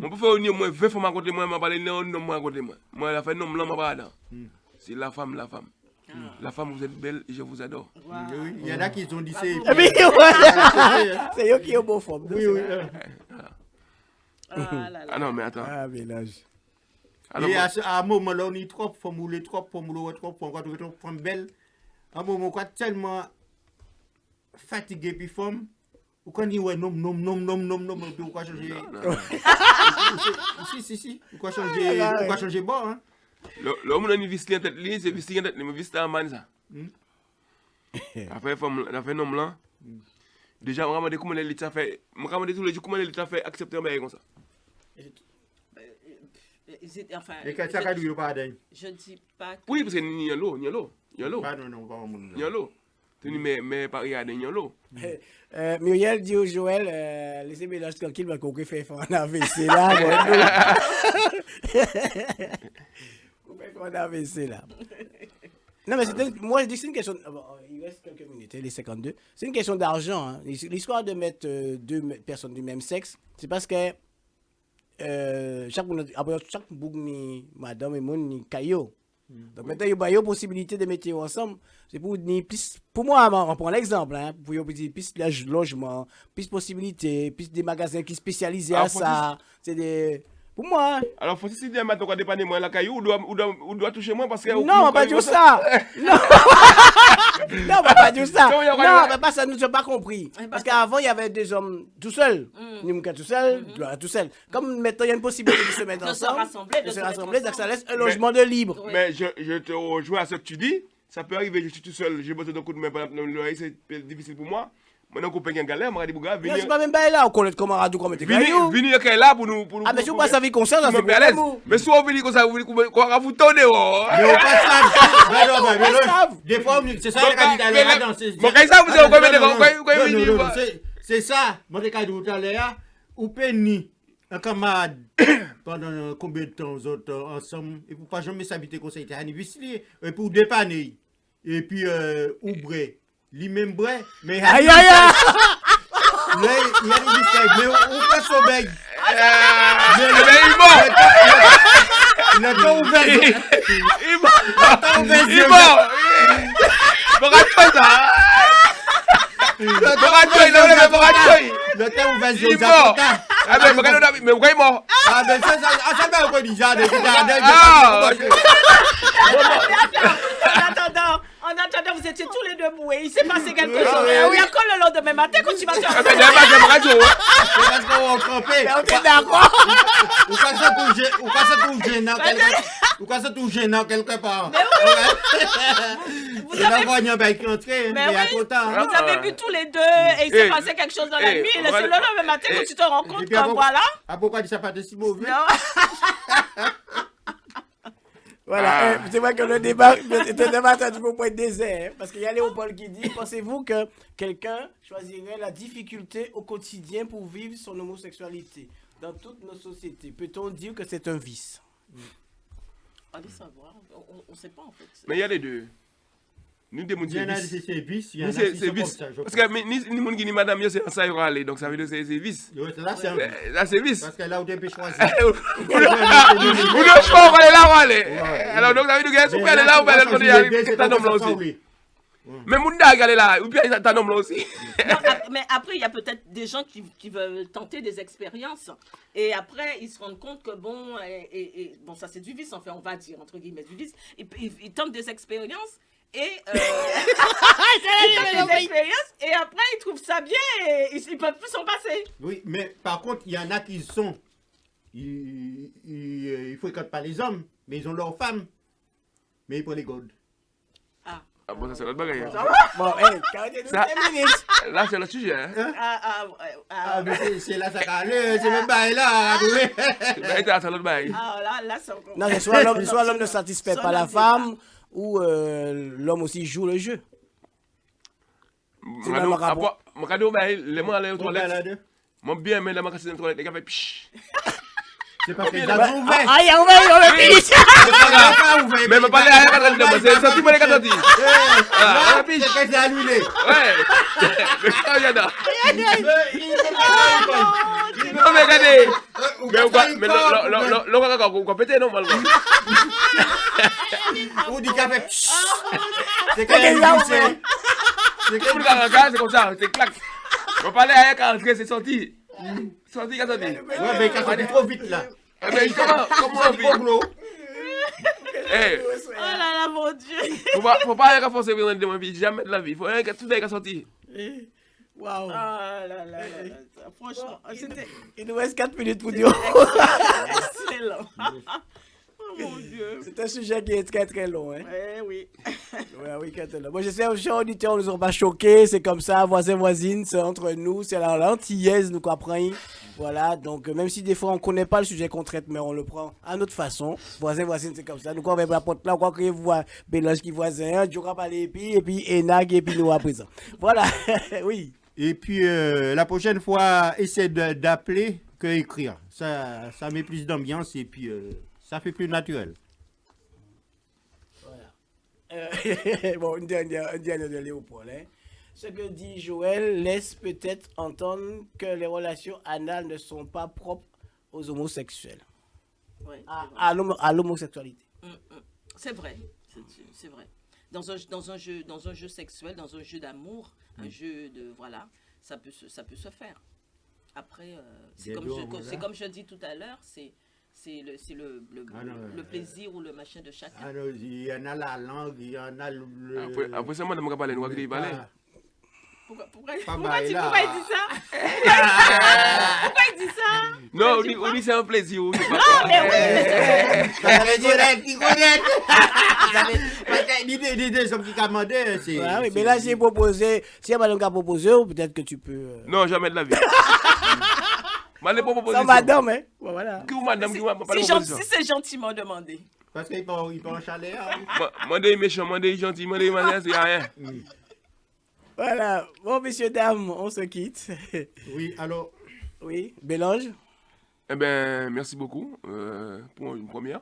[SPEAKER 3] On peut faire venir moi, 20 femmes à côté de moi, je parle non, non, moi à côté de moi. Moi, la femme, non, blanc, je parle. C'est la femme, la femme. La femme, vous êtes belle et je vous adore.
[SPEAKER 4] Oui, il y en a qui ont dit c'est.
[SPEAKER 1] Eh bien, ouais. C'est eux qui ont beau forme.
[SPEAKER 4] Oui, oui.
[SPEAKER 3] Ah non, mais attends.
[SPEAKER 1] Ah, mélange.
[SPEAKER 3] Alors,
[SPEAKER 4] Et à un moment là, on est trop formulé, trop formulé, trop formulé, trop formulé, belle. À un moment, quoi, tellement fatigué, puis forme. Ou quand on dit, ouais, non, ou quoi changer. Si, ou quoi changer bon, hein.
[SPEAKER 3] l'homme a une vis en tête, c'est vis en tête, mais vis en man ça. Après, un homme là. Déjà, on m'a demandé comment l'État fait. On m'a demandé tous les jours comment l'État fait accepter un bail comme ça.
[SPEAKER 2] Enfin,
[SPEAKER 4] Et quand ça a dû pas d'ailleurs.
[SPEAKER 2] je dis pas que...
[SPEAKER 3] Oui, parce que il y a l'eau.
[SPEAKER 4] Ah non, pas mon.
[SPEAKER 3] Il y a l'eau. Mais pas regarder, il y a l'eau.
[SPEAKER 1] Muriel dit au Joël, laissez mélange tranquille, parce qu'on peut faire un AVC là. On peut faire un AVC là. Non, mais moi je dis que c'est une question. Bon, il reste quelques minutes, les 52. C'est une question d'argent. Hein. L'histoire de mettre deux personnes du même sexe, c'est parce que chaque bouc ni madame et mon ni caillot. Donc maintenant, il y a possibilité de mettre ensemble. C'est pour moi, on prend l'exemple, hein, pour plus de logement, plus de possibilités, plus des magasins qui spécialisés à ça. C'est des. Pour moi.
[SPEAKER 3] Alors, faut si dire maintenant qu'on dépanne moi la caillou, ou doit toucher moi parce que.
[SPEAKER 1] Non, on va pas dire ça. Non, on va pas dire ça. Non, mais pas ça, nous n'avons pas compris. Parce qu'avant, il y avait des hommes tout seuls. Nimka tout seul, Gloire tout seul. Comme maintenant, il y a une possibilité de se mettre ensemble, de se rassembler, donc ça laisse un logement de libre.
[SPEAKER 3] Mais je te rejoins à ce que tu dis. Ça peut arriver, je suis tout seul, j'ai besoin d'un coup de main, c'est difficile pour moi. Maintenant qu'on paye un galère, on m'a dit, Bouga,
[SPEAKER 1] Non, c'est pas même pas là, on connaît comment radio, comment t'es
[SPEAKER 3] venez là pour nous.
[SPEAKER 1] Ah, mais si vous passez à vie consciente, ça c'est
[SPEAKER 3] à l'aise. Mais si on vient comme ça, vous vous tournez.
[SPEAKER 4] Mais on passe ça. Des fois, c'est ça le candidat là-dedans. C'est ça. Mon candidat tout à l'heure, ou péni, un camarade, pendant combien de temps, vous autres, ensemble, et pour pas jamais s'habiter comme ça, il était anniversaire, et pour dépanner, et puis, ouvrir. Lui-même vrai, mais il y a des mystères, mais on passe au bec.
[SPEAKER 3] Mais il est mort.
[SPEAKER 4] Il a pas ouvert.
[SPEAKER 3] Il est mort.
[SPEAKER 4] Le temps ouvert,
[SPEAKER 3] il est mort. Ah, mais pourquoi il est mort?
[SPEAKER 4] Ah, mais ça va encore déjà.
[SPEAKER 2] En attendant, vous étiez tous les deux boués. Il s'est passé quelque chose. Oui, encore le lendemain matin, quand tu vas te
[SPEAKER 3] Ah, mais j'aime radio.
[SPEAKER 4] C'est parce qu'on campait.
[SPEAKER 1] Ok, d'accord.
[SPEAKER 4] Ou quand ça tout gênant quelque part.
[SPEAKER 2] Vous
[SPEAKER 4] Il va voir un bail qui entrait, mais à côté.
[SPEAKER 2] Vous avez vu tous les deux et il s'est passé quelque chose dans la nuit. C'est le lendemain matin que tu te rends compte que voilà.
[SPEAKER 4] Ah, pourquoi tu ne sais pas de si mauvais?
[SPEAKER 2] Non.
[SPEAKER 1] Voilà, c'est vrai que le débat ça du point de désert. Parce qu'il y a Léopold qui dit, pensez-vous que quelqu'un choisirait la difficulté au quotidien pour vivre son homosexualité dans toutes nos sociétés? Peut-on dire que c'est un vice?
[SPEAKER 2] Allez savoir, on ne sait pas en fait.
[SPEAKER 3] Mais il y a les deux. Nous des
[SPEAKER 4] Il y en a
[SPEAKER 3] services.
[SPEAKER 4] des services, il y en a
[SPEAKER 3] Nous
[SPEAKER 4] qui
[SPEAKER 3] c'est
[SPEAKER 4] sont comme
[SPEAKER 3] vice.
[SPEAKER 4] ça.
[SPEAKER 3] Parce que ni mon qui ni madame yo c'est ça y va aller donc ça veut dire c'est vice.
[SPEAKER 4] Là, c'est un vice.
[SPEAKER 3] Là c'est vice.
[SPEAKER 4] Parce que là où tu peux choisir.
[SPEAKER 3] Ou le choix on va aller là on va aller. Alors donc ça veut dire que super là on va aller côté aller ta nom là aussi. Mais mon dag aller là ou bien ta nom là aussi.
[SPEAKER 2] Non, mais après, il y a peut-être des gens qui veulent tenter des expériences et après, ils se rendent compte que bon, bon ça c'est du vice, enfin, on va dire, entre guillemets, du vice. Ils tentent des expériences et, et après, ils trouvent ça bien et ils peuvent plus s'en passer.
[SPEAKER 4] Oui, mais par contre, il y en a qui sont. Ils fréquentent pas les hommes, mais ils ont leurs femmes. Mais ils prennent les godes.
[SPEAKER 3] Ah bon ça c'est l'autre bagaille.
[SPEAKER 1] Bon, hey, 42 minutes.
[SPEAKER 3] Là c'est le sujet. Hein.
[SPEAKER 4] Ah, mais c'est là, ça calme, c'est même pas là.
[SPEAKER 3] C'est l'autre bagaille.
[SPEAKER 2] Là, c'est encore.
[SPEAKER 1] Non, c'est soit l'homme ne satisfait pas la femme, ou l'homme aussi joue le jeu.
[SPEAKER 3] Mon cadeau, les mots aller aux toilettes. Mon bien, mais là, ma casse dans les toilettes, les gars, fait psh.
[SPEAKER 4] C'est parce que les gens ouverts.
[SPEAKER 1] Ah, il y a ouvert,
[SPEAKER 3] Mais je parle à la casse c'est sorti pour les casse sortis.
[SPEAKER 4] C'est qu'elle a annulé.
[SPEAKER 3] Ouais. Mais ça, il y en a. Non, mais regardez. Mais le gars, pété, normalement.
[SPEAKER 4] Ou dit qu'elle fait psh. C'est qu'elle a ouvert.
[SPEAKER 3] C'est comme ça, c'est clac. On parlait à la casse, c'est sorti. Sorti, casse sorti.
[SPEAKER 4] Ouais, mais qu'elle sorti trop vite là.
[SPEAKER 3] Mais comment on vit? Eh.
[SPEAKER 2] Oh là là, mon Dieu.
[SPEAKER 3] Faut pas aller forcer de ma vie, jamais de la vie. Il faut rien que tout est sorti.
[SPEAKER 1] Waouh.
[SPEAKER 2] Oh là là là. Franchement, c'était
[SPEAKER 1] Il nous reste 4 minutes pour dire.
[SPEAKER 2] excellent. Oh mon Dieu.
[SPEAKER 1] C'est un sujet qui est très très long. Hein.
[SPEAKER 2] Oui.
[SPEAKER 1] Oui, très long. Bon, j'espère que chers auditeurs ne nous ont pas choqués. C'est comme ça, voisins, voisines, c'est entre nous. C'est la l'antillaise, nous comprenons. Voilà, donc même si des fois on ne connaît pas le sujet qu'on traite, mais on le prend à notre façon. Voisins, voisines, c'est comme ça. Nous, on va la porte là, on croit que vous voyez Bélange qui voisin, Djora parler et puis Enag et puis nous à présent. Voilà, oui.
[SPEAKER 4] Et puis la prochaine fois, essaie d'appeler que écrire. Ça met plus d'ambiance et puis ça fait plus naturel.
[SPEAKER 1] Voilà. Bon, une dernière de Léopold. Hein. Ce que dit Joël laisse peut-être entendre que les relations anales ne sont pas propres aux homosexuels.
[SPEAKER 2] Oui,
[SPEAKER 1] À l'homosexualité.
[SPEAKER 2] c'est vrai. C'est vrai. Dans un jeu sexuel, dans un jeu d'amour, un jeu de voilà, ça peut se faire. Après, c'est comme je dis tout à l'heure, c'est le plaisir ou le machin de chacun.
[SPEAKER 4] Alors, il y en a la langue, il y en a le.
[SPEAKER 3] Après ça, moi, je ne vais pas parler, nous allons parler.
[SPEAKER 2] Pourquoi il dit ça?
[SPEAKER 1] Ah.
[SPEAKER 2] Pourquoi il dit ça?
[SPEAKER 3] Non, on dit c'est un plaisir.
[SPEAKER 2] Non, mais oui,
[SPEAKER 4] Ça veut dire qu'il connaît. Parce que l'idée, c'est qui a demandé.
[SPEAKER 1] Ah oui, mais là, j'ai proposé, si madame a proposé, peut-être que tu peux.
[SPEAKER 3] Non, jamais de la vie.
[SPEAKER 1] Sans madame, hein. Voilà.
[SPEAKER 3] Qui ou madame qui m'a pas parlé de
[SPEAKER 2] si c'est gentiment demandé.
[SPEAKER 4] Parce qu'il peut en chalet.
[SPEAKER 3] Mandez méchant, mandez gentil, mandez malin, c'est rien.
[SPEAKER 1] Voilà. Bon, messieurs, dames, on se quitte.
[SPEAKER 4] Oui, alors.
[SPEAKER 1] Oui, Bélange.
[SPEAKER 3] Eh bien, merci beaucoup pour une première.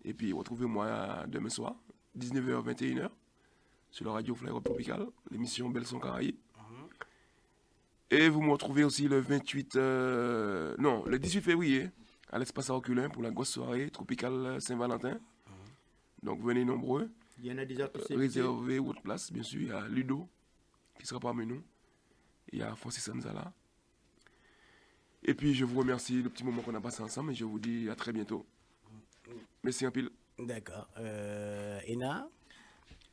[SPEAKER 3] Et puis, retrouvez-moi demain soir, 19h, 21h, sur la radio Fly Europe Tropical, l'émission Belle Son Caraïbes. Et vous me retrouvez aussi le 18 février, à l'espace Arculin pour la grosse soirée tropicale Saint-Valentin. Donc, venez nombreux.
[SPEAKER 4] Il y en a déjà qui
[SPEAKER 3] réservez votre place, bien sûr. Il y a Ludo, qui sera parmi nous. Il y a Francis Sanzala. Et puis, je vous remercie le petit moment qu'on a passé ensemble et je vous dis à très bientôt. Merci un pile.
[SPEAKER 1] D'accord. Ena?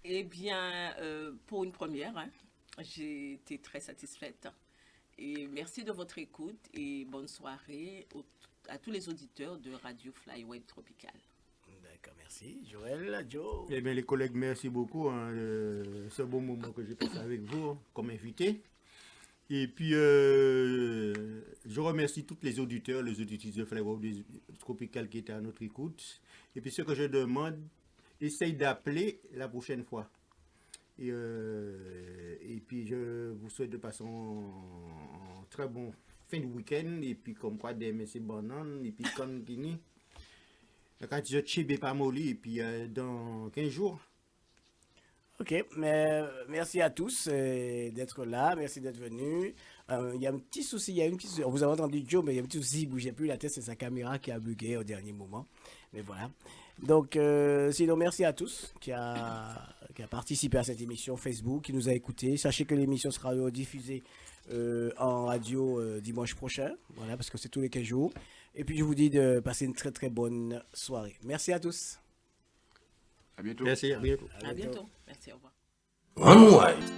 [SPEAKER 2] Eh bien, pour une première, hein, j'ai été très satisfaite. Et merci de votre écoute et bonne soirée à tous les auditeurs de Radio Fly Web Tropical.
[SPEAKER 1] D'accord, merci. Joël, Joe.
[SPEAKER 4] Eh bien, les collègues, merci beaucoup. Hein, ce bon moment que j'ai passé avec vous comme invité. Et puis, je remercie tous les auditeurs, les auditrices de Fly Web Tropical qui étaient à notre écoute. Et puis, ce que je demande, essaye d'appeler la prochaine fois. Et puis, je vous souhaite de passer un très bon fin de week-end. Et puis, comme quoi, des messieurs bananes. Et puis, comme Guinée. Quand je chibé pas molli. Et puis, dans 15 jours.
[SPEAKER 1] Ok, mais merci à tous d'être là, merci d'être venus. Il y a un petit souci, on vous avez entendu Joe, mais il y a un petit souci, il ne bougeait plus la tête, c'est sa caméra qui a bugué au dernier moment. Mais voilà. Donc, sinon, merci à tous qui a participé à cette émission Facebook, qui nous a écoutés. Sachez que l'émission sera diffusée en radio dimanche prochain, voilà, parce que c'est tous les 15 jours. Et puis, je vous dis de passer une très très bonne soirée. Merci à tous.
[SPEAKER 3] À bientôt.
[SPEAKER 4] Merci, à bientôt.
[SPEAKER 2] À bientôt. Merci, au revoir.
[SPEAKER 1] One way.